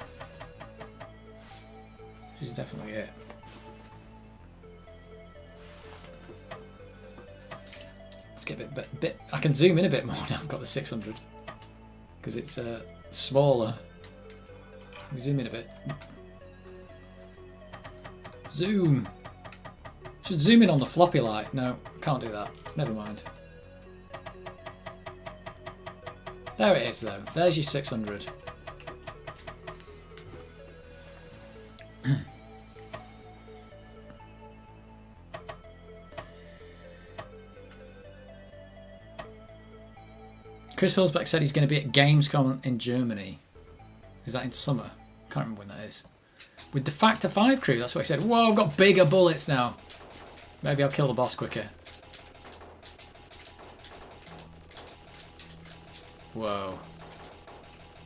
This is definitely it. Let's get a bit. I can zoom in a bit more now. I've got the 600 because it's smaller. We zoom in a bit. Zoom. Should zoom in on the floppy light. No, can't do that. Never mind. There it is though. There's your 600. Chris Hulsbeck said he's going to be at Gamescom in Germany. Is that in summer? Can't remember when that is. With the Factor 5 crew, that's what I said. Whoa, I've got bigger bullets now. Maybe I'll kill the boss quicker. Whoa.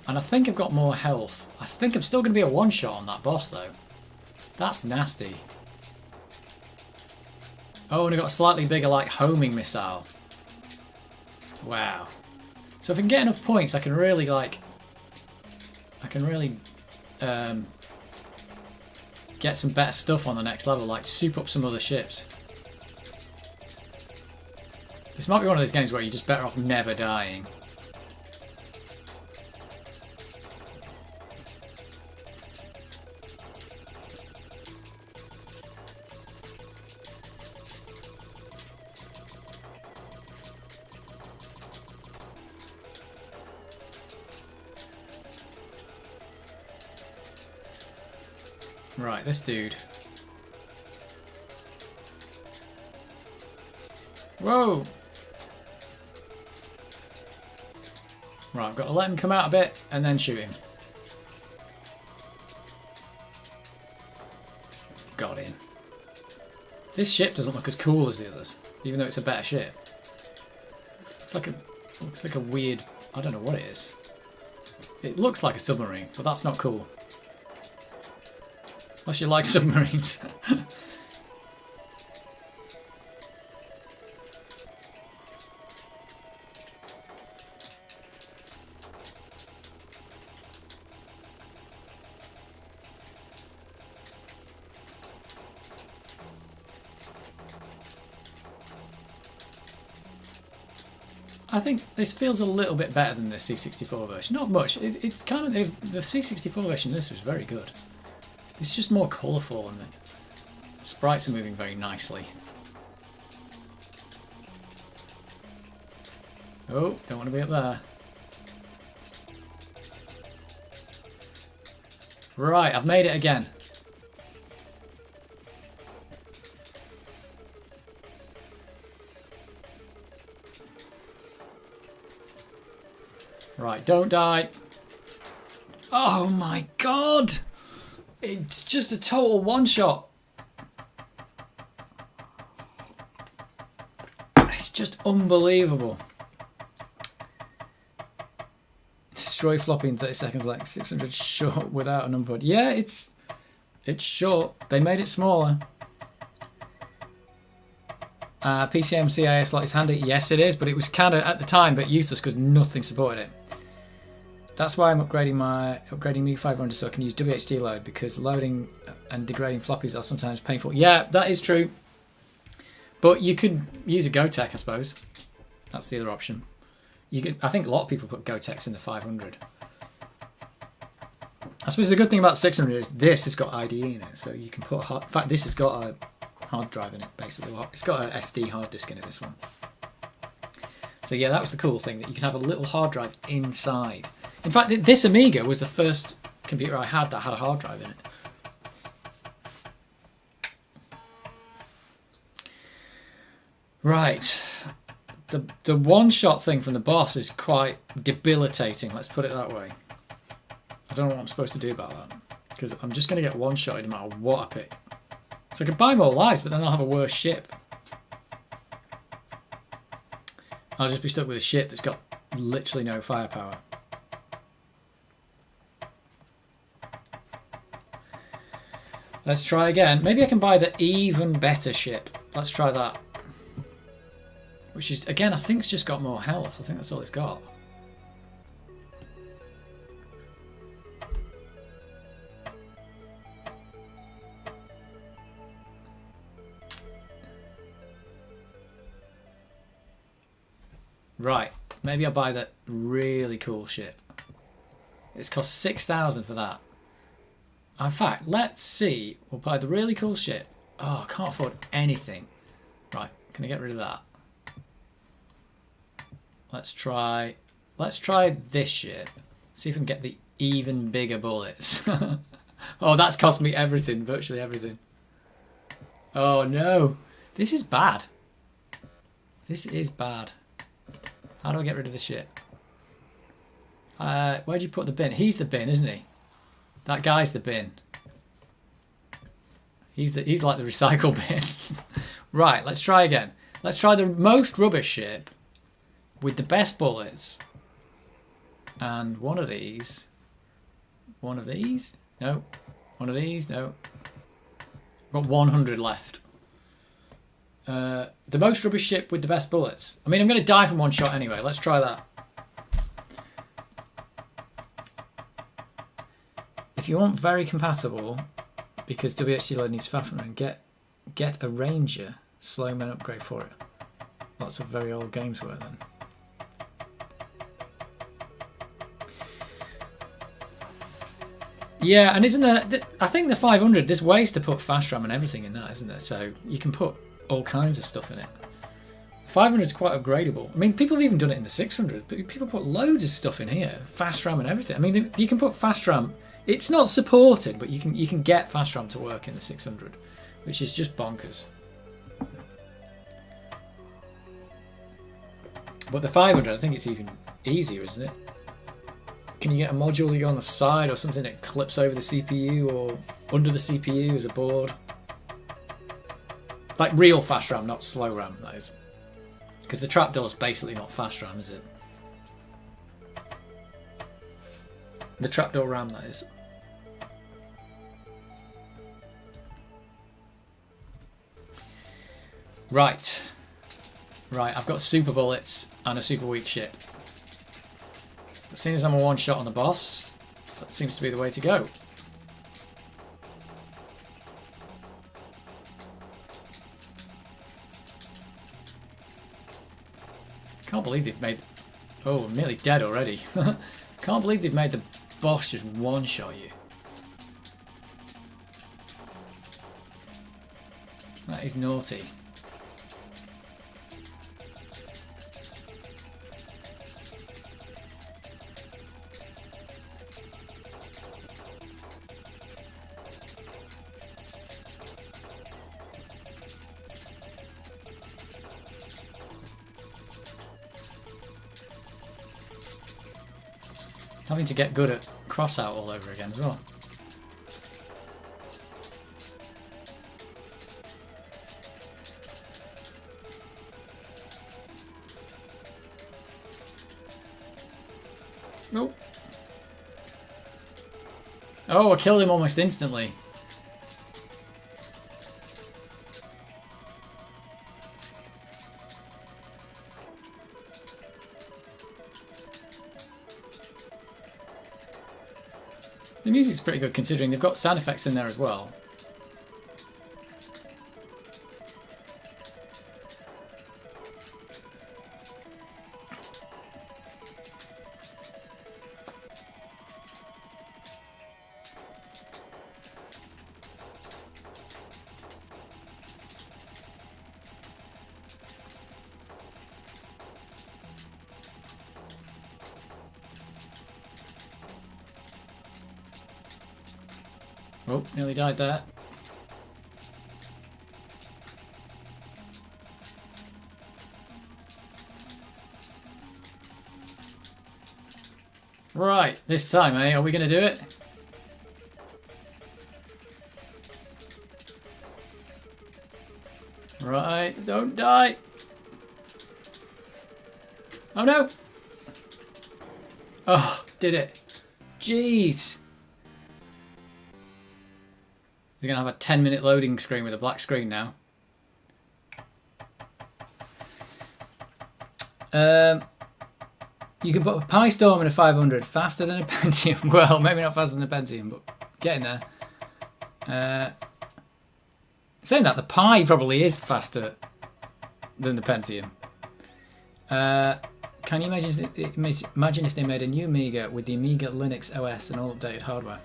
And I think I've got more health. I think I'm still going to be a one-shot on that boss, though. That's nasty. Oh, and I got a slightly bigger, like, homing missile. Wow. So if I can get enough points, I can really, like... get some better stuff on the next level, like soup up some other ships. This might be one of those games where you're just better off never dying. Right, this dude. Whoa! Right, I've got to let him come out a bit and then shoot him. Got him. This ship doesn't look as cool as the others, even though it's a better ship. It's like looks like a weird, I don't know what it is. It looks like a submarine, but that's not cool. Unless you like submarines. I think this feels a little bit better than the C64 version. Not much. It's kind of the C64 version of this was very good. It's just more colourful and the sprites are moving very nicely. Oh, don't want to be up there. Right, I've made it again. Right, don't die. Oh my god! It's just a total one-shot. It's just unbelievable. Destroy floppy in 30 seconds, like 600 short without an unboard. Yeah, it's short. They made it smaller. PCM CIS slot is handy. Yes, it is, but it was kind of at the time, but useless because nothing supported it. That's why I'm upgrading me 500 so I can use WHD load, because loading and degrading floppies are sometimes painful. Yeah, that is true. But you could use a GoTech, I suppose. That's the other option. You could. I think a lot of people put GoTechs in the 500. I suppose the good thing about 600 is this has got IDE in it, so you can put. In fact, this has got a hard drive in it, basically. It's got an SD hard disk in it. This one. So yeah, that was the cool thing, that you can have a little hard drive inside. In fact, this Amiga was the first computer I had that had a hard drive in it. Right. The one-shot thing from the boss is quite debilitating, let's put it that way. I don't know what I'm supposed to do about that, because I'm just going to get one-shotted no matter what I pick. So I could buy more lives, but then I'll have a worse ship. I'll just be stuck with a ship that's got literally no firepower. Let's try again. Maybe I can buy the even better ship. Let's try that. Which is, again, I think it's just got more health. I think that's all it's got. Right, maybe I'll buy that really cool ship. It's cost 6,000 for that. In fact, let's see. We'll buy the really cool ship. Oh, I can't afford anything. Right, can I get rid of that? Let's try this ship. See if we can get the even bigger bullets. Oh, that's cost me everything, virtually everything. Oh no, this is bad. This is bad. How do I get rid of the ship? Where'd you put the bin? He's the bin, isn't he? That guy's the bin. He's like the recycle bin. Right, let's try again. Let's try the most rubbish ship with the best bullets. And one of these. One of these? No. One of these? No. Got 100 left. The most rubbish ship with the best bullets. I mean, I'm going to die from one shot anyway. Let's try that. If you want very compatible, because WHD load needs Fafner, and get a Ranger slow men upgrade for it. Lots of very old games were then. Yeah, and isn't there? I think the 500. There's ways to put fast RAM and everything in that, isn't there? So you can put all kinds of stuff in it. 500 is quite upgradable. I mean, people have even done it in the 600. But people put loads of stuff in here, fast RAM and everything. I mean, you can put fast RAM. It's not supported, but you can get fast RAM to work in the 600, which is just bonkers. But the 500, I think it's even easier, isn't it? Can you get a module you go on the side or something that clips over the CPU or under the CPU as a board? Like real fast RAM, not slow RAM, that is. Because the trapdoor's basically not fast RAM, is it? The trapdoor RAM, that is. Right. Right, I've got super bullets and a super weak ship. As soon as I'm a one shot on the boss, that seems to be the way to go. Can't believe they've made... Oh, I'm nearly dead already. Can't believe they've made the boss just one shot you. That is naughty. Having to get good at cross out all over again as well. Nope. Oh, I killed him almost instantly. The music's pretty good considering they've got sound effects in there as well. Oh, nearly died there. Right, this time, eh? Are we going to do it? Right, don't die. Oh no! Oh, did it. Jeez. They're going to have a 10-minute loading screen with a black screen now. You can put a Pi Storm in a 500 faster than a Pentium. Well, maybe not faster than a Pentium, but getting there. Saying that, the Pi probably is faster than the Pentium. Can you imagine if they made a new Amiga with the Amiga Linux OS and all updated hardware?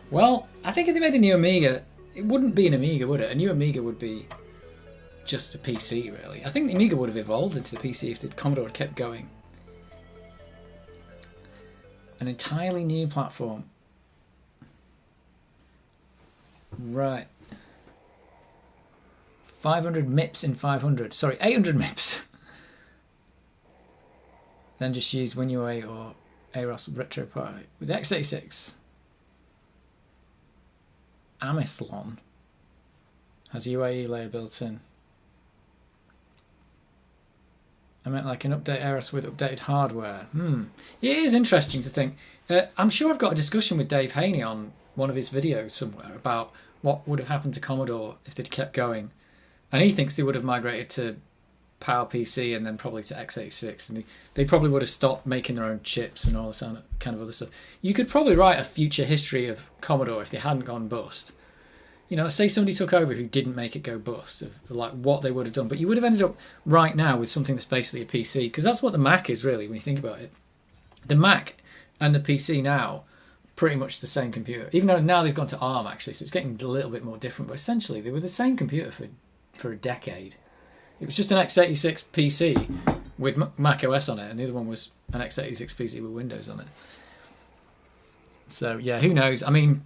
Well, I think if they made a new Amiga, it wouldn't be an Amiga, would it? A new Amiga would be just a PC, really. I think the Amiga would have evolved into the PC if the Commodore had kept going. An entirely new platform. Right. 500 MIPS in 500. Sorry, 800 MIPS. Then just use WinUAE or AROS RetroPie. With x86, Amithlon has UAE layer built in. I meant like an update AROS with updated hardware. It is interesting to think. I'm sure I've got a discussion with Dave Haney on one of his videos somewhere about what would have happened to Commodore if they'd kept going. And he thinks they would have migrated to PowerPC and then probably to x86, and they probably would have stopped making their own chips and all this kind of other stuff. You could probably write a future history of Commodore if they hadn't gone bust. You know, say somebody took over who didn't make it go bust, of like what they would have done. But you would have ended up right now with something that's basically a PC, because that's what the Mac is really when you think about it. The Mac and the PC now, pretty much the same computer. Even though now they've gone to ARM actually, so it's getting a little bit more different. But essentially, they were the same computer for a decade. It was just an x86 PC with Mac OS on it, and the other one was an x86 PC with Windows on it. So, yeah, who knows? I mean,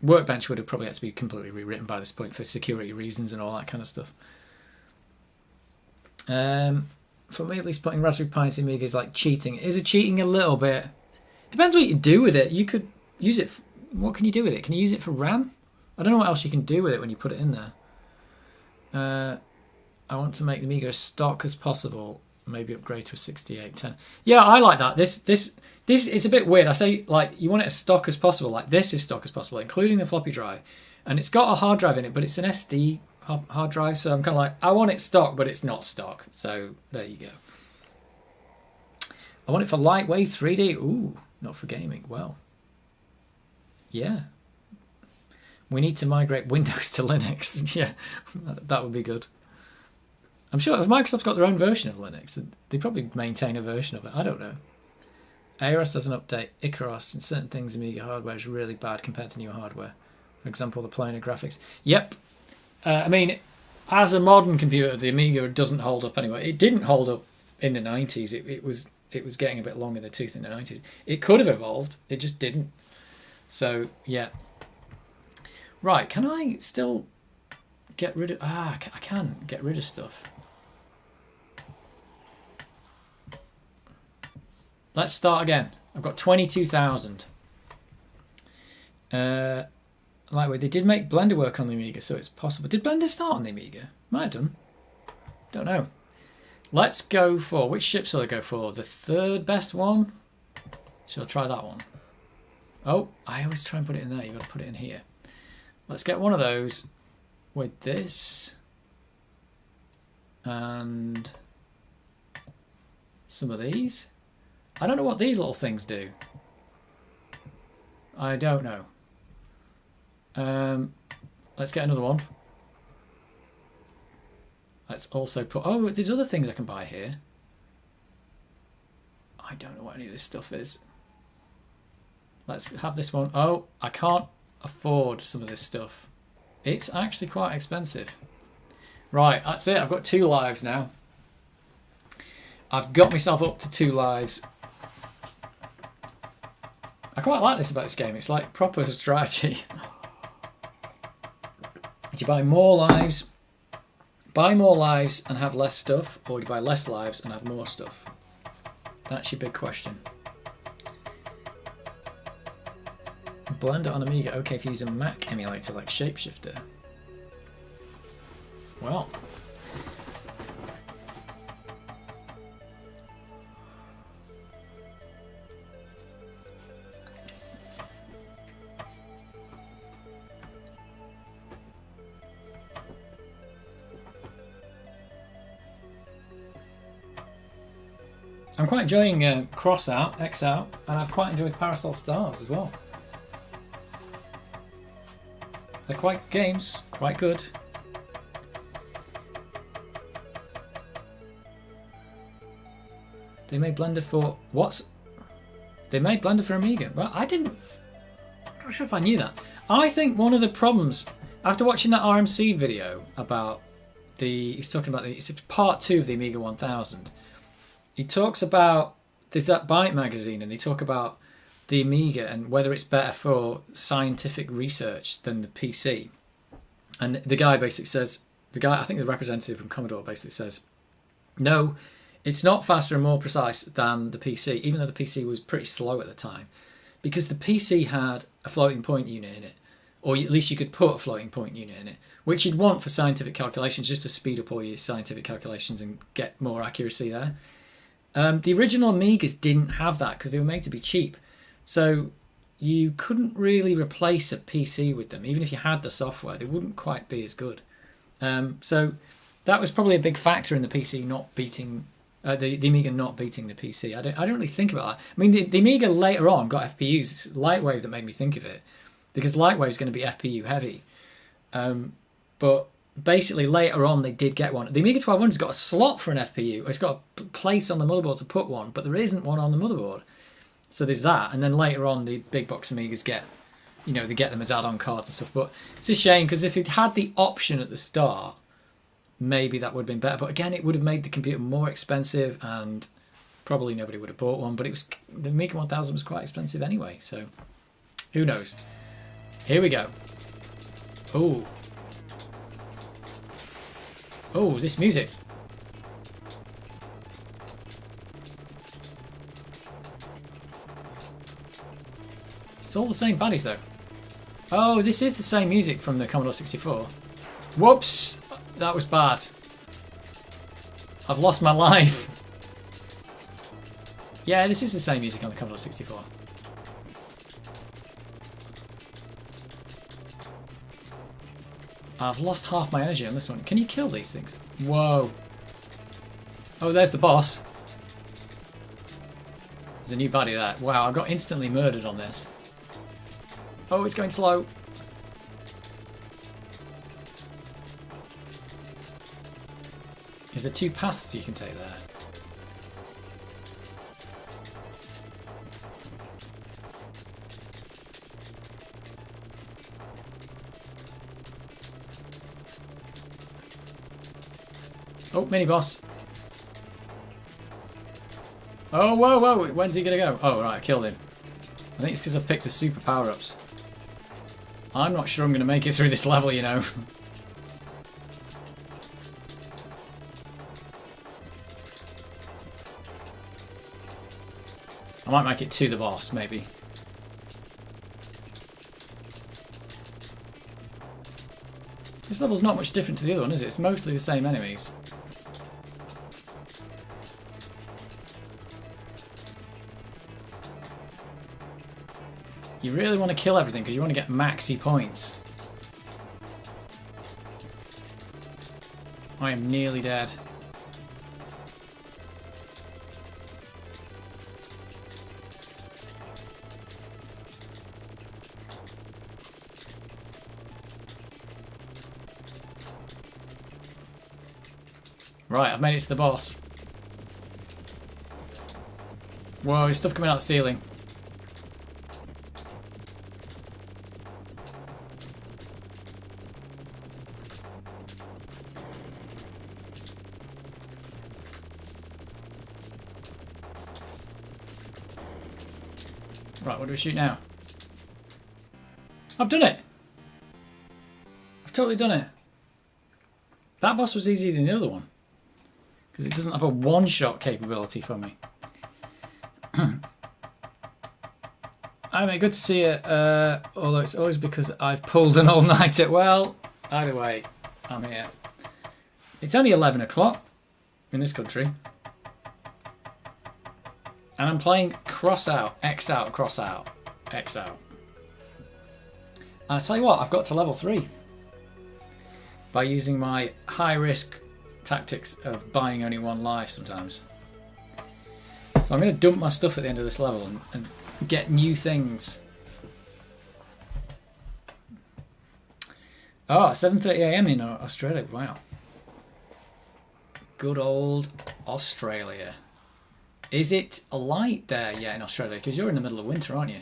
Workbench would have probably had to be completely rewritten by this point for security reasons and all that kind of stuff. For me, at least, putting Raspberry Pi into Amiga is like cheating. Is it cheating a little bit? Depends what you do with it. You could use it... What can you do with it? Can you use it for RAM? I don't know what else you can do with it when you put it in there. I want to make the Amiga as stock as possible. Maybe upgrade to a 6810. Yeah, I like that. This it's a bit weird. I say like you want it as stock as possible. Like this is stock as possible, including the floppy drive, and it's got a hard drive in it, but it's an SD hard drive. So I'm kind of like I want it stock, but it's not stock. So there you go. I want it for lightweight 3D. Ooh, not for gaming. Well, yeah. We need to migrate Windows to Linux. Yeah, that would be good. I'm sure if Microsoft's got their own version of Linux, they probably maintain a version of it. I don't know. AROS doesn't update Icaros, and certain things Amiga hardware is really bad compared to new hardware. For example, the planar graphics. Yep. I mean, as a modern computer, the Amiga doesn't hold up anyway. It didn't hold up in the 90s. It was getting a bit long in the tooth in the 90s. It could have evolved. It just didn't. So, yeah. Right, can I still get rid of... I can get rid of stuff. Let's start again. I've got 22,000. Lightweight. They did make Blender work on the Amiga, so it's possible. Did Blender start on the Amiga? Might have done. Don't know. Let's go for... Which chip shall I go for? The third best one? Shall I try that one? Oh, I always try and put it in there. You've got to put it in here. Let's get one of those with this. And some of these. I don't know what these little things do. I don't know. Let's get another one. Let's also put... Oh, there's other things I can buy here. I don't know what any of this stuff is. Let's have this one. Oh, I can't afford some of this stuff. It's actually quite expensive. Right, that's it. I've got 2 lives now. I've got myself up to 2 lives. I quite like this about this game. It's like proper strategy. Do you buy more lives and have less stuff, or do you buy less lives and have more stuff? That's your big question. Blender on Amiga, okay if you use a Mac emulator like Shapeshifter. Well. I'm quite enjoying Cross Out, X Out, and I've quite enjoyed Parasol Stars as well. They're quite games, quite good. They made Blender for what's? They made Blender for Amiga. Well, I'm not sure if I knew that. I think one of the problems after watching that RMC video about he's talking about it's part 2 of the Amiga 1000. He talks about there's that Byte magazine, and they talk about the Amiga and whether it's better for scientific research than the PC. And the guy basically says, I think the representative from Commodore basically says, no, it's not faster and more precise than the PC, even though the PC was pretty slow at the time, because the PC had a floating point unit in it, or at least you could put a floating point unit in it, which you'd want for scientific calculations, just to speed up all your scientific calculations and get more accuracy there. The original Amigas didn't have that because they were made to be cheap. So you couldn't really replace a PC with them. Even if you had the software, they wouldn't quite be as good. So that was probably a big factor in the PC not beating, the Amiga not beating the PC. I don't really think about that. I mean, the Amiga later on got FPUs. It's Lightwave that made me think of it, because Lightwave is going to be FPU heavy. But basically later on they did get one. The Amiga 1200's got a slot for an FPU. It's got a place on the motherboard to put one, but there isn't one on the motherboard. So there's that, and then later on the big box Amigas get, they get them as add-on cards and stuff. But it's a shame, because if it had the option at the start, maybe that would have been better. But again, it would have made the computer more expensive, and probably nobody would have bought one. But the Amiga 1000 was quite expensive anyway, so who knows? Here we go. Oh, this music. It's all the same baddies though. Oh, this is the same music from the Commodore 64. Whoops! That was bad. I've lost my life. Yeah, this is the same music on the Commodore 64. I've lost half my energy on this one. Can you kill these things? Whoa. Oh, there's the boss. There's a new baddie there. Wow, I got instantly murdered on this. Oh, it's going slow. Is there 2 paths you can take there? Oh, mini boss. Oh, whoa. When's he going to go? Oh, right, I killed him. I think it's because I picked the super power-ups. I'm not sure I'm going to make it through this level, I might make it to the boss, maybe. This level's not much different to the other one, is it? It's mostly the same enemies. You really want to kill everything because you want to get maxi points. I am nearly dead. Right, I've made it to the boss. Whoa, there's stuff coming out of the ceiling. Right, what do we shoot now? I've done it! I've totally done it. That boss was easier than the other one, because it doesn't have a one-shot capability for me. I mean, good to see it, although it's always because I've pulled an all-nighter. Well, either way, I'm here. It's only 11 o'clock in this country. And I'm playing cross out, X out, cross out, X out. And I tell you what, I've got to level 3 by using my high risk tactics of buying only one life sometimes. So I'm going to dump my stuff at the end of this level and get new things. Oh, 7:30 AM in Australia. Wow. Good old Australia. Is it light there yet in Australia? Because you're in the middle of winter, aren't you?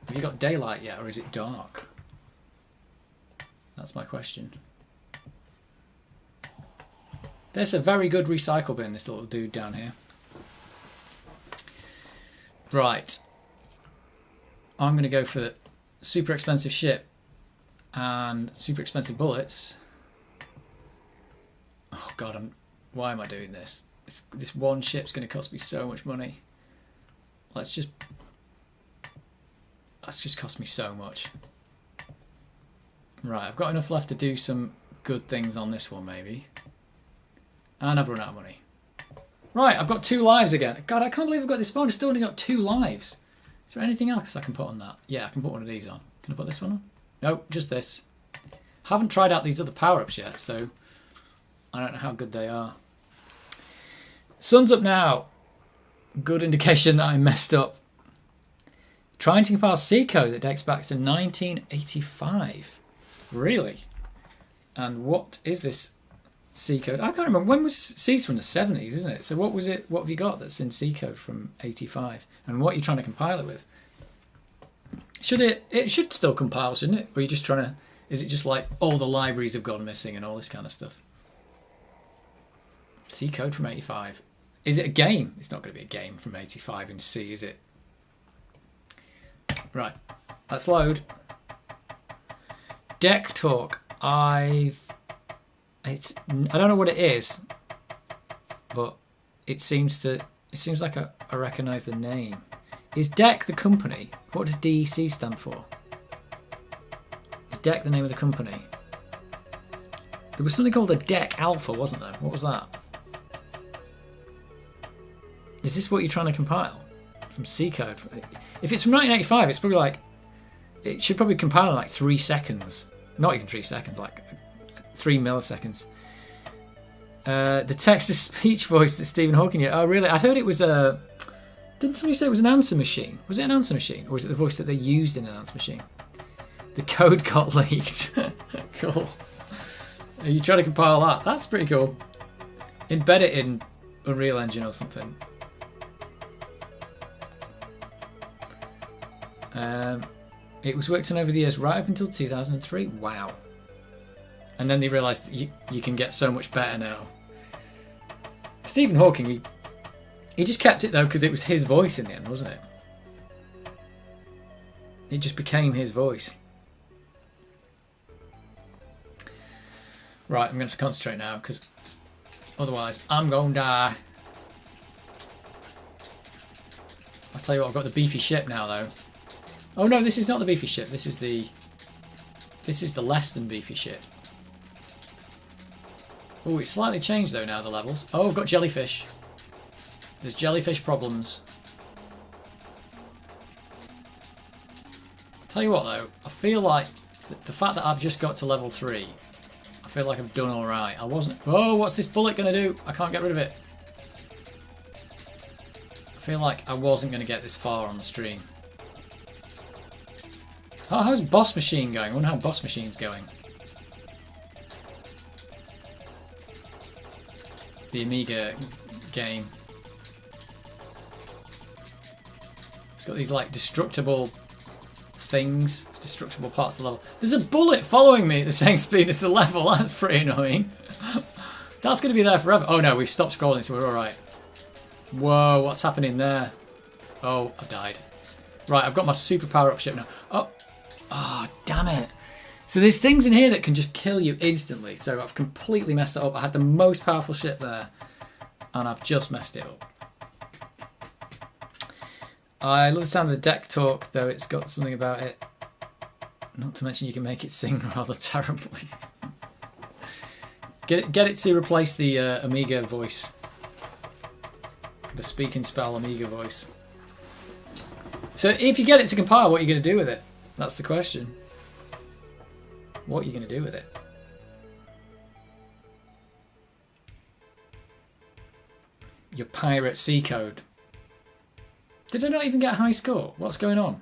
Have you got daylight yet, or is it dark? That's my question. There's a very good recycle bin, this little dude down here. Right. I'm going to go for the super expensive ship and super expensive bullets. Oh god, why am I doing this? This one ship's going to cost me so much money. That's just cost me so much. Right, I've got enough left to do some good things on this one, maybe. And I've run out of money. Right, I've got 2 lives again. God, I can't believe I've got this far. I've still only got 2 lives. Is there anything else I can put on that? Yeah, I can put one of these on. Can I put this one on? No, just this. Haven't tried out these other power-ups yet, so I don't know how good they are. Sun's up now. Good indication that I messed up. Trying to compile C code that dates back to 1985. Really? And what is this C code? I can't remember. When was C's from the 70s, isn't it? So what was it? What have you got that's in C code from 85? And what are you trying to compile it with? It should still compile, shouldn't it? Or are you just trying to... Is it just like all the libraries have gone missing and all this kind of stuff? C code from 85. Is it a game? It's not going to be a game from 85 in C, is it? Right. Let's load. Deck talk. I don't know what it is, but it seems like I recognise the name. Is Deck the company? What does DEC stand for? Is Deck the name of the company? There was something called a Deck Alpha, wasn't there? What was that? Is this what you're trying to compile? Some C code. If it's from 1985, it's probably like... It should probably compile in like 3 seconds. Not even 3 seconds, like 3 milliseconds. The text-to-speech voice that Stephen Hawking... Oh, really? I heard it was a... Didn't somebody say it was an answer machine? Was it an answer machine? Or was it the voice that they used in an answer machine? The code got leaked. Cool. Are you trying to compile that? That's pretty cool. Embed it in Unreal Engine or something. It was worked on over the years right up until 2003. Wow. And then they realised you can get so much better now. Stephen Hawking, he just kept it though because it was his voice in the end, wasn't it? It just became his voice. Right, I'm going to have to concentrate now because otherwise I'm going to die. I'll tell you what, I've got the beefy ship now though. Oh no, this is not the beefy ship. This is the less than beefy ship. Oh, it's slightly changed though now, the levels. Oh, I've got jellyfish. There's jellyfish problems. Tell you what though, I feel like the fact that I've just got to level 3, I feel like I've done alright. I wasn't... Oh, what's this bullet going to do? I can't get rid of it. I feel like I wasn't going to get this far on the stream. Oh, how's Boss Machine going? I wonder how Boss Machine's going. The Amiga game. It's got these like destructible things. It's destructible parts of the level. There's a bullet following me at the same speed as the level. That's pretty annoying. That's going to be there forever. Oh no, we've stopped scrolling, so we're alright. Whoa, what's happening there? Oh, I've died. Right, I've got my super power-up ship now. Oh, damn it. So there's things in here that can just kill you instantly. So I've completely messed it up. I had the most powerful ship there, and I've just messed it up. I love the sound of the deck talk, though it's got something about it. Not to mention you can make it sing rather terribly. Get it to replace the Amiga voice. The speak and spell Amiga voice. So if you get it to compile, what are you going to do with it? That's the question. What are you going to do with it? Your pirate C code. Did I not even get a high score? What's going on?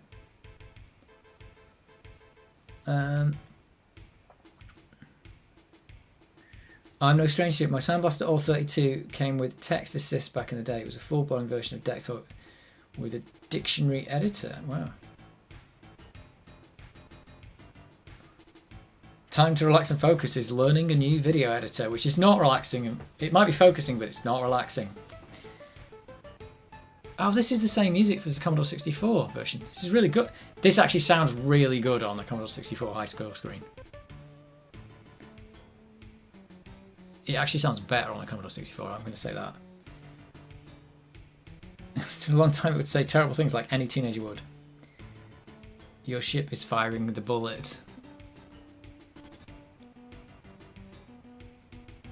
I'm no stranger to it. My Sound Blaster All 32 came with text assist back in the day. It was a full-blown version of Dector with a dictionary editor. Wow. Time to relax and focus is learning a new video editor, which is not relaxing. It might be focusing, but it's not relaxing. Oh, this is the same music for the Commodore 64 version. This is really good. This actually sounds really good on the Commodore 64 high score screen. It actually sounds better on the Commodore 64, I'm going to say that. It's a long time it would say terrible things like any teenager would. Your ship is firing the bullet.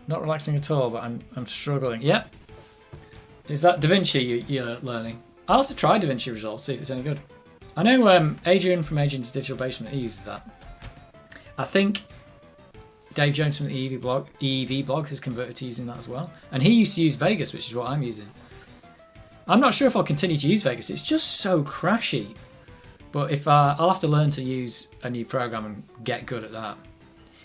Not relaxing at all, but I'm struggling. Yep. Is that DaVinci you're learning? I'll have to try DaVinci Resolve, see if it's any good. I know Adrian from Adrian's Digital Basement, he uses that. I think Dave Jones from the EEV blog has converted to using that as well. And he used to use Vegas, which is what I'm using. I'm not sure if I'll continue to use Vegas. It's just so crashy. But if I'll have to learn to use a new program and get good at that.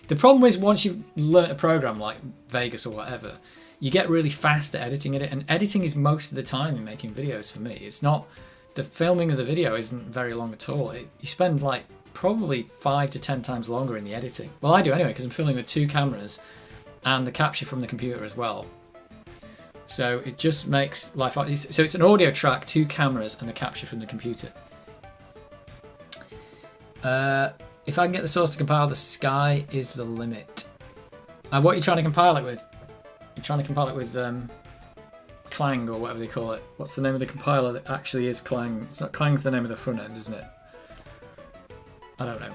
The problem is once you've learnt a program like Vegas or whatever, you get really fast at editing it. And editing is most of the time in making videos for me. It's not, the filming of the video isn't very long at all. You spend like probably 5 to 10 times longer in the editing. Well, I do anyway, because I'm filming with 2 cameras and the capture from the computer as well. So it just makes life... So it's an audio track, 2 cameras, and the capture from the computer. If I can get the source to compile, the sky is the limit. What are you trying to compile it with? You're trying to compile it with Clang or whatever they call it. What's the name of the compiler that actually is Clang? It's not Clang's the name of the front end, isn't it? I don't know.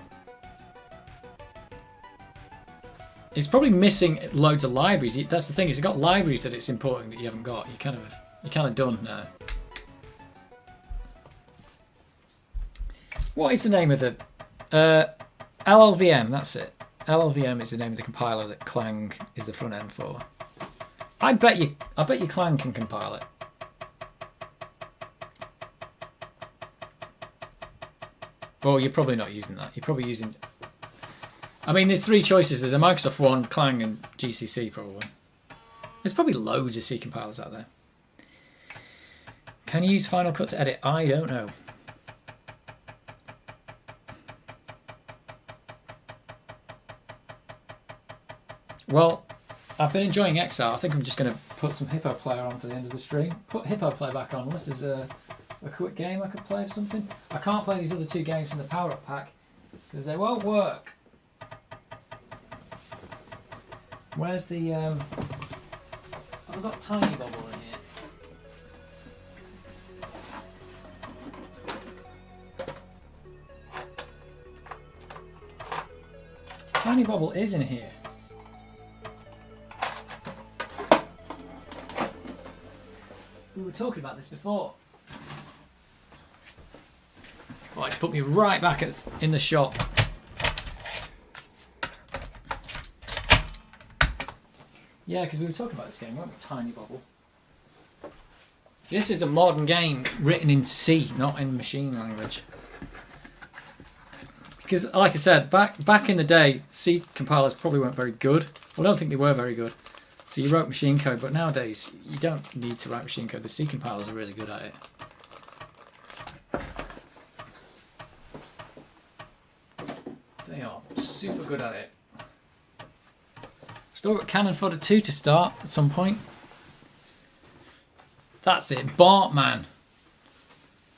It's probably missing loads of libraries. That's the thing. It's got libraries that it's importing that you haven't got. You're kind of done now. What is the name of the LLVM? That's it. LLVM is the name of the compiler that Clang is the front end for. I bet you Clang can compile it. Well, you're probably not using that. You're probably using... I mean, there's 3 choices. There's a Microsoft one, Clang, and GCC probably. There's probably loads of C compilers out there. Can you use Final Cut to edit? I don't know. Well, I've been enjoying Exile. I think I'm just going to put some Hippo Player on for the end of the stream. Put Hippo Player back on, unless there's a quick game I could play or something. I can't play these other 2 games from the Power Up Pack because they won't work. Where's the... I've got Tiny Bubble in here. Tiny Bubble is in here. We were talking about this before. Oh, it's put me right back in the shop. Yeah, because we were talking about this game, weren't we? Tiny Bubble. This is a modern game written in C, not in machine language. Because, like I said, back in the day, C compilers probably weren't very good. Well, I don't think they were very good. So you wrote machine code, but nowadays you don't need to write machine code. The C compilers are really good at it. They are super good at it. Still got Cannon Fodder 2 to start at some point. That's it, Bartman.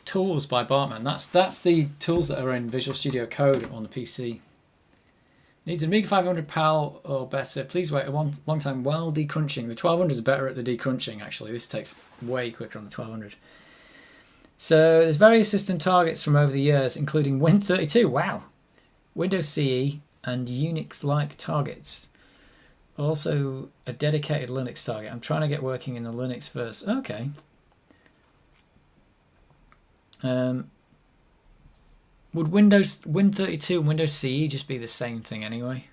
Tools by Bartman. That's the tools that are in Visual Studio Code on the PC. Needs an Amiga 500 PAL or better. Please wait a long time while decrunching. The 1200 is better at the decrunching, actually. This takes way quicker on the 1200. So there's various system targets from over the years, including Win32. Wow. Windows CE and Unix-like targets. Also a dedicated Linux target. I'm trying to get working in the Linux first. Okay. Would Win32 and Windows CE just be the same thing anyway?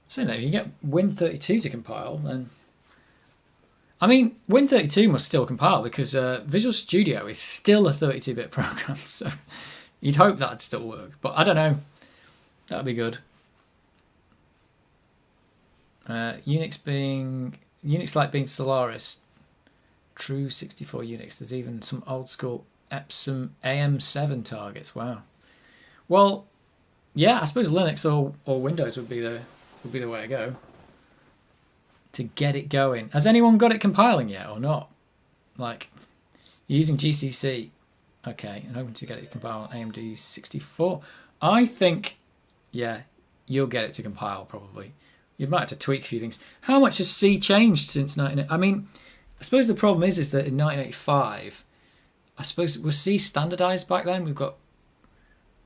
So if you get Win32 to compile, then I mean, Win32 must still compile because Visual Studio is still a 32-bit program, so you'd hope that'd still work. But I don't know. That'd be good. Unix like being Solaris, true 64 Unix. There's even some old school Epson AM7 targets. Wow. Well, yeah, I suppose Linux or Windows would be the way to go to get it going. Has anyone got it compiling yet or not? Like, you're using GCC. Okay, and hoping to get it compiled on AMD 64. I think, yeah, you'll get it to compile probably. You might have to tweak a few things. How much has C changed since 19... I mean, I suppose the problem is that in 1985, I suppose, was C standardized back then? We've got,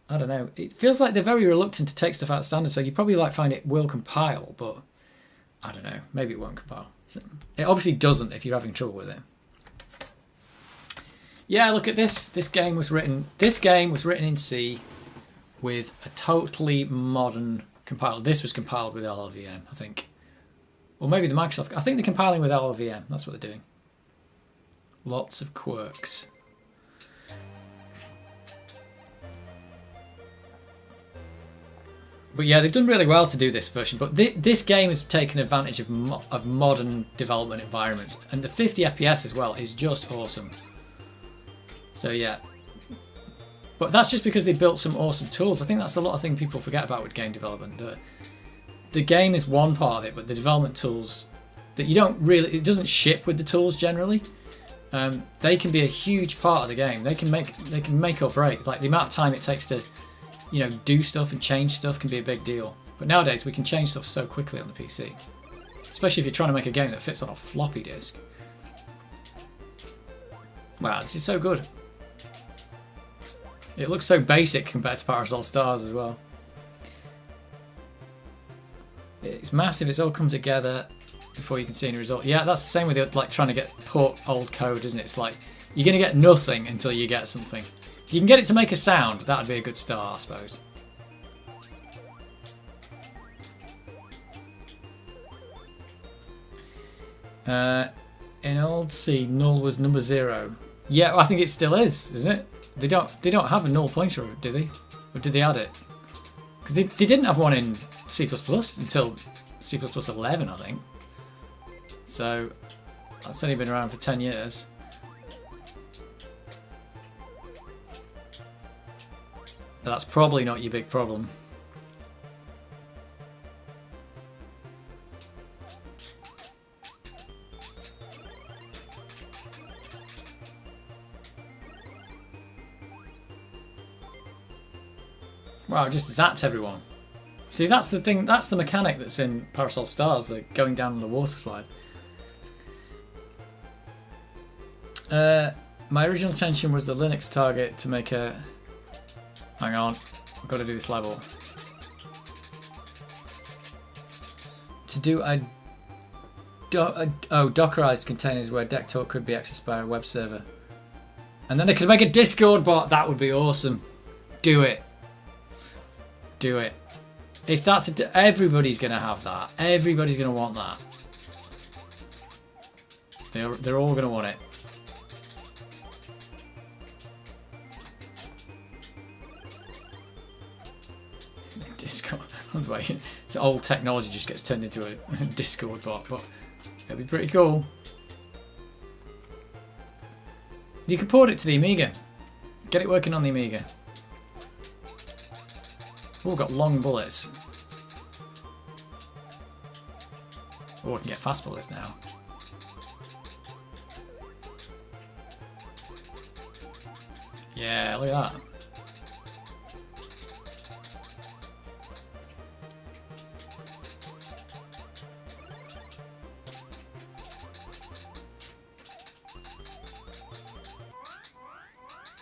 I don't know. It feels like they're very reluctant to take stuff out of standard, so you probably like find it will compile, but I don't know. Maybe it won't compile. So it obviously doesn't if you're having trouble with it. Yeah, look at this. This game was written in C with a totally modern compiler. This was compiled with LLVM, I think. Or maybe the Microsoft... I think they're compiling with LLVM. That's what they're doing. Lots of quirks. But yeah, they've done really well to do this version. But this game has taken advantage of modern development environments. And the 50 FPS as well is just awesome. So yeah. But that's just because they built some awesome tools. I think that's a lot of things people forget about with game development. The game is one part of it, but the development tools that you don't really... It doesn't ship with the tools generally. They can be a huge part of the game. They can make or break. Like the amount of time it takes to, you know, do stuff and change stuff can be a big deal. But nowadays we can change stuff so quickly on the PC, especially if you're trying to make a game that fits on a floppy disk. Wow, this is so good. It looks so basic compared to Parasol Stars as well. It's massive. It's all come together before you can see any result. Yeah, that's the same with like trying to port old code, isn't it? It's like you're going to get nothing until you get something. If you can get it to make a sound, that'd be a good start, I suppose. In old C, null was number 0. Yeah, I think it still is, isn't it? They don't have a null pointer, do they? Or did they add it? Because they didn't have one in C++ until C++ 11, I think. So that's only been around for 10 years. But that's probably not your big problem. Wow, I just zapped everyone. See, that's the thing, that's the mechanic that's in Parasol Stars, the going down on the water slide. My original intention was the Linux target to make a... Hang on, I've got to do this level. To do Dockerized containers where DeckTalk could be accessed by a web server. And then I could make a Discord bot, that would be awesome. Do it. Do it. If that's everybody's going to have that. Everybody's going to want that. They're all going to want it. Discord. It's old technology just gets turned into a Discord bot, but it'll be pretty cool. You could port it to the Amiga. Get it working on the Amiga. Oh, got long bullets. Oh, I can get fast bullets now. Yeah, look at that.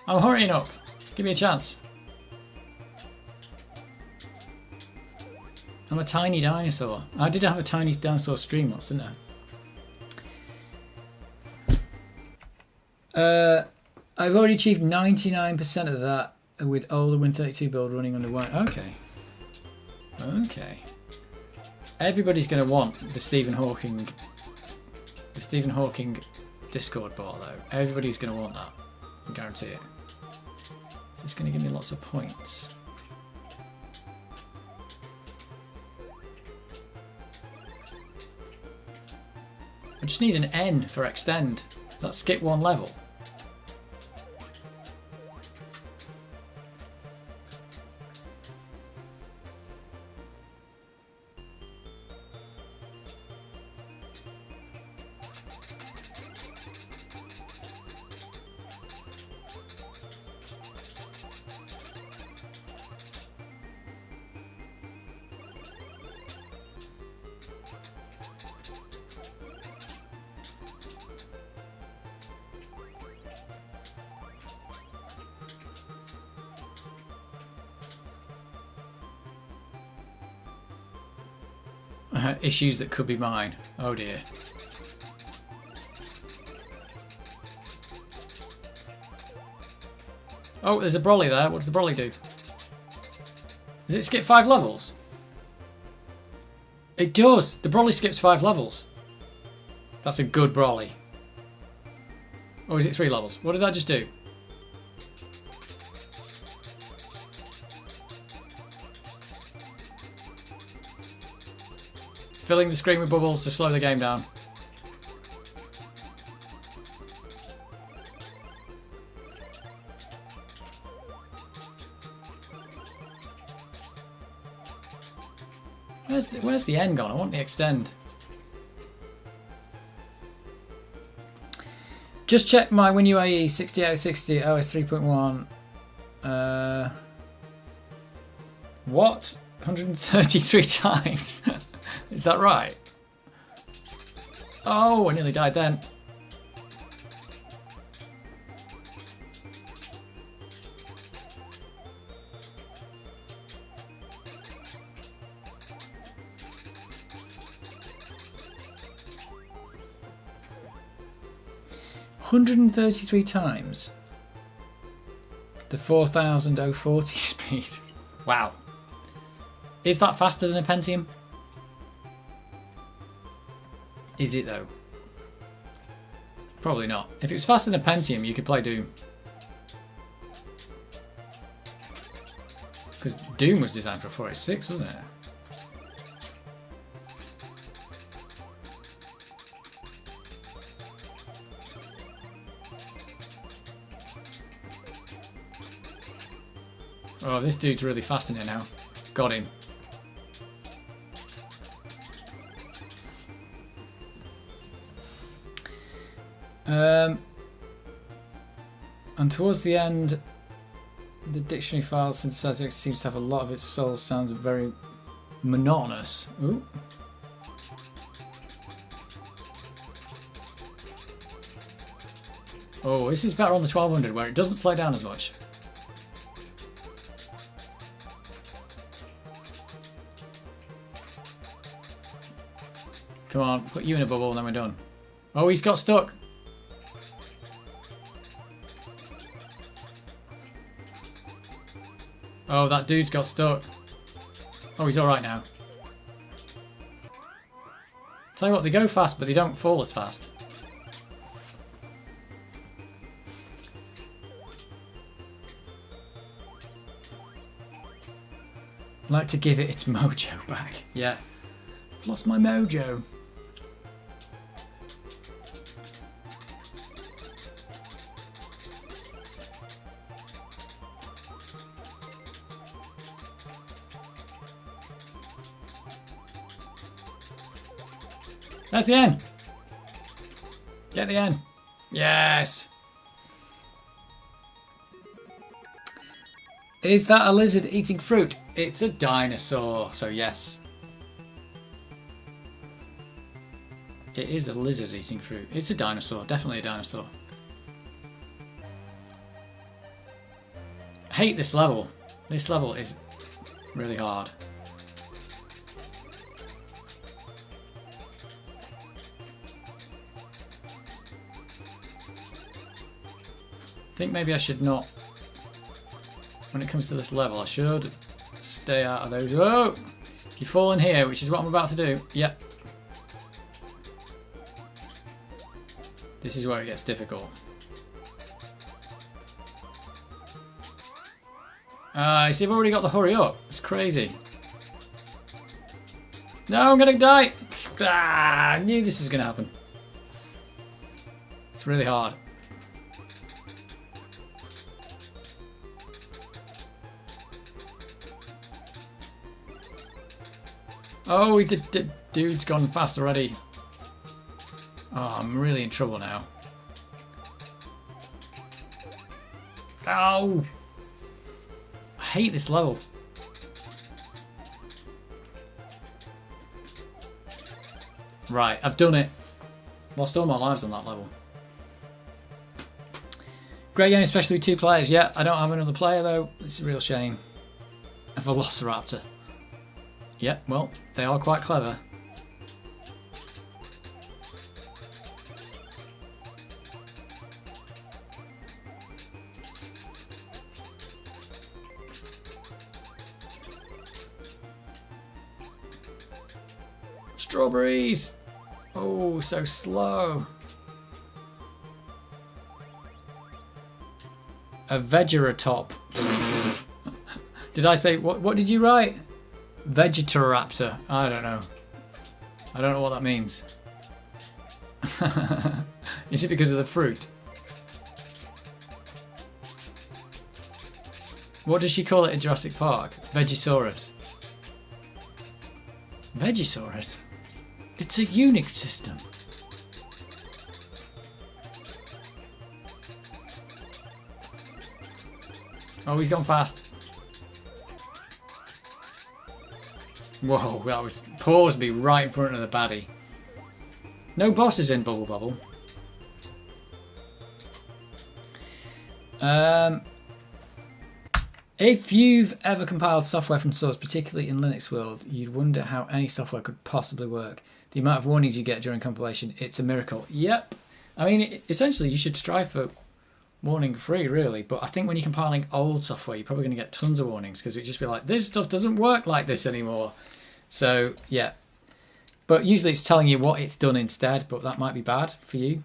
I'm hurrying up. Give me a chance. I'm a tiny dinosaur. I did have a tiny dinosaur stream once, didn't I? I've already achieved 99% of that with older Win32 build running under one. Okay. Okay. Everybody's going to want the Stephen Hawking The Stephen Hawking Discord bot though. Everybody's going to want that. I guarantee it. Is this going to give me lots of points? I just need an N for extend. Does that skip one level? Issues that could be mine. Oh dear. Oh, there's a brolly there. What does the brolly do? Does it skip 5 levels? It does. The brolly skips 5 levels. That's a good brolly. Or is it 3 levels? What did I just do? Filling the screen with bubbles to slow the game down. Where's the end gone? I want the extend. Just check my WinUAE 60/60 OS 3.1. What? 133 times? Is that right? Oh, I nearly died then. $133 times the 4040 speed. Wow. Is that faster than a Pentium? Is it though? Probably not. If it was faster than a Pentium, you could play Doom. Because Doom was designed for 486, wasn't it? Oh, this dude's really fast in it now. Got him. And towards the end, the dictionary file synthesizer seems to have a lot of its soul sounds very monotonous. Ooh. Oh, this is better on the 1200 where it doesn't slow down as much. Come on, put you in a bubble and then we're done. Oh, he's got stuck. Oh, that dude's got stuck. Oh, he's alright now. Tell you what, they go fast, but they don't fall as fast. I'd like to give it its mojo back. Yeah. I've lost my mojo. That's the end. Get the end. Yes. Is that a lizard eating fruit? It's a dinosaur, so yes. It is a lizard eating fruit. It's a dinosaur, definitely a dinosaur. I hate this level. This level is really hard. I think maybe I should not, when it comes to this level, I should stay out of those. Oh! If you fall in here, which is what I'm about to do, yep. This is where it gets difficult. See, I've already got the hurry up. It's crazy. No, I'm gonna die. I knew this was gonna happen. It's really hard. Oh, dude's gone fast already. Oh, I'm really in trouble now. Oh! I hate this level. Right, I've done it. Lost all my lives on that level. Great game, especially with 2 players. Yeah, I don't have another player though. It's a real shame. A Velociraptor. Yeah, well, they are quite clever. Strawberries! Oh, so slow. A Vegeratop. Did I say, what did you write? Vegetaraptor. I don't know. I don't know what that means. Is it because of the fruit? What does she call it in Jurassic Park? Vegisaurus. Vegisaurus? It's a Unix system. Oh, he's gone fast. Whoa, that was paused me right in front of the baddie. No bosses in Bubble Bobble. If you've ever compiled software from source, particularly in Linux world, you'd wonder how any software could possibly work. The amount of warnings you get during compilation, it's a miracle. Yep. I mean, essentially, you should strive for warning free, really. But I think when you're compiling old software, you're probably going to get tons of warnings because it'd just be like, this stuff doesn't work like this anymore. So, yeah. But usually it's telling you what it's done instead, but that might be bad for you.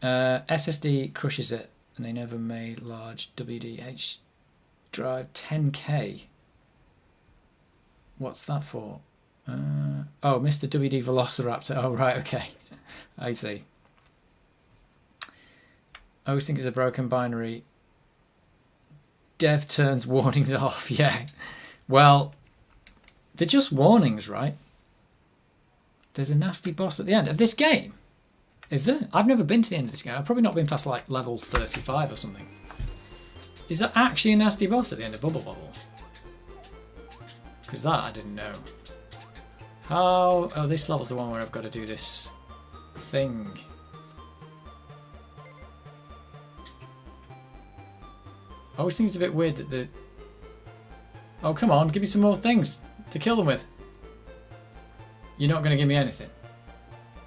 SSD crushes it, and they never made large WDH drive 10K. What's that for? Oh, Mr. WD Velociraptor. Oh, right, okay. I see. I always think it's a broken binary. Dev turns warnings off. Yeah. Well, they're just warnings, right? There's a nasty boss at the end of this game. Is there? I've never been to the end of this game. I've probably not been past like level 35 or something. Is there actually a nasty boss at the end of Bubble Bobble? Because that I didn't know. How? Oh, this level's the one where I've got to do this thing. I always think it's a bit weird that the... Oh, come on, give me some more things to kill them with. You're not going to give me anything.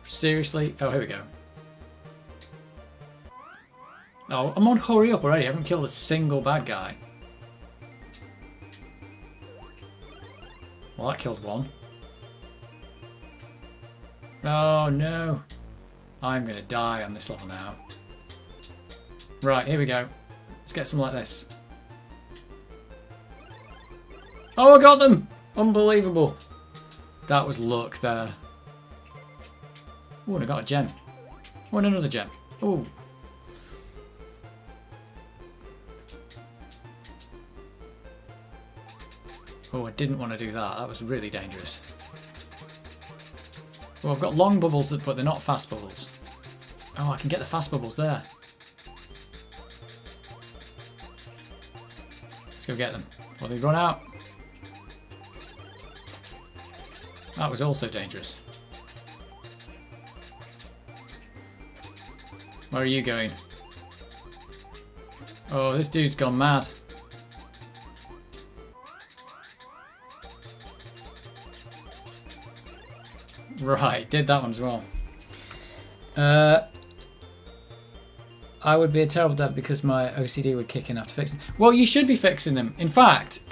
Seriously? Oh, here we go. Oh, I'm on hurry up already. I haven't killed a single bad guy. Well, that killed one. Oh, no. I'm going to die on this level now. Right, here we go. Let's get some like this. Oh, I got them! Unbelievable. That was luck there. Oh, and I got a gem. Oh, and another gem. Oh. Oh, I didn't want to do that. That was really dangerous. Oh, I've got long bubbles, but they're not fast bubbles. Oh, I can get the fast bubbles there. Let's go get them. Well, they've run out. That was also dangerous. Where are you going? Oh, this dude's gone mad. Right, did that one as well. I would be a terrible dev because my OCD would kick in after fixing them. Well, you should be fixing them. In fact,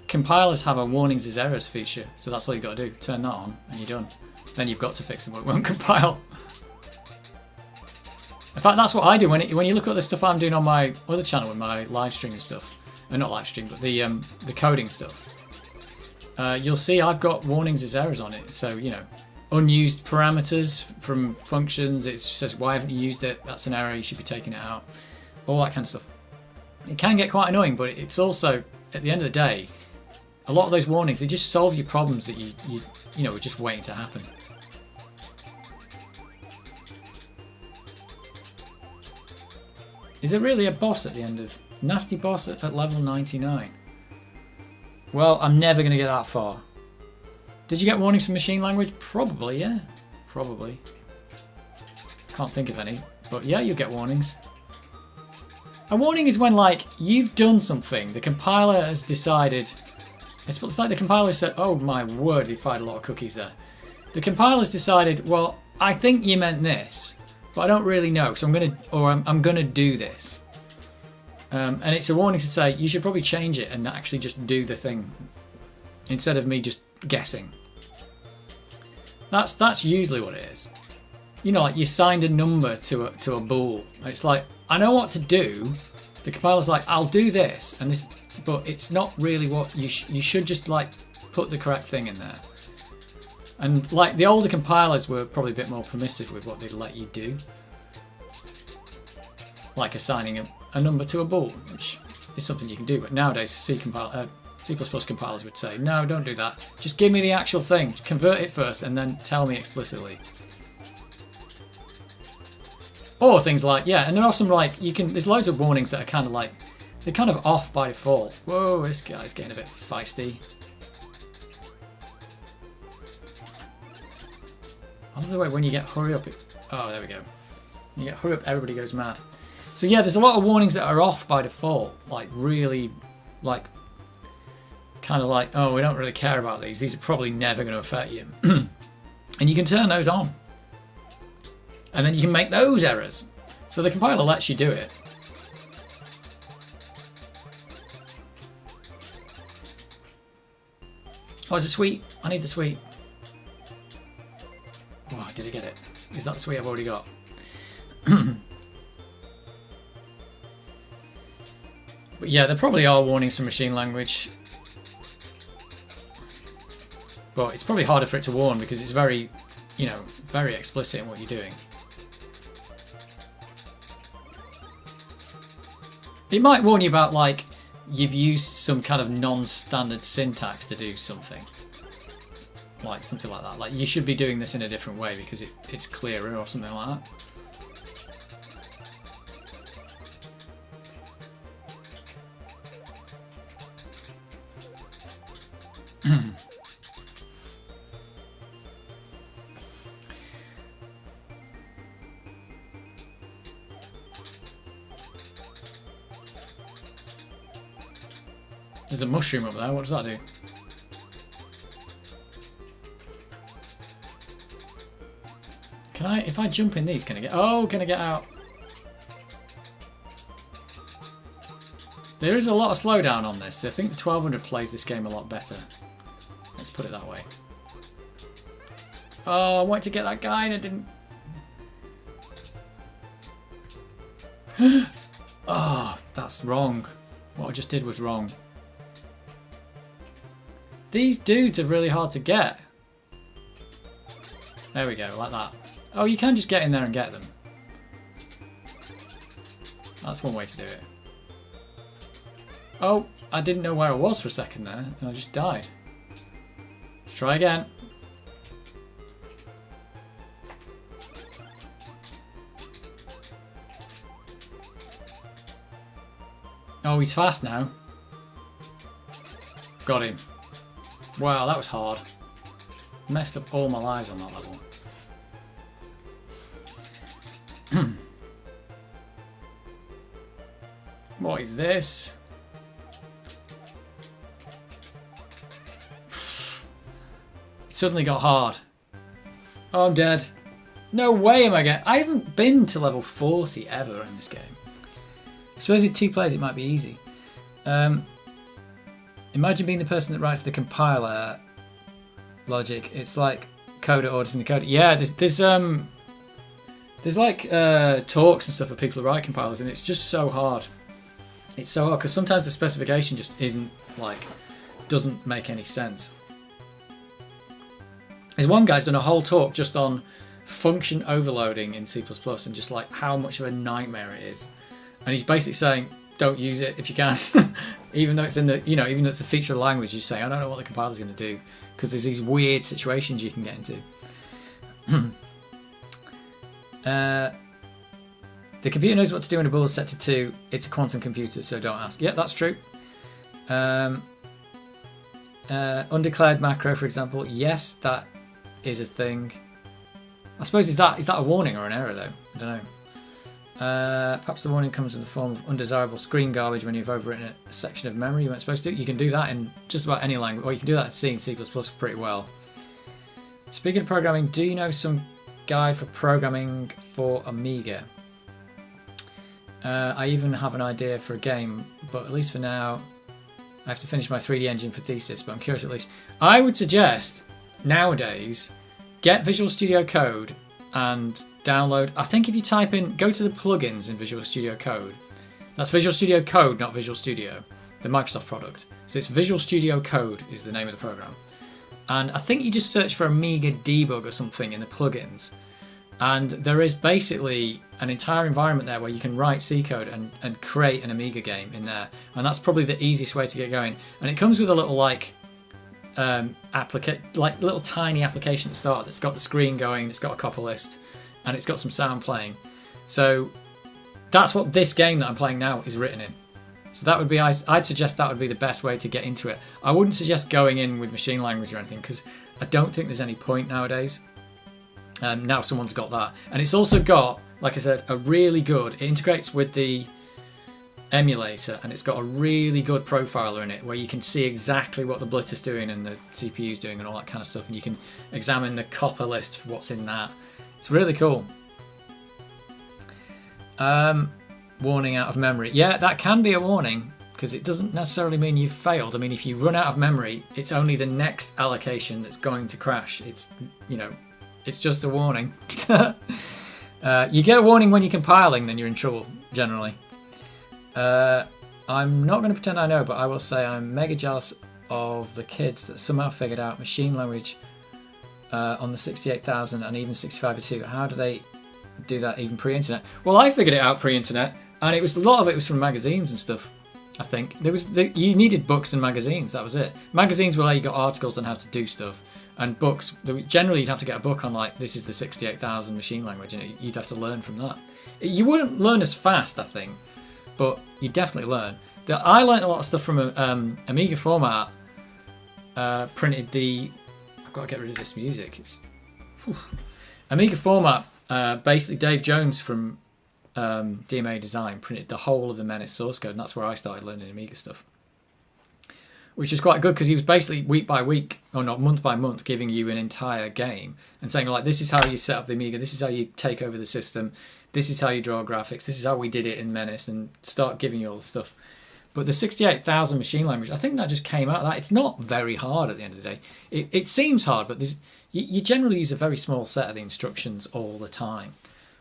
compilers have a warnings as errors feature, so that's all you've got to do. Turn that on and you're done. Then you've got to fix them, but it won't compile. In fact, that's what I do when you look at the stuff I'm doing on my other channel with my live streaming stuff. Not live stream, but the coding stuff. You'll see I've got warnings as errors on it. So, you know, unused parameters from functions. It just says, why haven't you used it? That's an error. You should be taking it out. All that kind of stuff. It can get quite annoying, but it's also, at the end of the day, a lot of those warnings, they just solve your problems that you know, were just waiting to happen. Is there really a boss at the end of... Nasty boss at level 99? Well, I'm never going to get that far. Did you get warnings from machine language? Probably, yeah. Probably. Can't think of any. But yeah, you'll get warnings. A warning is when, like, you've done something. The compiler has decided... It's like the compiler said, oh my word, he fired a lot of cookies there. The compiler's decided, well, I think you meant this, but I don't really know, so I'm gonna do this. And it's a warning to say you should probably change it and actually just do the thing instead of me just guessing. That's usually what it is. You know, like you signed a number to a bool. It's like, I know what to do. The compiler's like, I'll do this and this, but it's not really what you should just like put the correct thing in there. And like the older compilers were probably a bit more permissive with what they'd let you do, like assigning a number to a bool, which is something you can do. But nowadays, C++ compilers would say, no, don't do that. Just give me the actual thing, convert it first, and then tell me explicitly. Or things like, yeah, and there are some like, there's loads of warnings that are kind of like, they're kind of off by default. Whoa, this guy's getting a bit feisty. I love the way when you get hurry up, oh, there we go. When you get hurry up, everybody goes mad. So yeah, there's a lot of warnings that are off by default, like really, like, kind of like, oh, we don't really care about these. These are probably never going to affect you. And you can turn those on. And then you can make those errors. So the compiler lets you do it. Oh, it's a sweet. I need the sweet. Oh, did I get it? Is that the sweet I've already got? But yeah, there probably are warnings from machine language. But it's probably harder for it to warn because it's very, you know, very explicit in what you're doing. It might warn you about, like, you've used some kind of non-standard syntax to do something. Like, something like that. Like, you should be doing this in a different way because it's clearer or something like that. There's a mushroom up there. What does that do? Can I, if I jump in these, can I get, oh, can I get out? There is a lot of slowdown on this. I think the 1200 plays this game a lot better. Let's put it that way. Oh, I wanted to get that guy and I didn't. Oh, that's wrong. What I just did was wrong. These dudes are really hard to get. There we go, like that. Oh, you can just get in there and get them. That's one way to do it. Oh, I didn't know where I was for a second there, and I just died. Let's try again. Oh, he's fast now. Got him. Wow, that was hard. Messed up all my lives on that level. What is this? It suddenly got hard. Oh, I'm dead. No way am I getting... I haven't been to level 40 ever in this game. I suppose with 2 players it might be easy. Imagine being the person that writes the compiler logic. It's like coder auditing the code. Yeah, there's There's like talks and stuff of people who write compilers, and it's just so hard. It's so hard because sometimes the specification just isn't like, doesn't make any sense. There's one guy's done a whole talk just on function overloading in C++ and just like how much of a nightmare it is. And he's basically saying, don't use it if you can. Even though it's in the, even though it's a feature of the language, you say, I don't know what the compiler's going to do, because there's these weird situations you can get into. The computer knows what to do when a ball is set to 2. It's a quantum computer, so don't ask. Yeah, that's true. Undeclared macro, for example. Yes, that is a thing. I suppose, is that a warning or an error, though? I don't know. Perhaps the warning comes in the form of undesirable screen garbage when you've overwritten a section of memory you weren't supposed to. You can do that in just about any language, or you can do that in C and C++ pretty well. Speaking of programming, do you know some guide for programming for Amiga? I even have an idea for a game, but at least for now, I have to finish my 3D engine for thesis, but I'm curious at least. I would suggest, nowadays, get Visual Studio Code and download. I think if you type in, go to the plugins in Visual Studio Code. That's Visual Studio Code, not Visual Studio, the Microsoft product. So it's Visual Studio Code is the name of the program. And I think you just search for Amiga debug or something in the plugins. And there is basically an entire environment there where you can write C code and create an Amiga game in there. And that's probably the easiest way to get going. And it comes with a little little tiny application at the start that's got the screen going, it's got a copper list, and it's got some sound playing. So that's what this game that I'm playing now is written in. So that would be, I'd suggest that would be the best way to get into it. I wouldn't suggest going in with machine language or anything, because I don't think there's any point nowadays. Now someone's got that. And it's also got, like I said, a really good, it integrates with the emulator, and it's got a really good profiler in it where you can see exactly what the blitter's doing and the CPU's doing and all that kind of stuff, and you can examine the copper list for what's in that. It's really cool. Warning out of memory. Yeah, that can be a warning, because it doesn't necessarily mean you've failed. I mean, if you run out of memory, it's only the next allocation that's going to crash. It's, it's just a warning. You get a warning when you're compiling, then you're in trouble, generally. I'm not going to pretend I know, but I will say I'm mega jealous of the kids that somehow figured out machine language on the 68,000 and even 6502. How do they do that even pre-internet? Well, I figured it out pre-internet, and a lot of it was from magazines and stuff. I think you needed books and magazines. That was it. Magazines were like you got articles on how to do stuff, and books. Generally, you'd have to get a book on like this is the 68,000 machine language, and you'd have to learn from that. You wouldn't learn as fast, I think, but you definitely learn. I learned a lot of stuff from Amiga format. Printed the. I've got to get rid of this music. Amiga format. Basically, Dave Jones from DMA Design printed the whole of the Menace source code, and that's where I started learning Amiga stuff, which was quite good because he was basically week by week, or not month by month, giving you an entire game and saying like, this is how you set up the Amiga, this is how you take over the system, this is how you draw graphics, this is how we did it in Menace, and start giving you all the stuff. But the 68,000 machine language, I think that just came out of that. It's not very hard at the end of the day. It seems hard, but you generally use a very small set of the instructions all the time.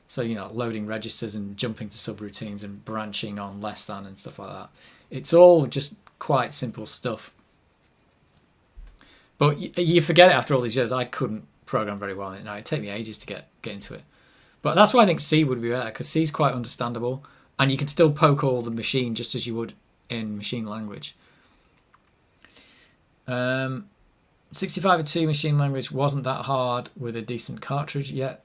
So, loading registers and jumping to subroutines and branching on less than and stuff like that. It's all just quite simple stuff. But you forget it after all these years. I couldn't program very well in it now. It'd take me ages to get into it. But that's why I think C would be better, because C's quite understandable, and you can still poke all the machine just as you would in machine language. 6502 machine language wasn't that hard with a decent cartridge yet.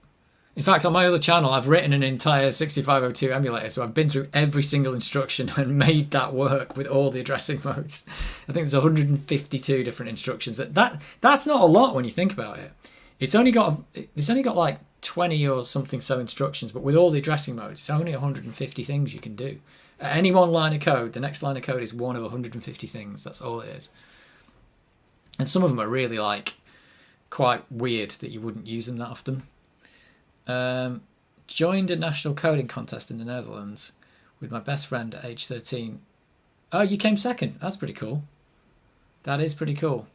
In fact, on my other channel, I've written an entire 6502 emulator, so I've been through every single instruction and made that work with all the addressing modes. I think there's 152 different instructions. That's not a lot when you think about it. It's only got like 20 or something so instructions, but with all the addressing modes, it's only 150 things you can do. At any one line of code, the next line of code is one of 150 things. That's all it is. And some of them are really quite weird that you wouldn't use them that often. Joined a national coding contest in the Netherlands with my best friend at age 13. Oh, you came second. That's pretty cool. That is pretty cool.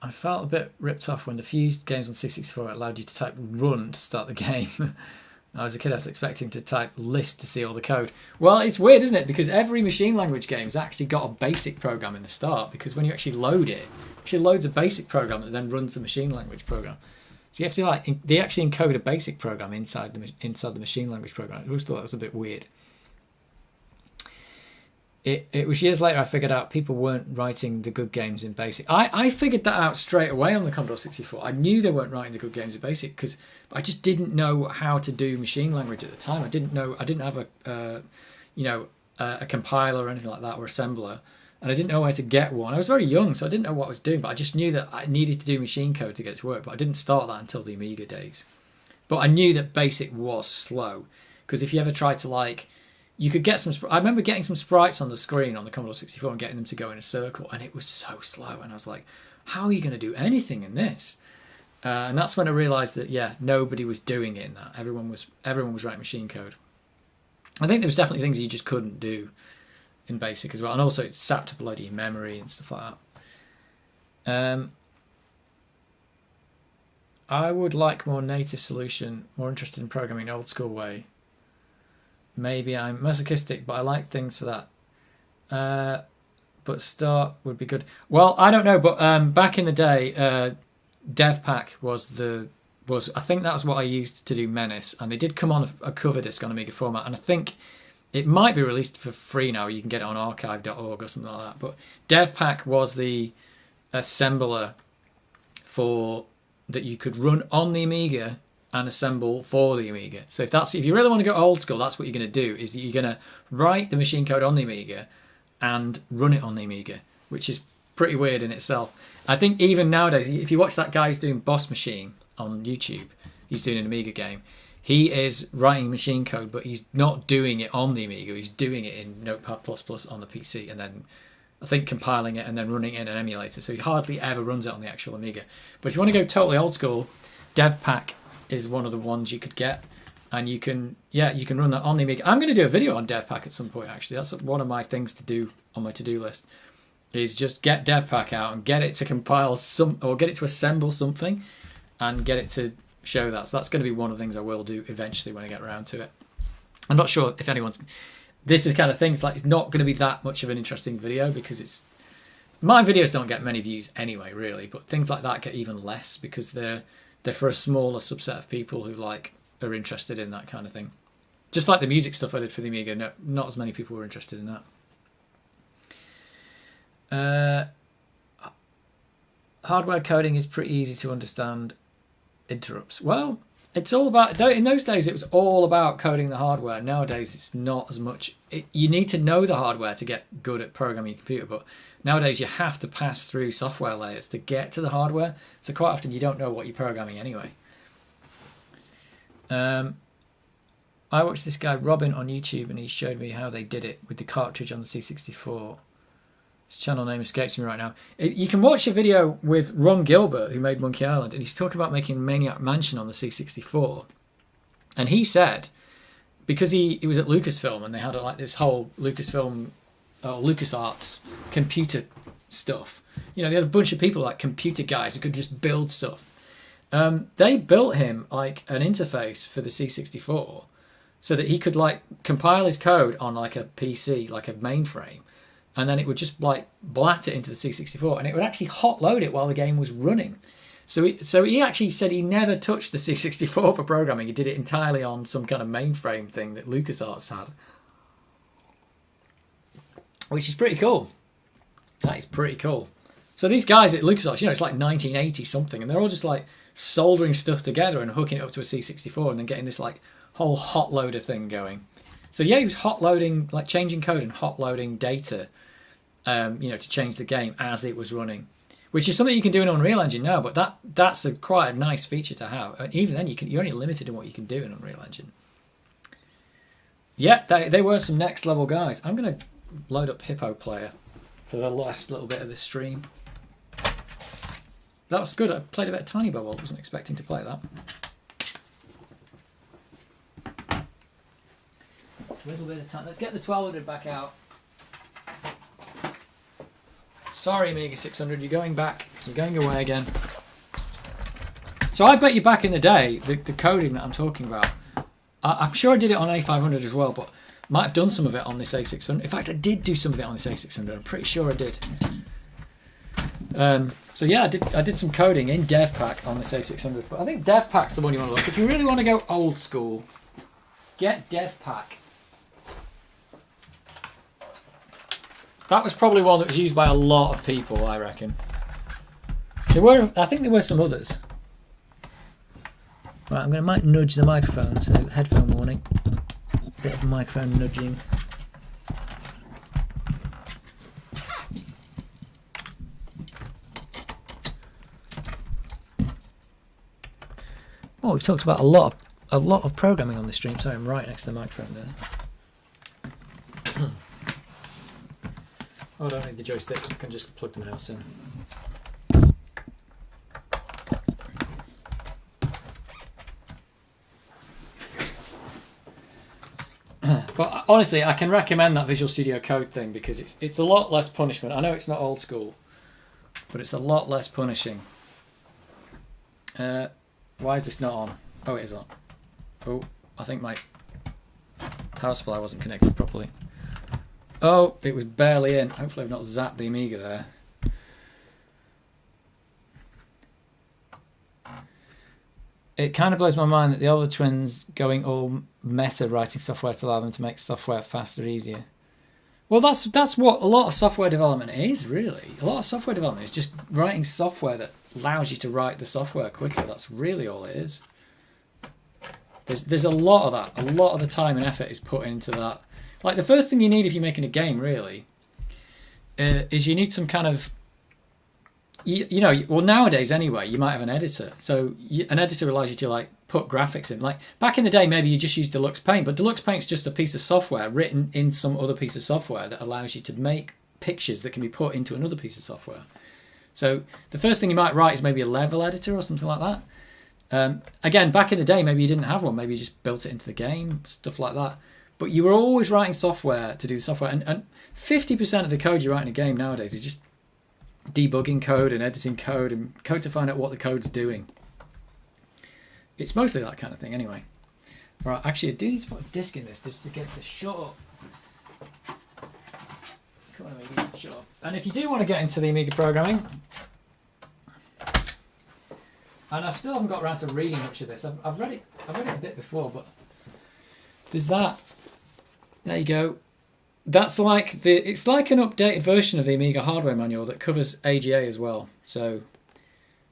I felt a bit ripped off when the few games on C64 allowed you to type run to start the game. I was a kid, I was expecting to type list to see all the code. Well, it's weird, isn't it? Because every machine language game's actually got a basic program in the start, because when you actually load it, it actually loads a basic program that then runs the machine language program. So you have to they actually encode a basic program inside the machine language program. I always thought that was a bit weird. It was years later I figured out people weren't writing the good games in BASIC. I figured that out straight away on the Commodore 64. I knew they weren't writing the good games in BASIC because I just didn't know how to do machine language at the time. I didn't have a compiler or anything like that, or assembler, and I didn't know where to get one. I was very young, so I didn't know what I was doing, but I just knew that I needed to do machine code to get it to work. But I didn't start that until the Amiga days. But I knew that BASIC was slow, because if you ever tried to you could get some. I remember getting some sprites on the screen on the Commodore 64 and getting them to go in a circle, and it was so slow. And I was like, "How are you going to do anything in this?" And that's when I realised that nobody was doing it in that. Everyone was writing machine code. I think there was definitely things you just couldn't do in BASIC as well, and also it sapped up a load of your memory and stuff like that. I would like more native solution. More interested in programming old school way. Maybe I'm masochistic, but I like things for that. But Start would be good. Well, I don't know, but back in the day, DevPack was I think that was what I used to do Menace, and they did come on a cover disc on Amiga format, and I think it might be released for free now. You can get it on archive.org or something like that. But DevPack was the assembler that you could run on the Amiga and assemble for the Amiga. So if you really want to go old school, that's what you're going to do, is that you're going to write the machine code on the Amiga and run it on the Amiga, which is pretty weird in itself. I think even nowadays, if you watch that guy who's doing Boss Machine on YouTube, he's doing an Amiga game, he is writing machine code, but he's not doing it on the Amiga, he's doing it in Notepad++ on the PC, and then I think compiling it and then running it in an emulator, so he hardly ever runs it on the actual Amiga. But if you want to go totally old school, DevPack is one of the ones you could get, and you can run that on the Amiga. I'm going to do a video on DevPack at some point, actually. That's one of my things to do on my to-do list, is just get DevPack out and get it to compile or get it to assemble something and get it to show that. So that's going to be one of the things I will do eventually when I get around to it. I'm not sure if anyone's... This is the kind of thing, it's not going to be that much of an interesting video, because my videos don't get many views anyway, really, but things like that get even less because they're for a smaller subset of people who are interested in that kind of thing. Just like the music stuff I did for the Amiga, not as many people were interested in that. Hardware coding is pretty easy to understand. Interrupts. Well, it's all about... In those days, it was all about coding the hardware. Nowadays, it's not as much... You need to know the hardware to get good at programming your computer, but nowadays you have to pass through software layers to get to the hardware, so quite often you don't know what you're programming anyway. I watched this guy Robin on YouTube, and he showed me how they did it with the cartridge on the C64. His channel name escapes me right now. You can watch a video with Ron Gilbert, who made Monkey Island, and he's talking about making Maniac Mansion on the C64. And he said, because he was at Lucasfilm, and they had this whole Lucasfilm, LucasArts computer stuff. They had a bunch of people, computer guys, who could just build stuff. They built him an interface for the C64 so that he could compile his code on a PC, a mainframe, and then it would just blat it into the C64, and it would actually hot load it while the game was running. So he actually said he never touched the C64 for programming. He did it entirely on some kind of mainframe thing that LucasArts had, which is pretty cool. That is pretty cool. So these guys at LucasArts, it's 1980 something, and they're all just soldering stuff together and hooking it up to a C64 and then getting this whole hot loader thing going. So he was hot loading, changing code and hot loading data, to change the game as it was running, which is something you can do in Unreal Engine now. But that's quite a nice feature to have. And even then, you're only limited in what you can do in Unreal Engine. Yeah, they were some next level guys. I'm going to load up Hippo Player for the last little bit of this stream. That was good. I played a bit of Tiny Bubble. Wasn't expecting to play that. A little bit of time. Let's get the 1200 back out. Sorry, Amiga 600, you're going back You're going away again. So I bet you back in the day, the coding that I'm talking about, I'm sure I did it on A500 as well, but might have done some of it on this A600. In fact, I did do some of it on this A600. I'm pretty sure I did. So yeah, I did some coding in DevPack on this A600. But I think DevPack's the one you want to look. If you really want to go old school, get DevPack. That was probably one that was used by a lot of people, I reckon. I think there were some others. Right, might nudge the microphone, so headphone warning. Bit of microphone nudging. Oh, we've talked about a lot of programming on this stream. Sorry, I'm right next to the microphone there. Oh, I don't need the joystick. I can just plug the mouse in. But honestly, I can recommend that Visual Studio Code thing because it's a lot less punishment. I know it's not old school, but it's a lot less punishing. Why is this not on? Oh, it is on. Oh, I think my power supply wasn't connected properly. Oh, it was barely in. Hopefully I've not zapped the Amiga there. It kind of blows my mind that the older twins going all meta writing software to allow them to make software faster, easier. Well, that's what a lot of software development is, really. A lot of software development is just writing software that allows you to write the software quicker. That's really all it is. There's a lot of that. A lot of the time and effort is put into that. Like, the first thing you need if you're making a game, really, is you need some kind of... well, nowadays anyway, you might have an editor. So an editor allows you to like put graphics in. Like back in the day, maybe you just used Deluxe Paint, but Deluxe Paint's just a piece of software written in some other piece of software that allows you to make pictures that can be put into another piece of software. So the first thing you might write is maybe a level editor or something like that. Again, back in the day, maybe you didn't have one. Maybe you just built it into the game, stuff like that. But you were always writing software to do the software. And 50% of the code you write in a game nowadays is just debugging code and editing code and code to find out what the code's doing. It's mostly that kind of thing anyway. Right, actually I do need to put a disk in this just to get this shut up. Come on, Amiga, shut up. And if you do want to get into the Amiga programming, and I still haven't got around to reading much of this. I've read it a bit before, but there's that. There you go. That's like it's like an updated version of the Amiga hardware manual that covers AGA as well. So,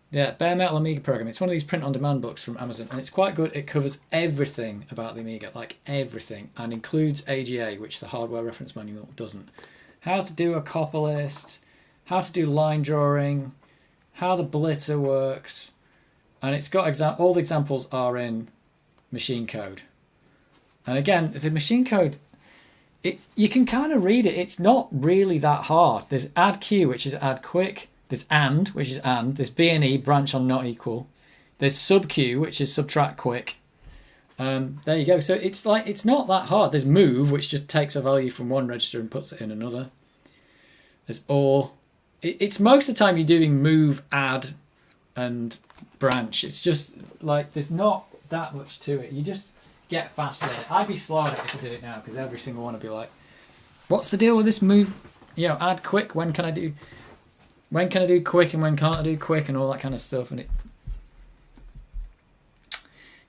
yeah, Bare Metal Amiga Programming. It's one of these print-on-demand books from Amazon, and it's quite good. It covers everything about the Amiga, like everything, and includes AGA, which the hardware reference manual doesn't. How to do a copper list, how to do line drawing, how the blitter works, and it's got all the examples are in machine code. And again, the machine code... you can kind of read it. It's not really that hard. There's add Q, which is add quick. There's and, which is and. There's B and E, branch on not equal. There's sub Q, which is subtract quick. There you go. So it's not that hard. There's move, which just takes a value from one register and puts it in another. There's or. It's most of the time you're doing move, add, and branch. It's just like there's not that much to it. You just get faster at it. I'd be slow at it if I did it now, because every single one would be like, what's the deal with this move? Add quick, when can I do quick and when can't I do quick and all that kind of stuff. And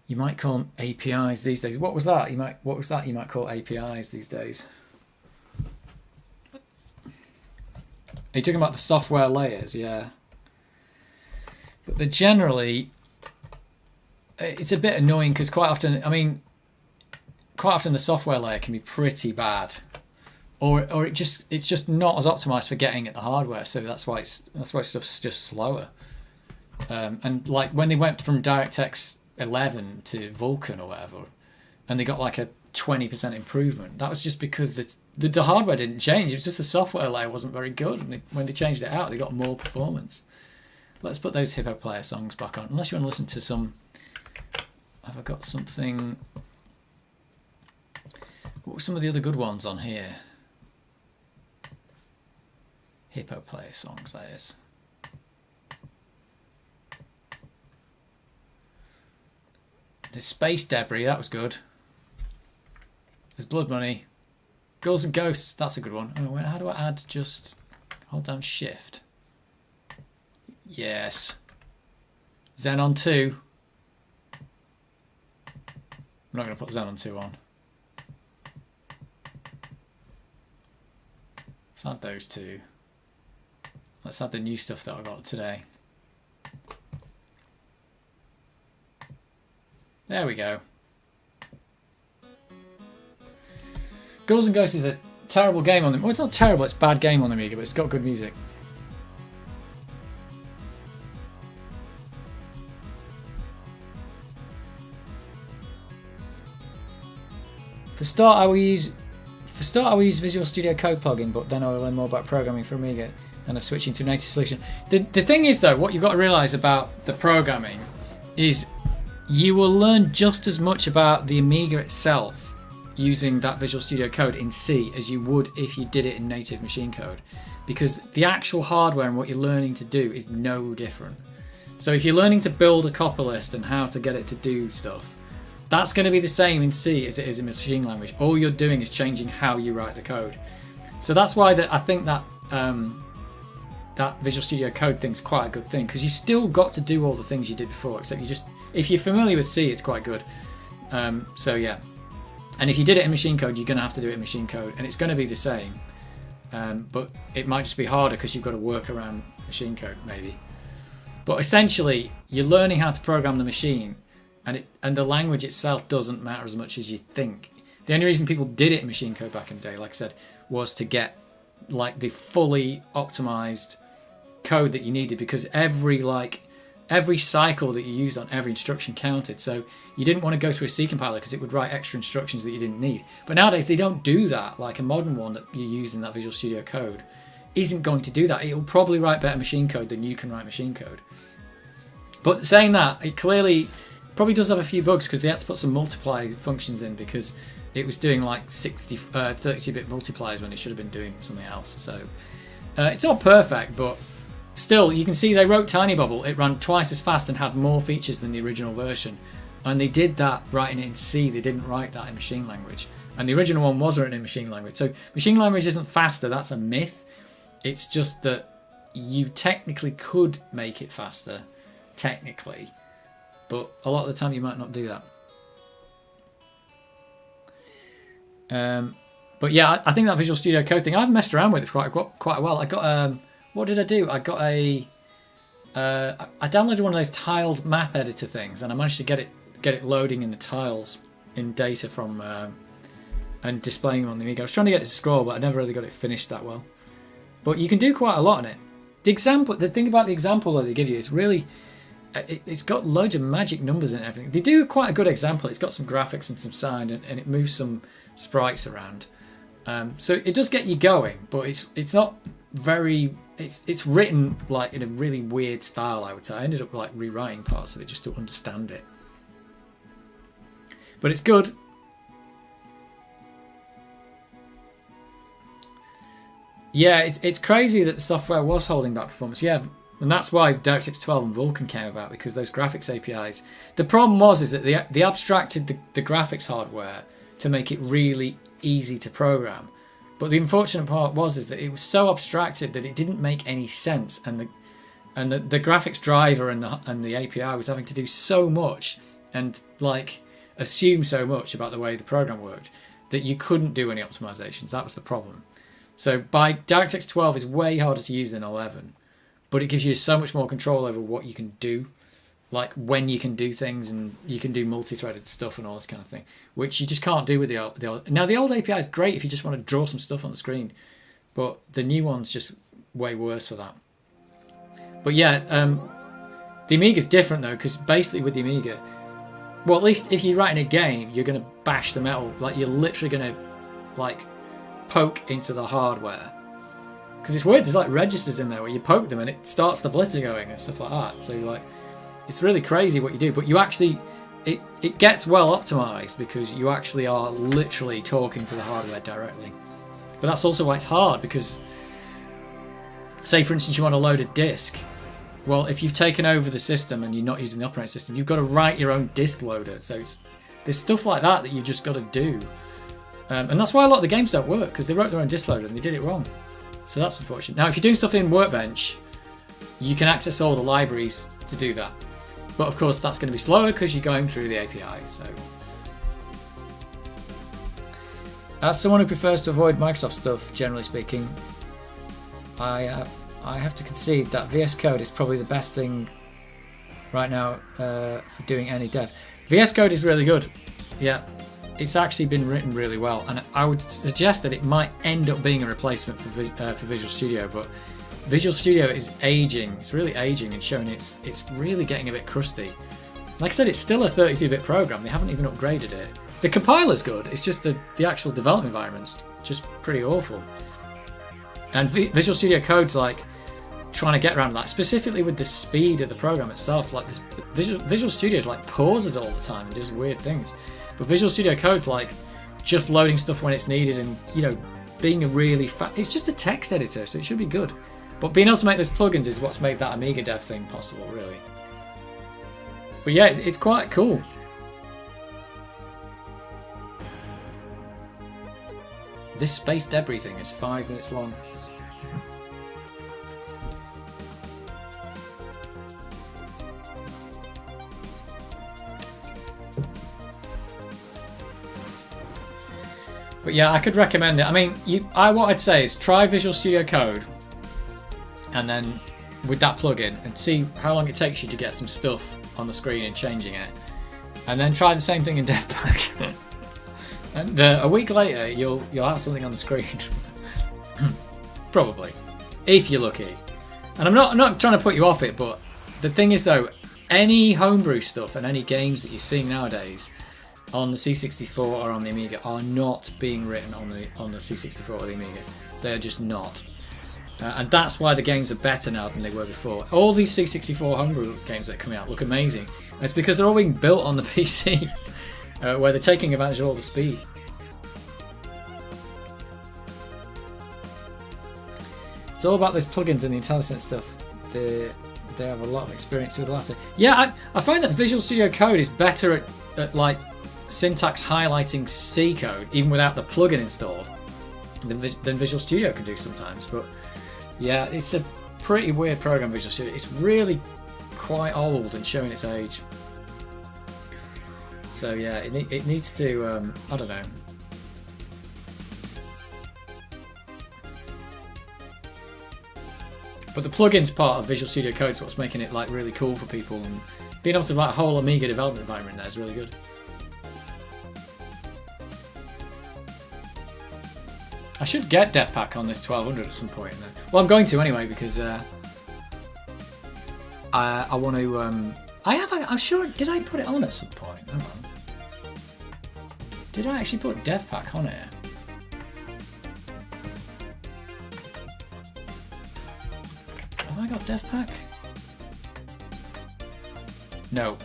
you might call them APIs these days. What was that? You might call APIs these days. Are you talking about the software layers? Yeah. But they're generally, it's a bit annoying because quite often the software layer can be pretty bad, or it's just not as optimized for getting at the hardware. So that's why stuff's just slower. And like when they went from DirectX 11 to Vulkan or whatever, and they got like a 20% improvement, that was just because the hardware didn't change. It was just the software layer wasn't very good, and when they changed it out, they got more performance. Let's put those Hippo Player songs back on, unless you want to listen to some. Have I got something? What were some of the other good ones on here? Hippo Player songs, that is. There's Space Debris, that was good. There's Blood Money. Ghouls and Ghosts, that's a good one. Oh, wait, how do I add just... Hold down Shift. Yes. Xenon 2. I'm not going to put Xenon 2 on. Let's add those two. Let's add the new stuff that I got today. There we go. Ghouls and Ghosts is a terrible game on them. Well, it's not terrible, it's a bad game on the Amiga, but it's got good music. For start, I will use Visual Studio Code plugin, but then I will learn more about programming for Amiga and I'm switching to a native solution. The thing is, though, what you've got to realise about the programming is you will learn just as much about the Amiga itself using that Visual Studio Code in C as you would if you did it in native machine code, because the actual hardware and what you're learning to do is no different. So if you're learning to build a copy list and how to get it to do stuff, that's going to be the same in C as it is in machine language. All you're doing is changing how you write the code. So that's why I think that that Visual Studio Code thing's quite a good thing, because you still got to do all the things you did before, except you just, if you're familiar with C, it's quite good. So yeah, and if you did it in machine code, you're going to have to do it in machine code, and it's going to be the same, but it might just be harder because you've got to work around machine code maybe. But essentially, you're learning how to program the machine. And the language itself doesn't matter as much as you think. The only reason people did it in machine code back in the day, like I said, was to get like the fully optimized code that you needed, because every cycle that you used on every instruction counted. So you didn't want to go through a C compiler because it would write extra instructions that you didn't need. But nowadays they don't do that. Like a modern one that you use in that Visual Studio Code isn't going to do that. It will probably write better machine code than you can write machine code. But saying that, it clearly probably does have a few bugs because they had to put some multiply functions in because it was doing like 32-bit multipliers when it should have been doing something else. So it's not perfect, but still, you can see they wrote Tiny Bubble. It ran twice as fast and had more features than the original version. And they did that writing it in C. They didn't write that in machine language. And the original one was written in machine language. So machine language isn't faster. That's a myth. It's just that you technically could make it faster, technically. But a lot of the time you might not do that. But yeah, I think that Visual Studio Code thing, I've messed around with it quite a while. I got what did I do? I got I downloaded one of those tiled map editor things, and I managed to get it loading in the tiles in data from and displaying them on the Amiga. I was trying to get it to scroll, but I never really got it finished that well. But you can do quite a lot on it. The thing about the example that they give you is really. It's got loads of magic numbers and everything. They do quite a good example. It's got some graphics and some sound, and it moves some sprites around. So it does get you going, but it's not very. It's written like in a really weird style, I would say. I ended up like rewriting parts of it just to understand it. But it's good. Yeah, it's crazy that the software was holding back performance. Yeah. And that's why DirectX 12 and Vulkan came about, because those graphics APIs. The problem is that they abstracted the graphics hardware to make it really easy to program. But the unfortunate part is that it was so abstracted that it didn't make any sense, and the graphics driver and the API was having to do so much and like assume so much about the way the program worked that you couldn't do any optimizations. That was the problem. So DirectX 12 is way harder to use than 11. But it gives you so much more control over what you can do, like when you can do things, and you can do multi-threaded stuff and all this kind of thing, which you just can't do with the old. Now, the old API is great if you just want to draw some stuff on the screen, but the new one's just way worse for that. But yeah, the Amiga's different though, because basically with the Amiga, well, at least if you're writing a game, you're going to bash the metal, like you're literally going to like poke into the hardware. Because it's weird, there's like registers in there where you poke them and it starts the blitter going and stuff like that. So like, it's really crazy what you do. But you actually, it gets well optimized because you actually are literally talking to the hardware directly. But that's also why it's hard, because say for instance you want to load a disk Well, if you've taken over the system and you're not using the operating system, you've got to write your own disk loader. So there's stuff like that you've just got to do. And that's why a lot of the games don't work, because they wrote their own disk loader and they did it wrong. So that's unfortunate. Now, if you're doing stuff in Workbench, you can access all the libraries to do that. But of course, that's going to be slower because you're going through the API. So, as someone who prefers to avoid Microsoft stuff, generally speaking, I have to concede that VS Code is probably the best thing right now for doing any dev. VS Code is really good. Yeah, it's actually been written really well, and I would suggest that it might end up being a replacement for Visual Studio, but Visual Studio is aging. It's really aging and showing it's really getting a bit crusty. Like I said, it's still a 32-bit program. They haven't even upgraded it. The compiler's good. It's just the actual development environment's just pretty awful. And Visual Studio Code's like trying to get around that, specifically with the speed of the program itself. Like this, Visual Studio's like pauses all the time and does weird things. But Visual Studio Code's like just loading stuff when it's needed, and being a really fast. It's just a text editor, so it should be good. But being able to make those plugins is what's made that Amiga dev thing possible, really. But yeah, it's quite cool. This space debris thing is 5 minutes long. But yeah, I could recommend it. I mean, what I'd say is try Visual Studio Code, and then with that plugin, and see how long it takes you to get some stuff on the screen and changing it, and then try the same thing in DevPack. And a week later, you'll have something on the screen, probably, if you're lucky. And I'm not trying to put you off it, but the thing is though, any homebrew stuff and any games that you're seeing nowadays on the C64 or on the Amiga are not being written on the C64 or the Amiga. They're just not. And that's why the games are better now than they were before. All these C64 homebrew games that are coming out look amazing. And it's because they're all being built on the PC, where they're taking advantage of all the speed. It's all about those plugins and the IntelliSense stuff. They have a lot of experience with the latter. Yeah, I find that Visual Studio Code is better at like syntax highlighting C code, even without the plugin installed, than Visual Studio can do sometimes. But yeah, it's a pretty weird program, Visual Studio. It's really quite old and showing its age. So yeah, it needs to, I don't know. But the plugins part of Visual Studio Code is what's making it like really cool for people, and being able to have like a whole Amiga development environment there is really good. I should get DevPack on this 1200 at some point. Well, I'm going to anyway, because I want to. I'm sure. Did I put it on at some point? Hang on. Did I actually put DevPack on it? Have I got DevPack? No.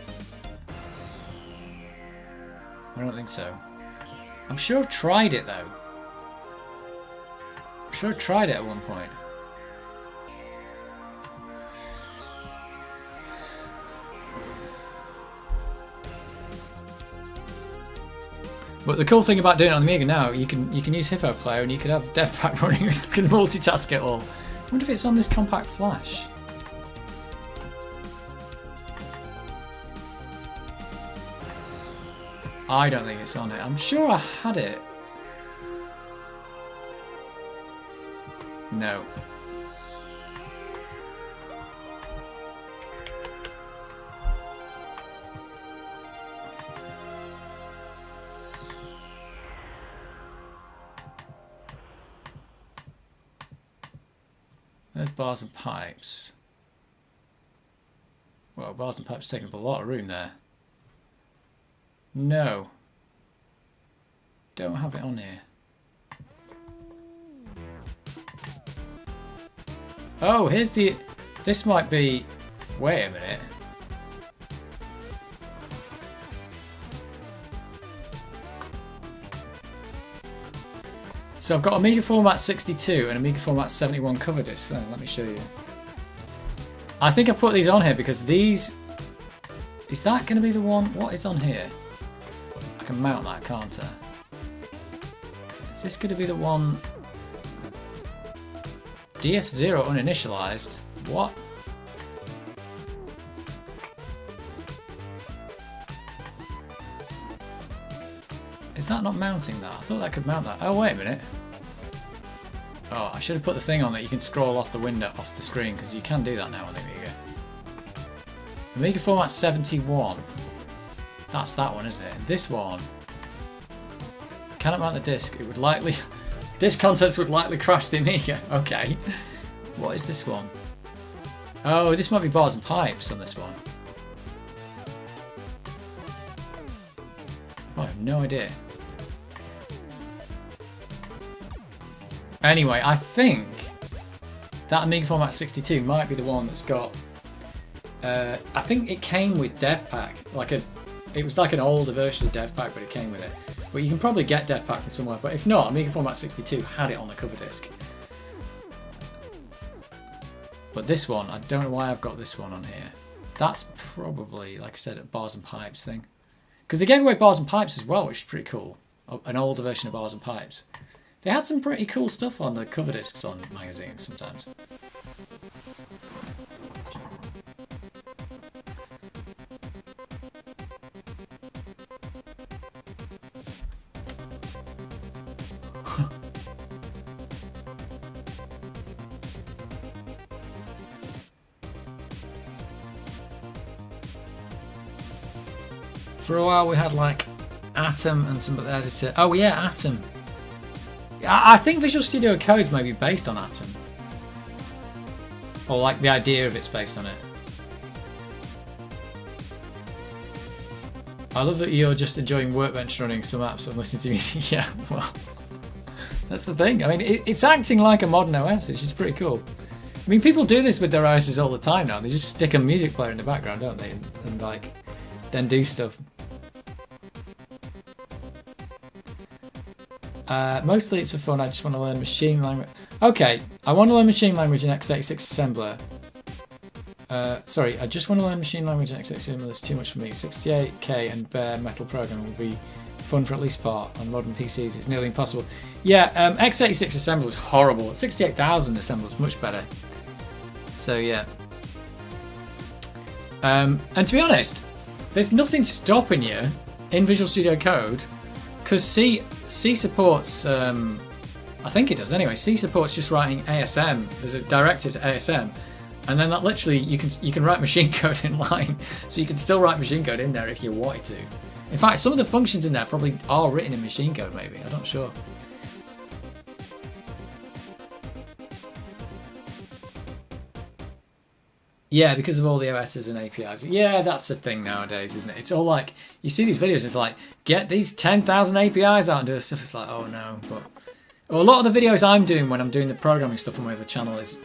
I don't think so. I'm sure I've tried it though. I'm sure I tried it at one point. But the cool thing about doing it on the Amiga now, you can use Hippo Player and you can have DevPack running. You can multitask it all. I wonder if it's on this compact flash. I don't think it's on it. I'm sure I had it. No. There's bars and pipes. Well, bars and pipes taking up a lot of room there. No. Don't have it on here. Oh, here's the... This might be... Wait a minute. So I've got Amiga format 62 and Amiga format 71 cover discs. So let me show you. I think I put these on here because these... Is that going to be the one? What is on here? I can mount that, can't I? Is this going to be the one? DF0 uninitialized? What? Is that not mounting that? I thought that could mount that. Oh, wait a minute. Oh, I should have put the thing on that you can scroll off the window, off the screen, because you can do that now on the Amiga. Amiga format 71. That's that one, isn't it? This one. Cannot mount the disc. It would likely... Disc contents would likely crash the Amiga. Okay. What is this one? Oh, this might be bars and pipes on this one. Oh, I have no idea. Anyway, I think that Amiga format 62 might be the one that's got... I think it came with DevPack. It was like an older version of DevPack, but it came with it. But you can probably get DevPack from somewhere. But if not, Amiga format 62 had it on the cover disc. But this one, I don't know why I've got this one on here. That's probably, like I said, a bars and pipes thing. Because they gave away bars and pipes as well, which is pretty cool. An older version of bars and pipes. They had some pretty cool stuff on the cover discs on magazines sometimes. For a while we had like Atom and some other editor. Oh yeah, Atom. I think Visual Studio Code's maybe based on Atom. Or like the idea of it's based on it. I love that you're just enjoying Workbench running some apps and listening to music. Yeah, well, that's the thing. I mean, it's acting like a modern OS, which is pretty cool. I mean, people do this with their OSs all the time now. They just stick a music player in the background, don't they? And like, then do stuff. Mostly it's for fun. I just want to learn machine language. Okay, I want to learn machine language in x86 assembler. Sorry, I just want to learn machine language in x86 assembler. It's too much for me. 68K and bare metal programming will be fun for at least part. On modern PCs, it's nearly impossible. Yeah, x86 assembler is horrible. 68,000 assembler is much better. So yeah. And to be honest, there's nothing stopping you in Visual Studio Code, because C supports, I think it does anyway, C supports just writing ASM. There's a directive to ASM, and then that literally, you can write machine code in line, so you can still write machine code in there if you wanted to. In fact, some of the functions in there probably are written in machine code, maybe, I'm not sure. Yeah, because of all the OSs and APIs. Yeah, that's a thing nowadays, isn't it? It's all like, you see these videos, it's like, get these 10,000 APIs out and do this stuff. It's like, oh no. But a lot of the videos I'm doing when I'm doing the programming stuff on my other channel is,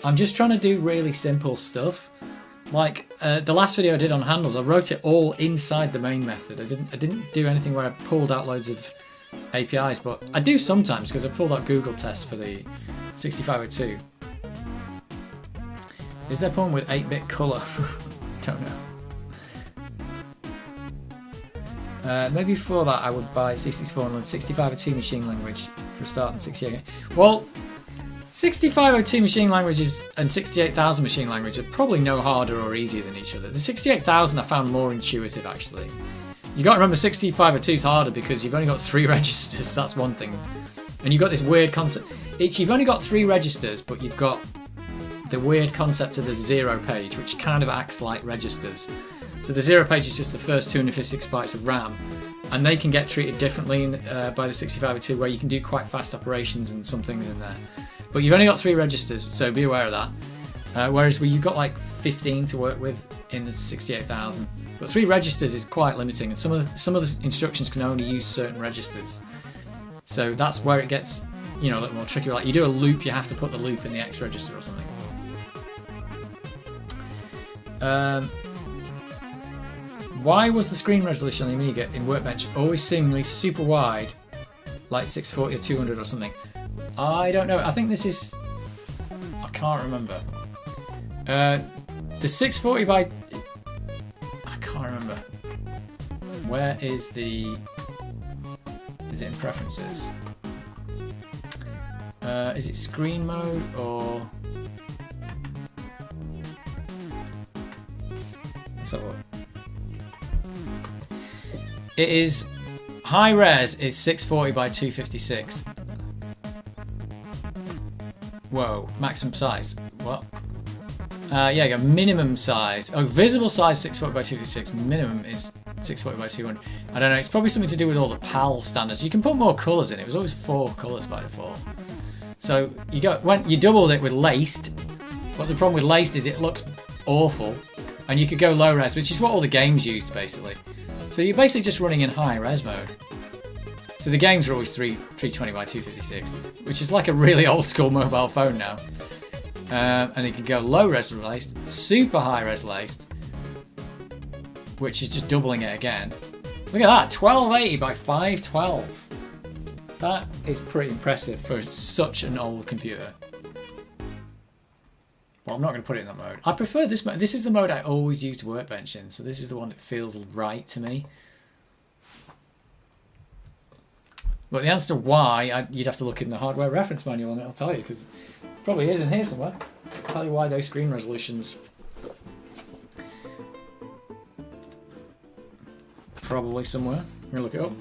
I'm just trying to do really simple stuff. Like the last video I did on handles, I wrote it all inside the main method. I didn't do anything where I pulled out loads of APIs, but I do sometimes because I pulled out Google tests for the 6502. Is there porn with 8-bit colour? Don't know. Maybe before that I would buy C64 and learn 6502 machine language for a start and 68. Well, 6502 machine languages and 68,000 machine language are probably no harder or easier than each other. The 68,000 I found more intuitive actually. You got to remember 6502 is harder because you've only got 3 registers, that's one thing. And you've got this weird concept. You've only got 3 registers, but you've got the weird concept of the 0 page, which kind of acts like registers. So the 0 page is just the first 256 bytes of RAM, and they can get treated differently by the 6502, where you can do quite fast operations and some things in there. But you've only got 3 registers, so be aware of that. Whereas you've got like 15 to work with in the 68,000. But 3 registers is quite limiting, and some of the instructions can only use certain registers. So that's where it gets, a little more tricky. Like you do a loop, you have to put the loop in the X register or something. Why was the screen resolution on the Amiga in Workbench always seemingly super wide, like 640 or 200 or something? I don't know. I think this is... I can't remember. The 640 by... I can't remember. Where is the... Is it in preferences? Is it screen mode or... Let's have a look. It is... High res is 640 by 256. Whoa, maximum size. What? Yeah, you got minimum size. Oh, visible size 640 by 256. Minimum is 640 by 200. I don't know. It's probably something to do with all the PAL standards. You can put more colours in. It was always 4 colours by default. So you got when you doubled it with laced. But the problem with laced is it looks awful, and you could go low res, which is what all the games used basically. So you're basically just running in high res mode. So the games are always 320 by 256, which is like a really old school mobile phone now. And you can go low res laced, super high res laced, which is just doubling it again. Look at that, 1280 by 512. That is pretty impressive for such an old computer. Well, I'm not going to put it in that mode. I prefer this mode. This is the mode I always used Workbench in, so this is the one that feels right to me. But the answer to why, you'd have to look in the hardware reference manual and it'll tell you, because it probably is in here somewhere. It'll tell you why those screen resolutions. Probably somewhere. I'm going to look it up.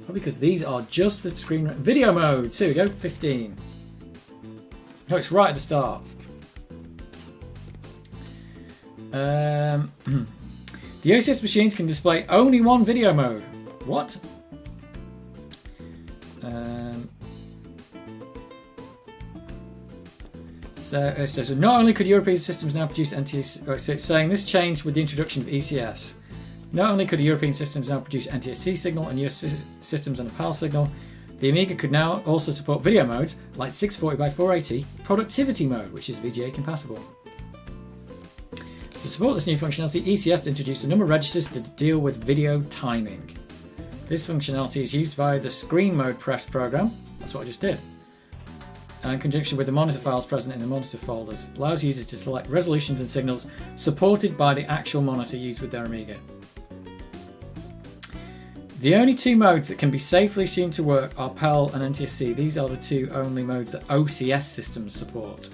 Probably because these are just the screen... Video mode! So here we go, 15. Oh, it's right at the start. The OCS machines can display only one video mode. What? So not only could European systems now produce NTSC, so it's saying this changed with the introduction of ECS. Not only could European systems now produce NTSC signal and US systems on a PAL signal, the Amiga could now also support video modes like 640 by 480 productivity mode, which is VGA compatible. To support this new functionality, ECS introduced a number of registers to deal with video timing. This functionality is used via the screen mode press program, that's what I just did, and in conjunction with the monitor files present in the monitor folders. It allows users to select resolutions and signals supported by the actual monitor used with their Amiga. The only two modes that can be safely assumed to work are PAL and NTSC. These are the two only modes that OCS systems support.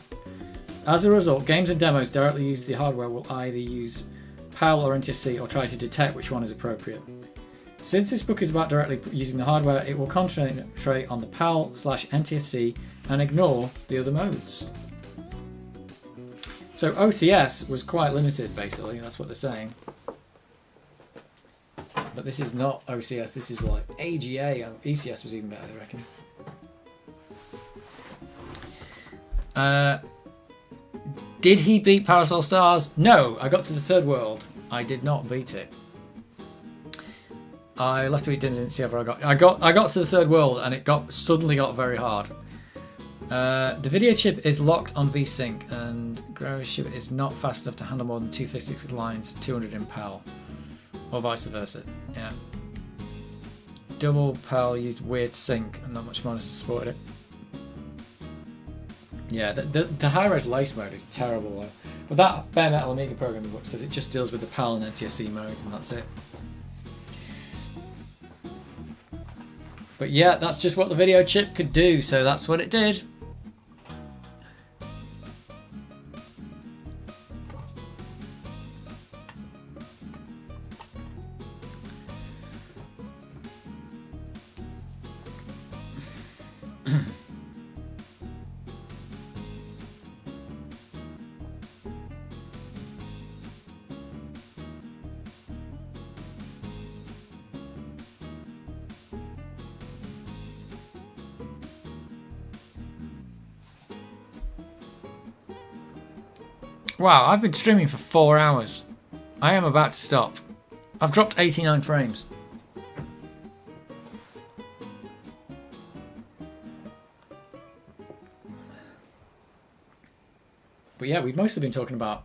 As a result, games and demos directly use the hardware will either use PAL or NTSC or try to detect which one is appropriate. Since this book is about directly using the hardware, it will concentrate on the PAL/NTSC and ignore the other modes. So OCS was quite limited, basically, that's what they're saying. But this is not OCS, this is like AGA. ECS was even better, I reckon. Did he beat Parasol Stars? No, I got to the third world. I did not beat it. I left it, didn't see how I got to the third world and it suddenly got very hard. The video chip is locked on VSync and graphics chip is not fast enough to handle more than 256 lines, 200 in PAL. Or vice versa, yeah. Double PAL used weird sync and not much monitor supported it. Yeah, the high-res lace mode is terrible though. But that Bare Metal Amiga programming book says it just deals with the PAL and NTSC modes and that's it. But yeah, that's just what the video chip could do, so that's what it did. Wow, I've been streaming for 4 hours. I am about to stop. I've dropped 89 frames. But yeah, we've mostly been talking about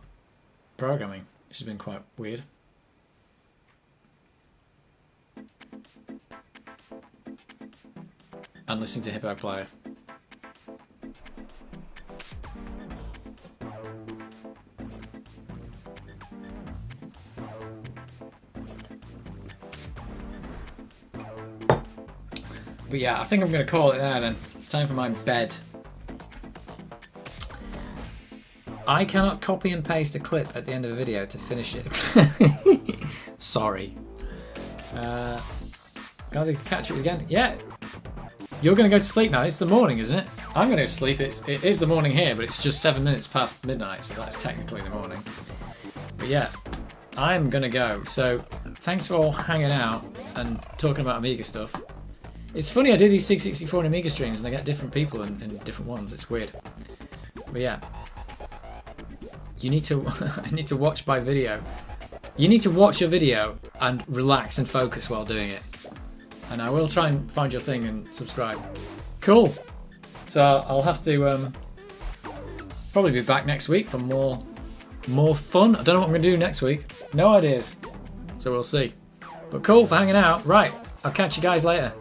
programming, which has been quite weird. And listening to Hippo Player. But yeah, I think I'm going to call it there then. It's time for my bed. I cannot copy and paste a clip at the end of a video to finish it. Sorry. Gotta catch it again. Yeah. You're going to go to sleep now. It's the morning, isn't it? I'm going to sleep. It is the morning here, but it's just 7 minutes past midnight, so that's technically the morning. But yeah, I'm going to go. So thanks for all hanging out and talking about Amiga stuff. It's funny, I do these 664 and Amiga streams and I get different people in different ones. It's weird. But yeah. You need to I need to watch my video. You need to watch your video and relax and focus while doing it. And I will try and find your thing and subscribe. Cool. So I'll have to probably be back next week for more fun. I don't know what I'm going to do next week. No ideas. So we'll see. But cool for hanging out. Right. I'll catch you guys later.